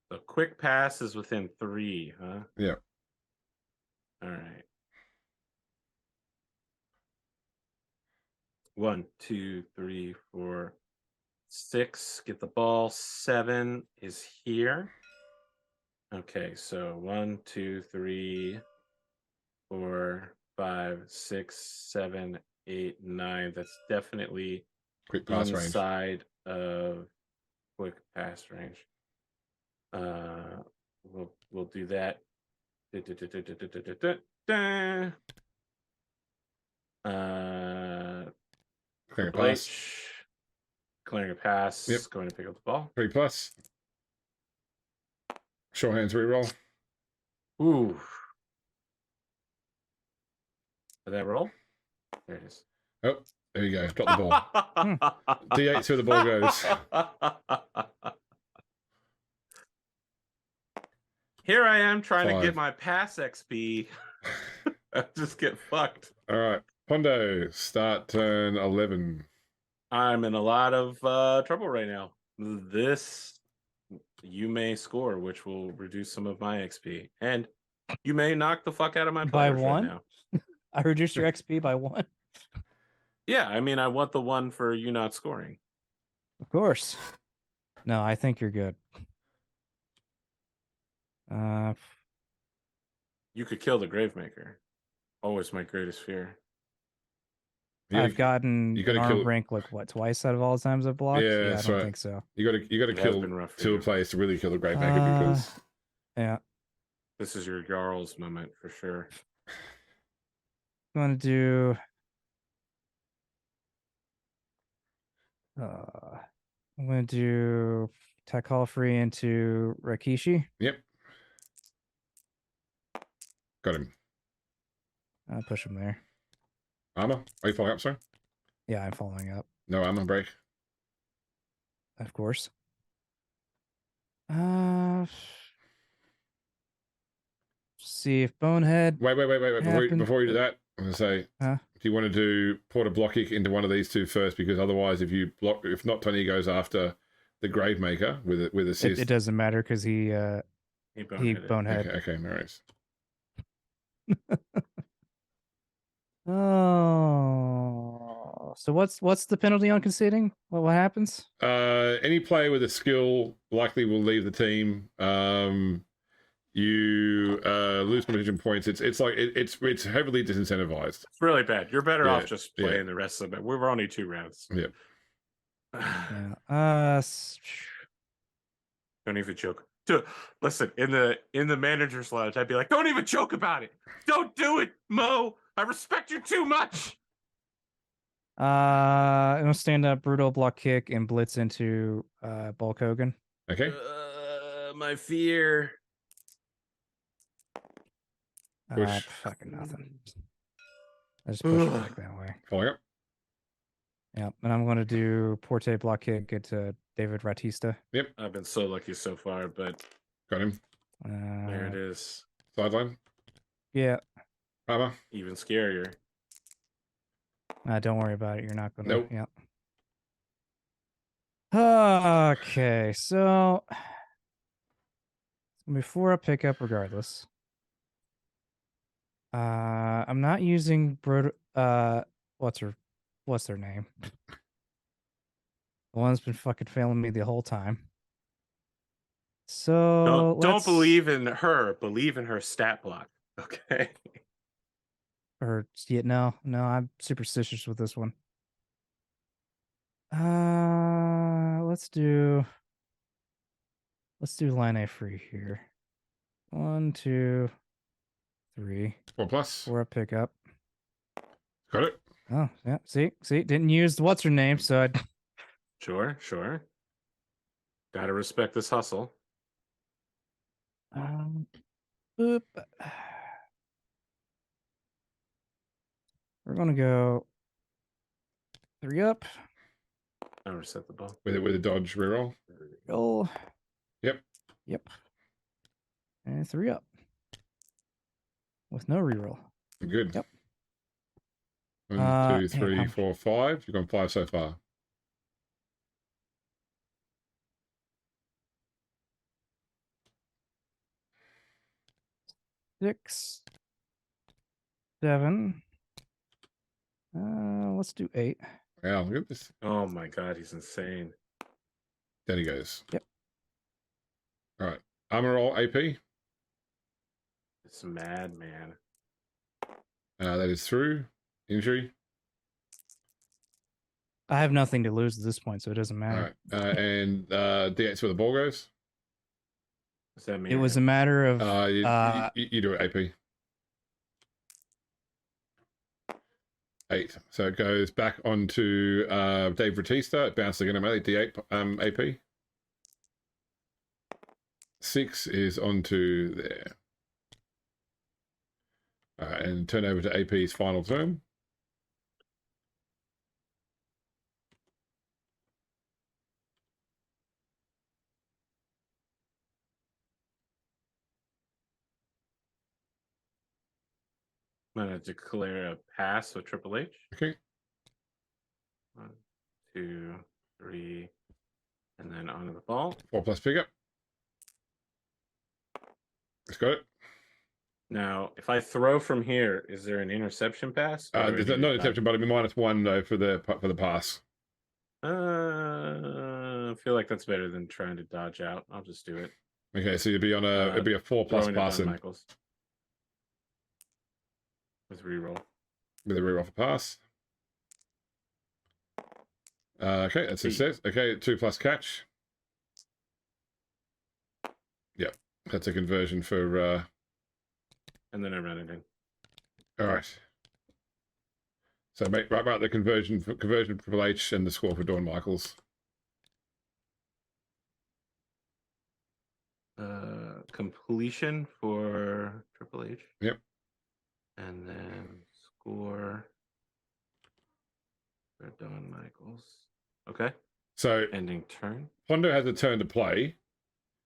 C: The quick pass is within 3, huh?
A: Yeah.
C: All right. 1, 2, 3, 4, 6. Get the ball. 7 is here. Okay, so 1, 2, 3, 4, 5, 6, 7, 8, 9. That's definitely
A: Quick pass range.
C: inside of quick pass range. We'll do that.
A: Clearing a pass.
C: Clearing a pass.
A: Yep.
C: Going to pick up the ball.
A: 3+. Short hands reroll.
C: Ooh. Did that roll? There it is.
A: Oh, there you go. Drop the ball. D8's where the ball goes.
C: Here I am trying
A: 5.
C: to get my pass XP. I just get fucked.
A: All right. Pondo, start turn 11.
C: I'm in a lot of trouble right now. This, you may score, which will reduce some of my XP. And you may knock the fuck out of my
B: By
C: players
B: 1?
C: right now.
B: I reduced your XP by 1.
C: Yeah, I mean, I want the 1 for you not scoring.
B: Of course. No, I think you're good.
C: You could kill the Gravemaker. Always my greatest fear.
B: I've gotten
A: you gotta
B: an arm
A: kill-
B: rank like what, twice out of all the times I've blocked?
A: Yeah,
B: I
A: that's
B: don't
A: right.
B: think so.
A: You gotta
C: It has
A: kill
C: been rough for
A: 2
C: you.
A: players to really kill the Gravemaker because
B: Yeah.
C: This is your Jarl's moment for sure.
B: I'm gonna do I'm gonna do Tech Hall free into Rakishi.
A: Yep. Got him.
B: I'll push him there.
A: Armor? Are you following up, sir?
B: Yeah, I'm following up.
A: No armor break.
B: Of course. See if Bonehead.
A: Wait.
B: happened.
A: Before you do that, I'm gonna say,
B: Huh?
A: do you want to do Porter block kick into one of these 2 first? Because otherwise, if not, Tony goes after the Gravemaker with assist.
B: It doesn't matter because he
C: Boneheaded.
B: bonehead.
A: Okay, no worries.
B: Oh, so what's the penalty on conceding? What happens?
A: Any player with a skill likely will leave the team. You lose competition points. It's heavily disincentivized.
C: It's really bad. You're better
A: Yeah,
C: off just playing the rest of it. We were only 2 rounds.
A: Yeah.
B: Yeah.
C: Don't even joke. Listen, in the manager's lounge, I'd be like, don't even joke about it. Don't do it, Mo. I respect you too much.
B: I'm gonna stand up, brutal block kick, and blitz into Bulk Hogan.
A: Okay.
C: My fear.
A: Push.
B: Fucking nothing. I just push it back that way.
A: Following up.
B: Yeah, and I'm gonna do Porte block kick into David Ratista.
A: Yep.
C: I've been so lucky so far, but
A: Got him.
C: there it is.
A: Sideline.
B: Yeah.
A: Armor.
C: Even scarier.
B: Don't worry about it. You're not gonna.
A: Nope.
B: Yeah. Okay, so before I pick up, regardless, I'm not using what's her what's their name? The one's been fucking failing me the whole time. So
C: Don't believe in her. Believe in her stat block. Okay.
B: Or yeah, no, I'm superstitious with this one. Let's do line A free here. 1, 2, 3.
A: 4 plus.
B: 4 up pickup.
A: Got it.
B: Oh yeah, see, didn't use what's her name, so I.
C: Sure. Gotta respect this hustle.
B: Boop. We're gonna go 3 up.
C: I reset the ball.
A: With a dodge reroll.
B: Roll.
A: Yep.
B: And 3 up. With no reroll.
A: Good.
B: Yep.
A: 1, 2, 3,
B: how
A: 4, 5. You've gone 5 so far.
B: Six, 7. Let's do 8.
A: Wow, look at this.
C: Oh my god, he's insane.
A: There he goes.
B: Yep.
A: All right. Armor roll AP.
C: It's madman.
A: That is through. Injury.
B: I have nothing to lose at this point, so it doesn't
A: All
B: matter.
A: right. And D8's where the ball goes.
C: What's that mean?
B: It was a matter of
A: you do it AP. 8. So it goes back onto Dave Batista. It bounces again immediately. D8 AP. 6 is onto there. And turn over to AP's final turn.
C: I'm gonna declare a pass with Triple H.
A: Okay.
C: 1, 2, 3, and then onto the ball.
A: 4 plus pickup. It's got it.
C: Now, if I throw from here, is there an interception pass?
A: There's no interception, but it'll be -1 though for the pass.
C: I feel like that's better than trying to dodge out. I'll just do it.
A: Okay, so you'd be on it'd be a 4 plus
C: Throwing it
A: passing
C: down Michaels. With reroll.
A: with a reroll for pass. Okay, that's a success. Okay, 2 plus catch. Yep, that's a conversion for.
C: And then I run it in.
A: All right. So make right about the conversion for Triple H and the score for Dawn Michaels.
C: Completion for Triple H.
A: Yep.
C: And then score for Dawn Michaels. Okay.
A: So
C: Ending turn.
A: Pondo has a turn to play.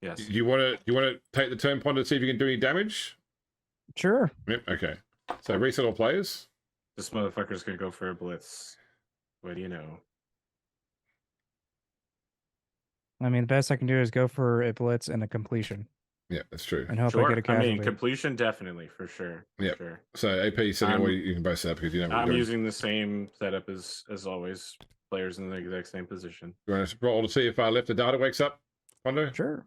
C: Yes.
A: You want to take the turn, Pondo, to see if you can do any damage?
B: Sure.
A: Yep. Okay. So reset all players.
C: This motherfucker's gonna go for a blitz. What do you know?
B: I mean, the best I can do is go for a blitz and a completion,
A: Yeah, that's true.
B: and hope I
C: Sure.
B: get a casualty.
C: Completion definitely for sure.
A: Yep.
C: Sure.
A: So AP setting all you can both set up because you know what
C: I'm
A: you're doing.
C: using the same setup as always. Players in the exact same position.
A: You want to roll to see if left the data wakes up, Pondo?
B: Sure.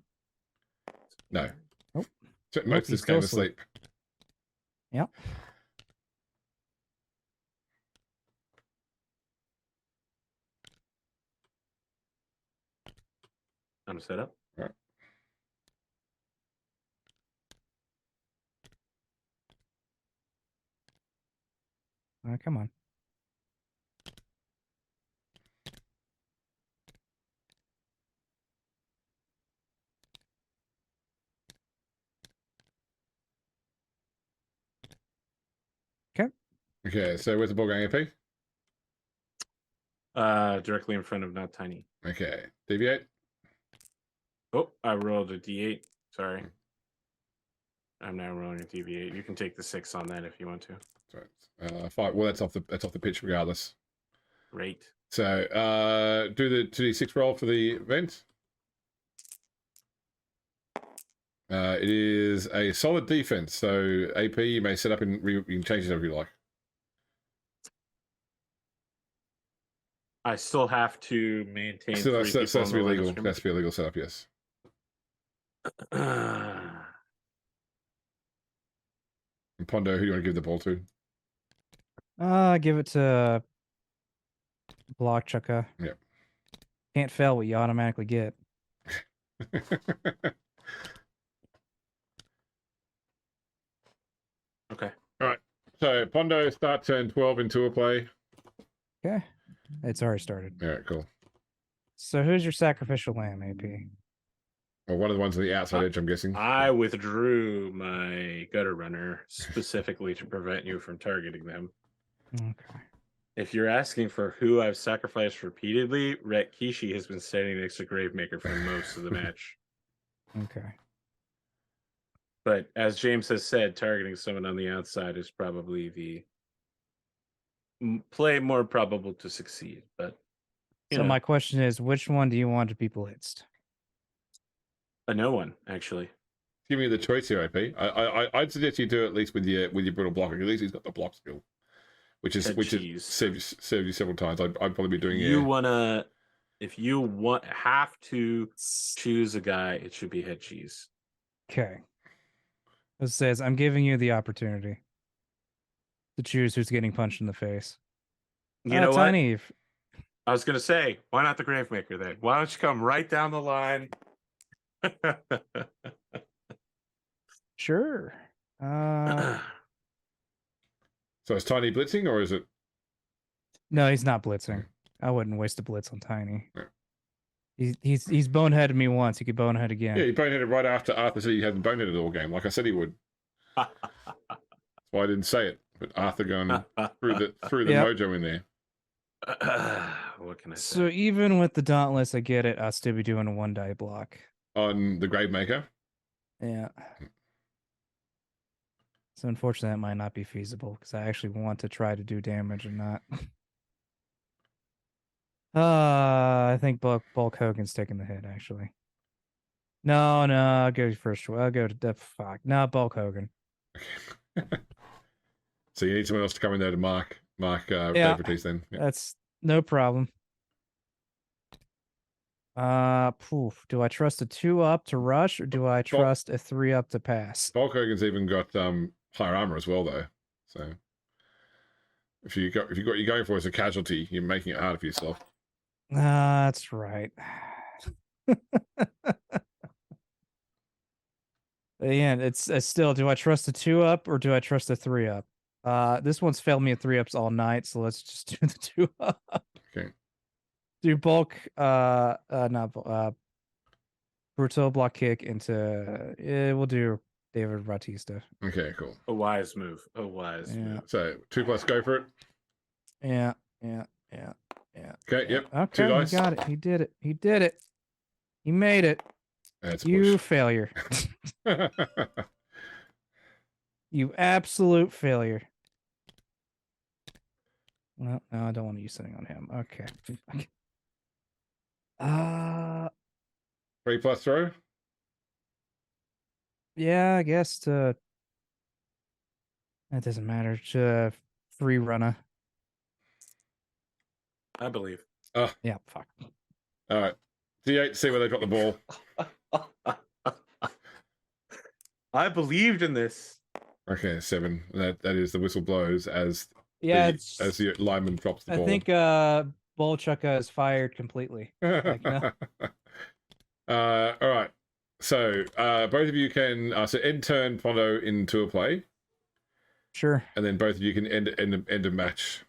A: No.
B: Nope.
A: Most
B: Nope,
A: of this
B: he's
A: game
B: still
A: asleep.
B: Yep.
C: I'm set up.
A: All right.
B: Come on.
A: Okay, so where's the ball going, AP?
C: Directly in front of Not Tiny.
A: Okay, deviate.
C: Oh, I rolled a D8. Sorry. I'm now rolling a D8. You can take the 6 on that if you want to.
A: Sorry. 5. Well, that's off the pitch regardless.
C: Great.
A: So do the 2d6 roll for the event. It is a solid defense. So AP, you may set up and you can change it if you like.
C: I still have to maintain
A: So
C: three
A: that's
C: people
A: has
C: on
A: to be
C: the line of
A: legal.
C: scrimmage.
A: That's to be a legal setup. Yes. And Pondo, who do you want to give the ball to?
B: Give it to Block Chucka.
A: Yep.
B: Can't fail what you automatically get.
C: Okay.
A: All right. So Pondo, start turn 12 into a play.
B: Okay. It's already started.
A: All right, cool.
B: So who's your sacrificial lamb, AP?
A: Well, one of the ones on the outside edge, I'm guessing.
C: I withdrew my gutter runner specifically to prevent you from targeting them.
B: Okay.
C: If you're asking for who I've sacrificed repeatedly, Rhett Kishi has been standing next to Gravemaker for most of the match.
B: Okay.
C: But as James has said, targeting someone on the outside is probably the play more probable to succeed. But
B: So my question is, which one do you want to be blitzed?
C: no one actually.
A: Give me the choice here, AP. I'd suggest you do it at least with your brutal blocker. At least he's got the block skill, which is served you several times. I'd probably be doing it.
C: If you have to choose a guy, it should be head cheese.
B: Okay. It says I'm giving you the opportunity to choose who's getting punched in the face.
C: You know
B: Tiny.
C: What? I was gonna say, why not the Gravemaker then? Why don't you come right down the line?
B: Sure.
A: So is Tiny blitzing or is it?
B: No, he's not blitzing. I wouldn't waste a blitz on Tiny.
A: Yeah.
B: He's boneheaded me once. He could bonehead again.
A: Yeah, he boneheaded right after Arthur said he hadn't boneheaded all game, like I said he would. That's why I didn't say it. But Arthur going through the mojo in there.
C: What can I say?
B: So even with the Dauntless, I get it. I'll still be doing a 1-die block
A: on the Gravemaker.
B: Yeah. So unfortunately, that might not be feasible because I actually want to try to do damage and not. I think Bulk Hogan's taking the hit, actually. No, I'll go first. I'll go to the fuck. No, Bulk Hogan.
A: So you need someone else to come in there to mark Dave Batiste then.
B: Yeah. That's no problem. Do I trust a 2-up to rush or do I trust a 3-up to pass?
A: Bulk Hogan's even got higher armor as well though. So if you're going for as a casualty, you're making it harder for yourself.
B: That's right. Yeah, it's still, do I trust a 2-up or do I trust a 3-up? This one's failed me at 3-ups all night, so let's just do the 2-up.
A: Okay.
B: Do bulk, brutal block kick into. We'll do David Bautista.
A: Okay, cool.
C: A wise move. Move.
A: So 2+, go for it.
B: Yeah.
A: Okay. Yep.
B: Okay.
A: 2 dice.
B: He got it. He did it. He made it.
A: That's
B: you failure. You absolute failure. Well, no, I don't want to use something on him. Okay.
A: 3+ throw.
B: Yeah, I guess that doesn't matter. To free runner.
C: I believe.
B: Yeah, fuck.
A: All right. D8 to see where they got the ball.
C: I believed in this.
A: Okay, 7. That is the whistle blows as the lineman drops the ball.
B: I think Bolchukka is fired completely. Like, no.
A: All right. So both of you can end turn Pondo into a play.
B: Sure.
A: And then both of you can end a match.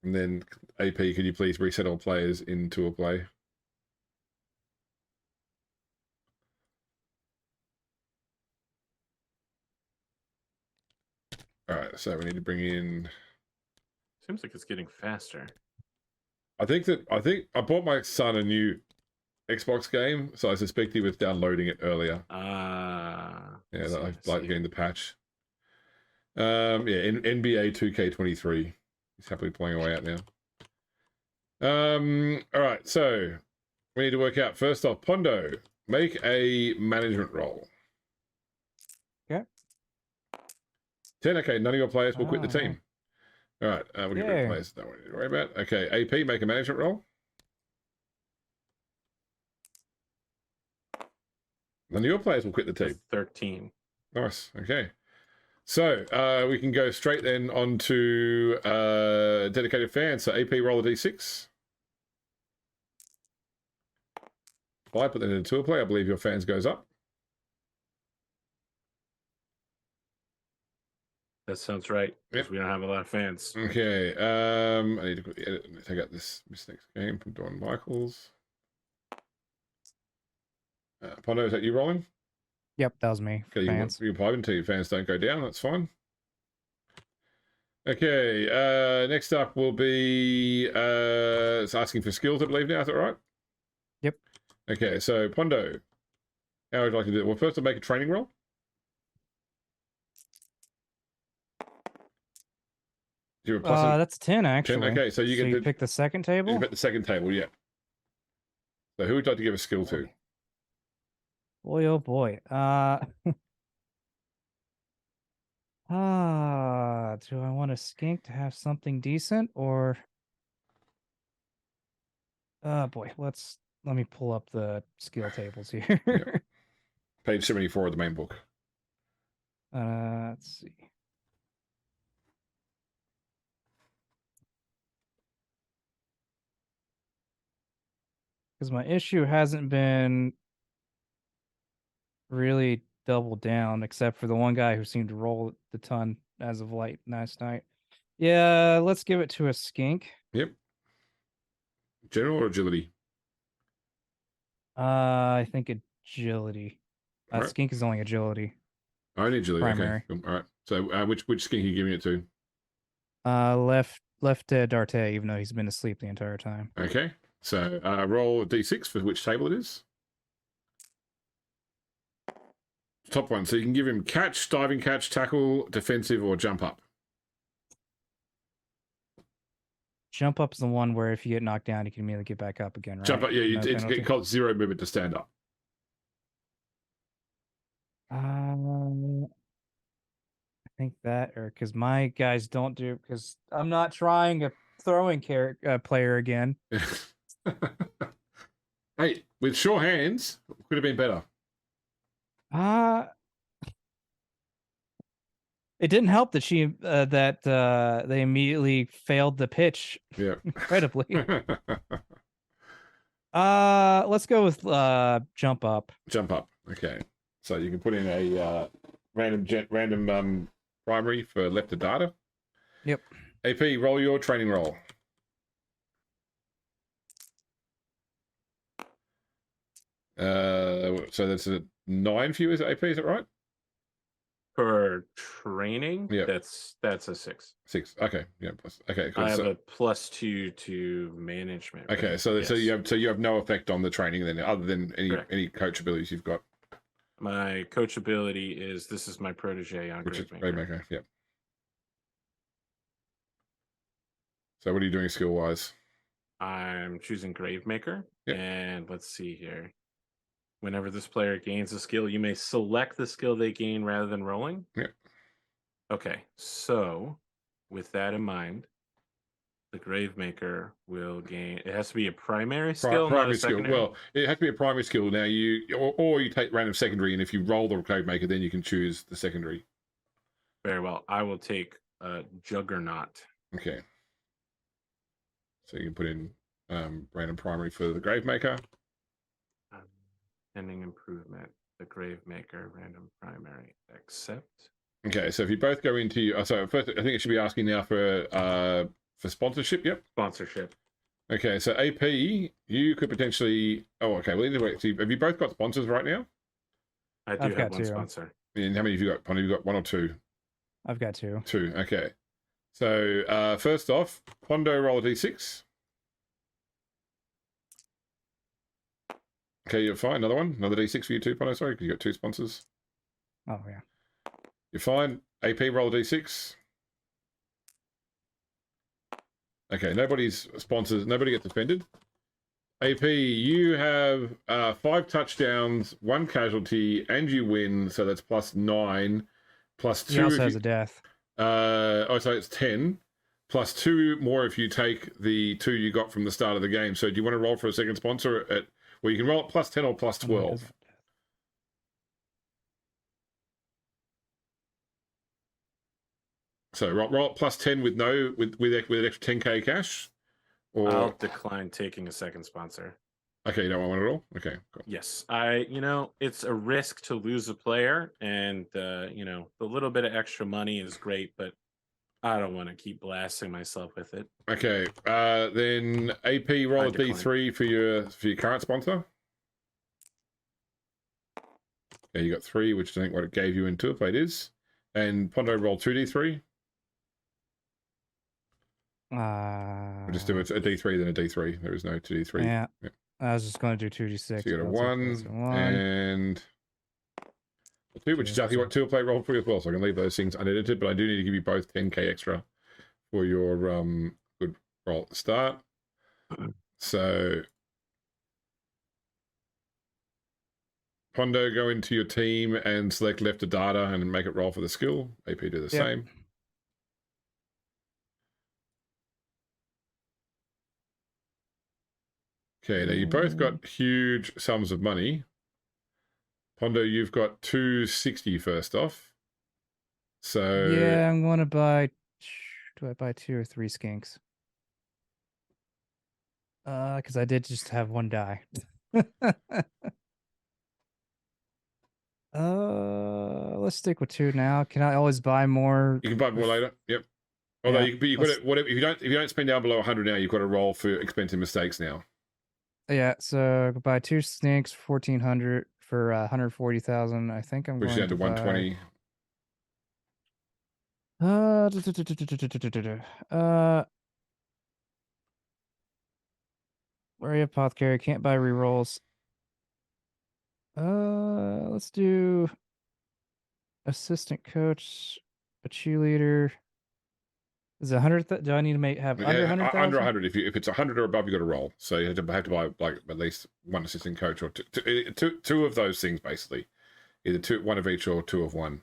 A: And then AP, could you please reset all players into a play? All right, so we need to bring in.
C: Seems like it's getting faster.
A: I think I bought my son a new Xbox game, so I suspect he was downloading it earlier.
C: Yeah,
A: I like getting the patch. NBA 2K23. He's happily playing away out now. All right, so we need to work out first off. Pondo, make a management roll.
B: Okay.
A: 10. Okay, none of your players will quit the
B: Ah,
A: team. All right, we'll get rid
B: Yeah.
A: of players. Don't worry about. Okay, AP, make a management roll. None of your players will quit the team.
C: 13.
A: Nice. Okay. So we can go straight then on to dedicated fans. So AP, roll a d6. 5, put that into tour play. I believe your fans goes up.
C: That sounds right. Because
A: Yep.
C: we don't have a lot of fans.
A: Okay. I need to quickly edit and take out this next game from Don Michaels. Pondo, is that you rolling?
B: Yep, that was me.
A: Okay,
B: Fans.
A: you pipe until your fans don't go down. That's fine. Okay. Next up will be it's asking for skills, I believe now. Is that right?
B: Yep.
A: Okay. So Pondo, how would you like to do it? Well, first I'll make a training roll. Do you have a plus
B: That's 10 actually.
A: Okay, so you get
B: you
A: to
B: pick the second table.
A: you bet the second table, yeah. So who would you like to give a skill to?
B: Boy, oh boy. Do I want a skink to have something decent or? Boy, let me pull up the skill tables here.
A: Yeah. Page 74 of the main book.
B: Let's see. Because my issue hasn't been really doubled down, except for the one guy who seemed to roll the ton as of late last night. Yeah, let's give it to a skink.
A: Yep. General or agility?
B: I think agility.
A: Right.
B: Skink is only agility.
A: Only agility.
B: Primary.
A: Okay. Cool. All right. So which skink are you giving it to?
B: Left Darte, even though he's been asleep the entire time.
A: Okay. So roll a d6 for which table it is. Top one. So you can give him catch, diving catch, tackle, defensive, or jump up.
B: Jump up is the one where if you get knocked down, you can immediately get back up again, right?
A: Jump up. Yeah,
B: No
A: it's
B: penalty?
A: it costs 0 movement to stand up.
B: I think that, or because my guys don't do, because I'm not trying a throwing player again.
A: Hey, with sure hands, could have been better.
B: It didn't help that they immediately failed the pitch
A: Yeah.
B: incredibly. Let's go with jump up.
A: Jump up. Okay. So you can put in a random primary for left of data.
B: Yep.
A: AP, roll your training roll. So that's a 9 for you as AP, is that right?
C: For training,
A: Yeah.
C: that's a 6.
A: 6. Okay. Yeah. Okay. Cool.
C: I have a +2 to management.
A: Okay.
C: right?
A: So
C: Yes.
A: you have no effect on the training then, other than
C: Correct.
A: any coach abilities you've got,
C: My coach ability is this is my protege on
A: which is
C: Gravemaker.
A: Gravemaker. Yeah. So what are you doing skill wise?
C: I'm choosing Gravemaker,
A: Yep.
C: and let's see here. Whenever this player gains a skill, you may select the skill they gain rather than rolling.
A: Yep.
C: Okay, so with that in mind, the Gravemaker will gain. It has to be a primary skill, not a
A: Primary skill.
C: secondary.
A: Well, it has to be a primary skill. Now or you take random secondary, and if you roll the Gravemaker, then you can choose the secondary.
C: Very well. I will take Juggernaut.
A: Okay. So you can put in random primary for the Gravemaker.
C: Pending improvement. The Gravemaker random primary. Accept.
A: Okay, so if you both go into so first, I think it should be asking now for sponsorship. Yep.
C: Sponsorship.
A: Okay, so AP, you could potentially. Oh, okay. Well, anyway, so have you both got sponsors right now?
C: I do
B: I've
C: have
B: got
C: one
B: 2.
C: sponsor.
A: And how many have you got? Have you got 1 or 2?
B: I've got 2.
A: 2. Okay. So first off, Pondo, roll a d6. Okay, you're fine. Another one. Another d6 for you too, Pondo. Sorry, because you got 2 sponsors.
B: Oh yeah.
A: You're fine. AP, roll a d6. Okay, nobody's sponsors. Nobody gets offended. AP, you have 5 touchdowns, 1 casualty, and you win. So that's +9, +2.
B: He also
A: if
B: has
A: you-
B: a death.
A: So it's 10 plus 2 more if you take the 2 you got from the start of the game. So do you want to roll for a second sponsor at? Well, you can roll at plus 10 or plus 12. So roll at plus 10 with an extra 10k cash. Or
C: I'll decline taking a second sponsor.
A: Okay, you don't want one at all? Okay, cool.
C: Yes, it's a risk to lose a player, and the little bit of extra money is great, but I don't want to keep blasting myself with it.
A: Okay, then AP roll a D3 for your current sponsor. Yeah, you got 3, which I think what it gave you in Tuaplate is. And Pondo roll 2D3. We'll just do a D3 then a D3. There is no 2D3.
B: Yeah. I was just going to do 2d6.
A: So you got a 1 and a 2, which is exactly what Tuaplate rolled for you as well. So I can leave those things unedited, but I do need to give you both 10k extra for your good roll at the start. So Pondo, go into your team and select left of data and make it roll for the skill. AP do the same. Okay, now you both got huge sums of money. Pondo, you've got 260 first off. So
B: yeah, I'm going to buy. Do I buy 2 or 3 skinks? Because I did just have 1 die. Let's stick with 2 now. Can I always buy more?
A: You can buy more later. Yep. Although you've got to, whatever, if you don't spend down below 100 now, you've got to roll for expensive mistakes now.
B: Yeah, so I could buy 2 snakes, 1,400 for 140,000. I think I'm
A: going
B: to
A: to 120.
B: Where are you, apothecary? Can't buy rerolls. Let's do assistant coach, a cheerleader. Is it 100? Do I need to have under 100,000?
A: Under 100. If it's 100 or above, you got to roll. So you have to buy like at least 1 assistant coach or two of those things basically, either 1 of each or 2 of 1.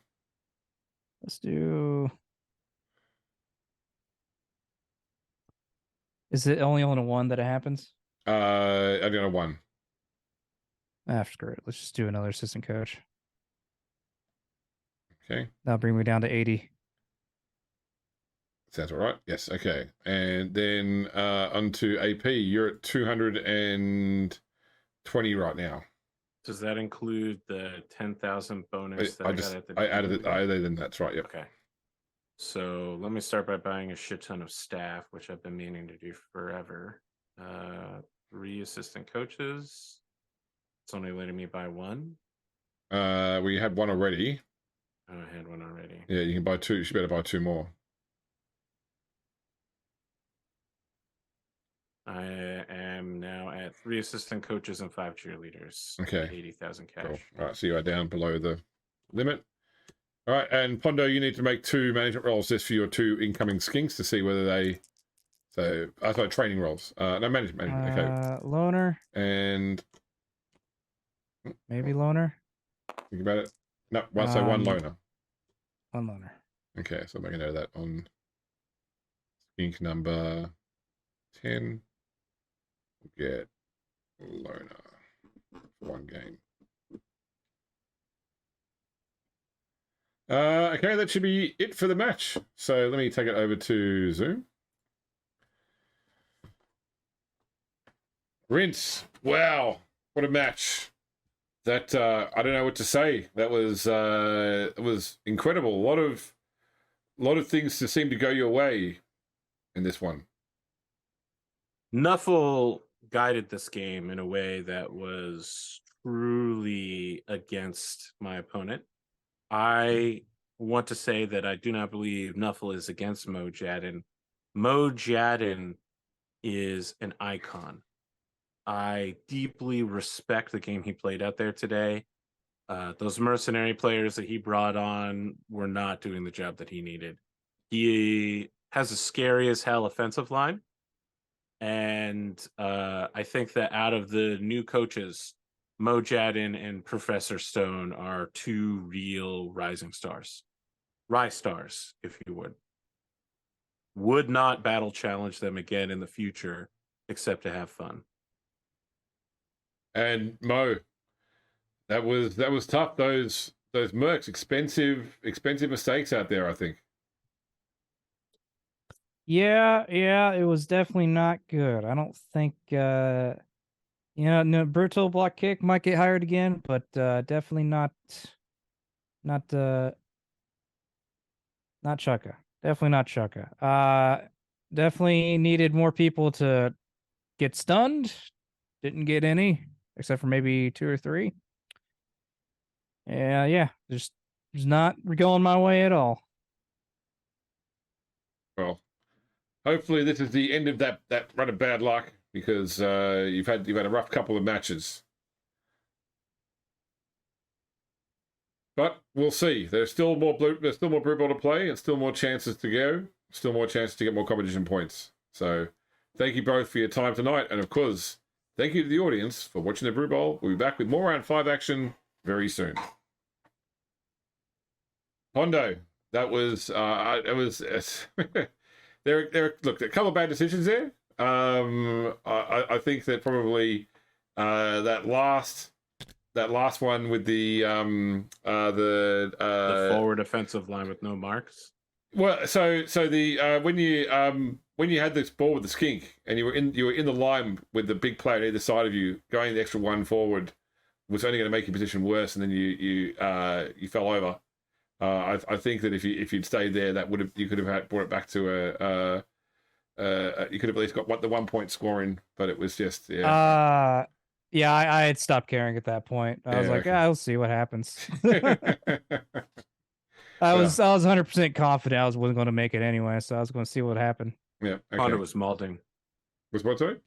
B: Let's do. Is it only on a 1 that it happens?
A: Only on a 1.
B: Screw it. Let's just do another assistant coach.
A: Okay.
B: That'll bring me down to 80.
A: Sounds all right. Yes. Okay. And then onto AP. You're at 220 right now.
C: Does that include the 10,000 bonus that I got at the
A: I added it. Then that's right. Yep.
C: Okay. So let me start by buying a shit ton of staff, which I've been meaning to do forever. 3 assistant coaches. It's only letting me buy 1.
A: Well, you had 1 already.
C: Oh, I had 1 already.
A: Yeah, you can buy 2. You should better buy 2 more.
C: I am now at 3 assistant coaches and 5 cheerleaders.
A: Okay.
C: 80,000 cash.
A: Cool. All right, so you are down below the limit. All right, and Pondo, you need to make 2 management rolls just for your 2 incoming skinks to see whether they. So, sorry, training rolls. No, management. Okay.
B: Loner.
A: And.
B: Maybe loner.
A: Think about it. No, so 1 loner.
B: 1 loner.
A: Okay, so I'm making note of that on skink number 10. Get loner for 1 game. Okay, that should be it for the match. So let me take it over to Zoom. Rinse. Wow, what a match. That I don't know what to say. That was it was incredible. A lot of things to seem to go your way in this one.
C: Nuffle guided this game in a way that was truly against my opponent. I want to say that I do not believe Nuffle is against Mo Jadin. Mo Jadin is an icon. I deeply respect the game he played out there today. Those mercenary players that he brought on were not doing the job that he needed. He has a scary as hell offensive line. And I think that out of the new coaches, Mo Jadin and Professor Stone are 2 real rising stars. Rise Stars, if you would not battle challenge them again in the future, except to have fun.
A: And Mo, that was tough. Those mercs, expensive mistakes out there, I think.
B: Yeah, it was definitely not good. I don't think no, brutal block kick might get hired again, but definitely not Chukka. Definitely not Chukka. Definitely needed more people to get stunned. Didn't get any, except for maybe 2 or 3. Yeah, just not going my way at all.
A: Well, hopefully this is the end of that run of bad luck, because you've had a rough couple of matches. But we'll see. There's still more Brew Bowl to play, and still more chances to go. Still more chances to get more competition points. So thank you both for your time tonight, and of course, thank you to the audience for watching the Brew Bowl. We'll be back with more round 5 action very soon. Hondo, that was it was there. Look, a couple of bad decisions there. I think that probably that last one with the
C: forward offensive line with no marks.
A: Well, so the when you had this ball with the skink and you were in the line with the big player on either side of you, going the extra one forward was only going to make your position worse, and then you fell over. I think that if you'd stayed there, you could have brought it back to you could have at least got the 1 point scoring, but it was just
B: I had stopped caring at that point. I was like,
A: okay.
B: I'll see what happens. I was 100% confident I wasn't going to make it anyway, so I was going to see what happened.
A: Yeah,
C: Connor was malding.
A: Was what, sorry?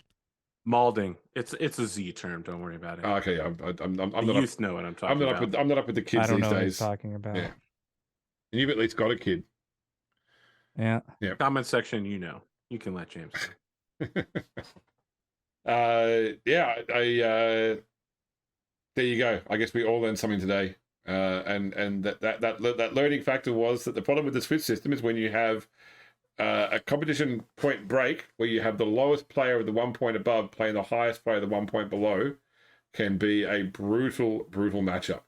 C: Malding. It's a Z term. Don't worry about it.
A: Okay, I'm not
C: youth know what I'm talking about.
A: I'm not up with the kids
B: I don't
A: these
B: know what
A: days.
B: you're talking about.
A: Yeah. And you've at least got a kid.
B: Yeah.
C: Comment section, you can let James know.
A: I there you go. I guess we all learned something today. And that learning factor was that the problem with the Switch system is when you have a competition point break where you have the lowest player of the 1 point above playing the highest player of the 1 point below, can be a brutal matchup.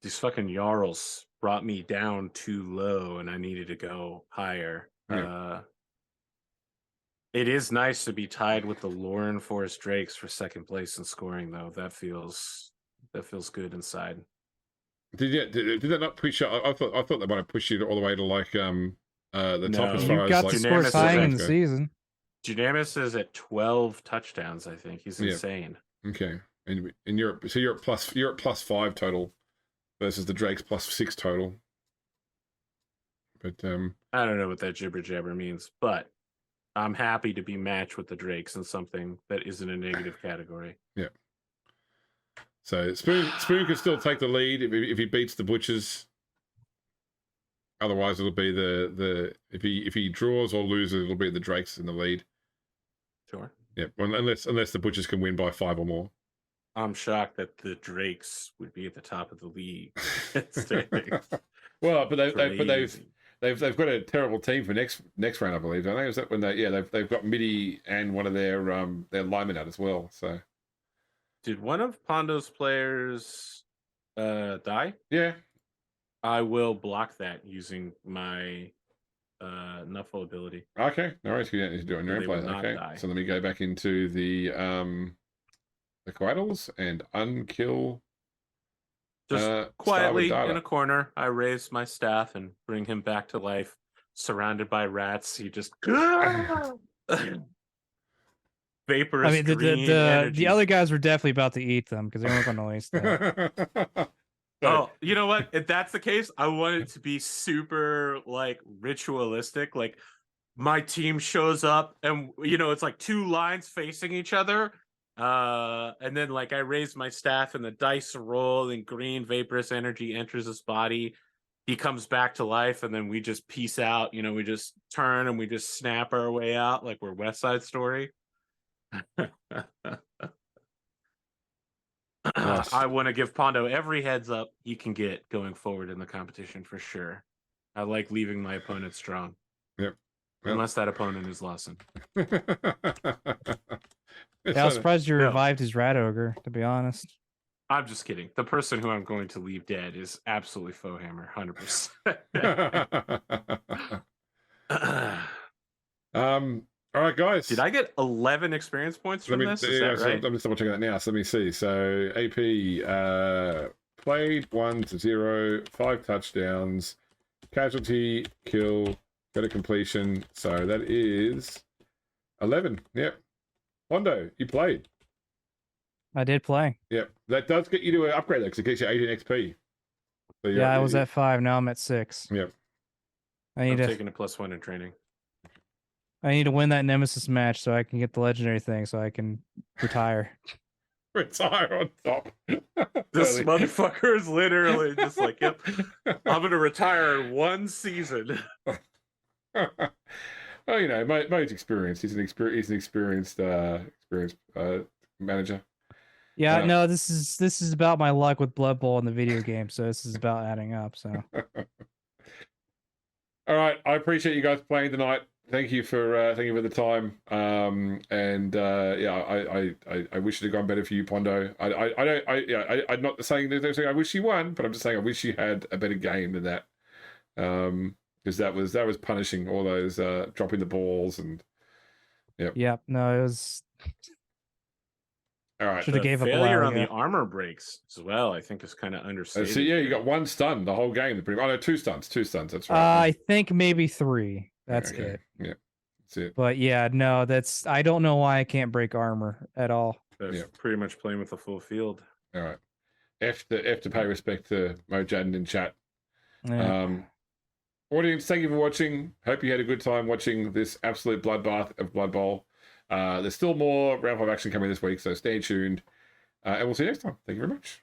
C: These fucking Jarls brought me down too low and I needed to go higher. Yeah. It is nice to be tied with the Lauren Forest Drakes for second place in scoring, though. That feels good inside.
A: Did that not push you? I thought they might have pushed you all the way to like the top as far
B: you
A: as
B: got
A: like
B: the scores high in the season.
C: Dunamis is at 12 touchdowns. I think he's insane.
A: Okay, and you're at +5 total versus the Drakes +6 total. But
C: I don't know what that jibber jabber means, but I'm happy to be matched with the Drakes in something that isn't a negative category.
A: Yeah. So Spoon can still take the lead if he beats the Butchers. Otherwise, it'll be the if he draws or loses, it'll be the Drakes in the lead.
C: Sure.
A: Yeah. Well, unless the Butchers can win by 5 or more.
C: I'm shocked that the Drakes would be at the top of the league.
A: Well, they've got a terrible team for next round, I believe, don't they? Is that when they've got Midi and one of their linemen out as well. So,
C: did one of Pondo's players die?
A: Yeah,
C: I will block that using my Nuffle ability.
A: Okay, no worries. You don't need to do it on your own play. Okay, so let me go back into the Coatls and unkill.
C: Just quietly in a corner, I raise my staff and bring him back to life. Surrounded by rats, he just vaporous.
B: I mean, the other guys were definitely about to eat them because they weren't going to waste that.
C: Oh, you know what? If that's the case, I want it to be super like ritualistic. Like my team shows up, and it's like 2 lines facing each other. And then like I raise my staff and the dice roll and green vaporous energy enters his body. He comes back to life and then we just peace out. We just turn and we just snap our way out like we're West Side Story. I want to give Pondo every heads up he can get going forward in the competition for sure. I like leaving my opponent strong.
A: Yep.
C: Unless that opponent is Lawson.
B: Yeah, I was surprised you
C: No.
B: revived his rat ogre, to be honest.
C: I'm just kidding. The person who I'm going to leave dead is absolutely Foehammer, 100%.
A: All right, guys.
C: Did I get 11 experience points from this? Is that right?
A: I'm just double checking that now. So let me see. So AP played 1-0, 5 touchdowns, casualty, kill, go to completion. So that is 11. Yep. Hondo, you played.
B: I did play.
A: Yep. That does get you to an upgrade though, because it gets you 18 XP. So
B: Yeah, I was at 5. Now I'm at 6.
A: Yep.
C: I'm taking a +1 in training.
B: I need to win that Nemesis match so I can get the legendary thing, so I can retire.
A: Retire on top.
C: This motherfucker is literally just like, yep, I'm going to retire in 1 season.
A: Well, you know, Mo's experienced. He's an experienced manager.
B: Yeah, no, this is about my luck with Blood Bowl in the video game, so this is about adding up. So,
A: all right, I appreciate you guys playing tonight. Thank you for the time. I wish it had gone better for you, Pondo. I'm not saying that I wish you won, but I'm just saying I wish you had a better game than that. Because that was punishing all those dropping the balls and
B: Yep, no, it was.
A: All right.
B: Should have gave up a
C: failure
B: while
C: on
B: ago.
C: the armor breaks as well. I think is kind of understated.
A: So yeah, you got 1 stun the whole game. Oh no, 2 stuns. That's right.
B: I think maybe 3. That's it.
A: Yeah, that's it.
B: But yeah, no, I don't know why I can't break armor at all.
C: That's pretty much playing with the full field.
A: All right. F to pay respect to Mojad in chat.
B: Yeah.
A: Audience, thank you for watching. Hope you had a good time watching this absolute bloodbath of Blood Bowl. There's still more round 5 action coming this week, so stay tuned. And we'll see you next time. Thank you very much.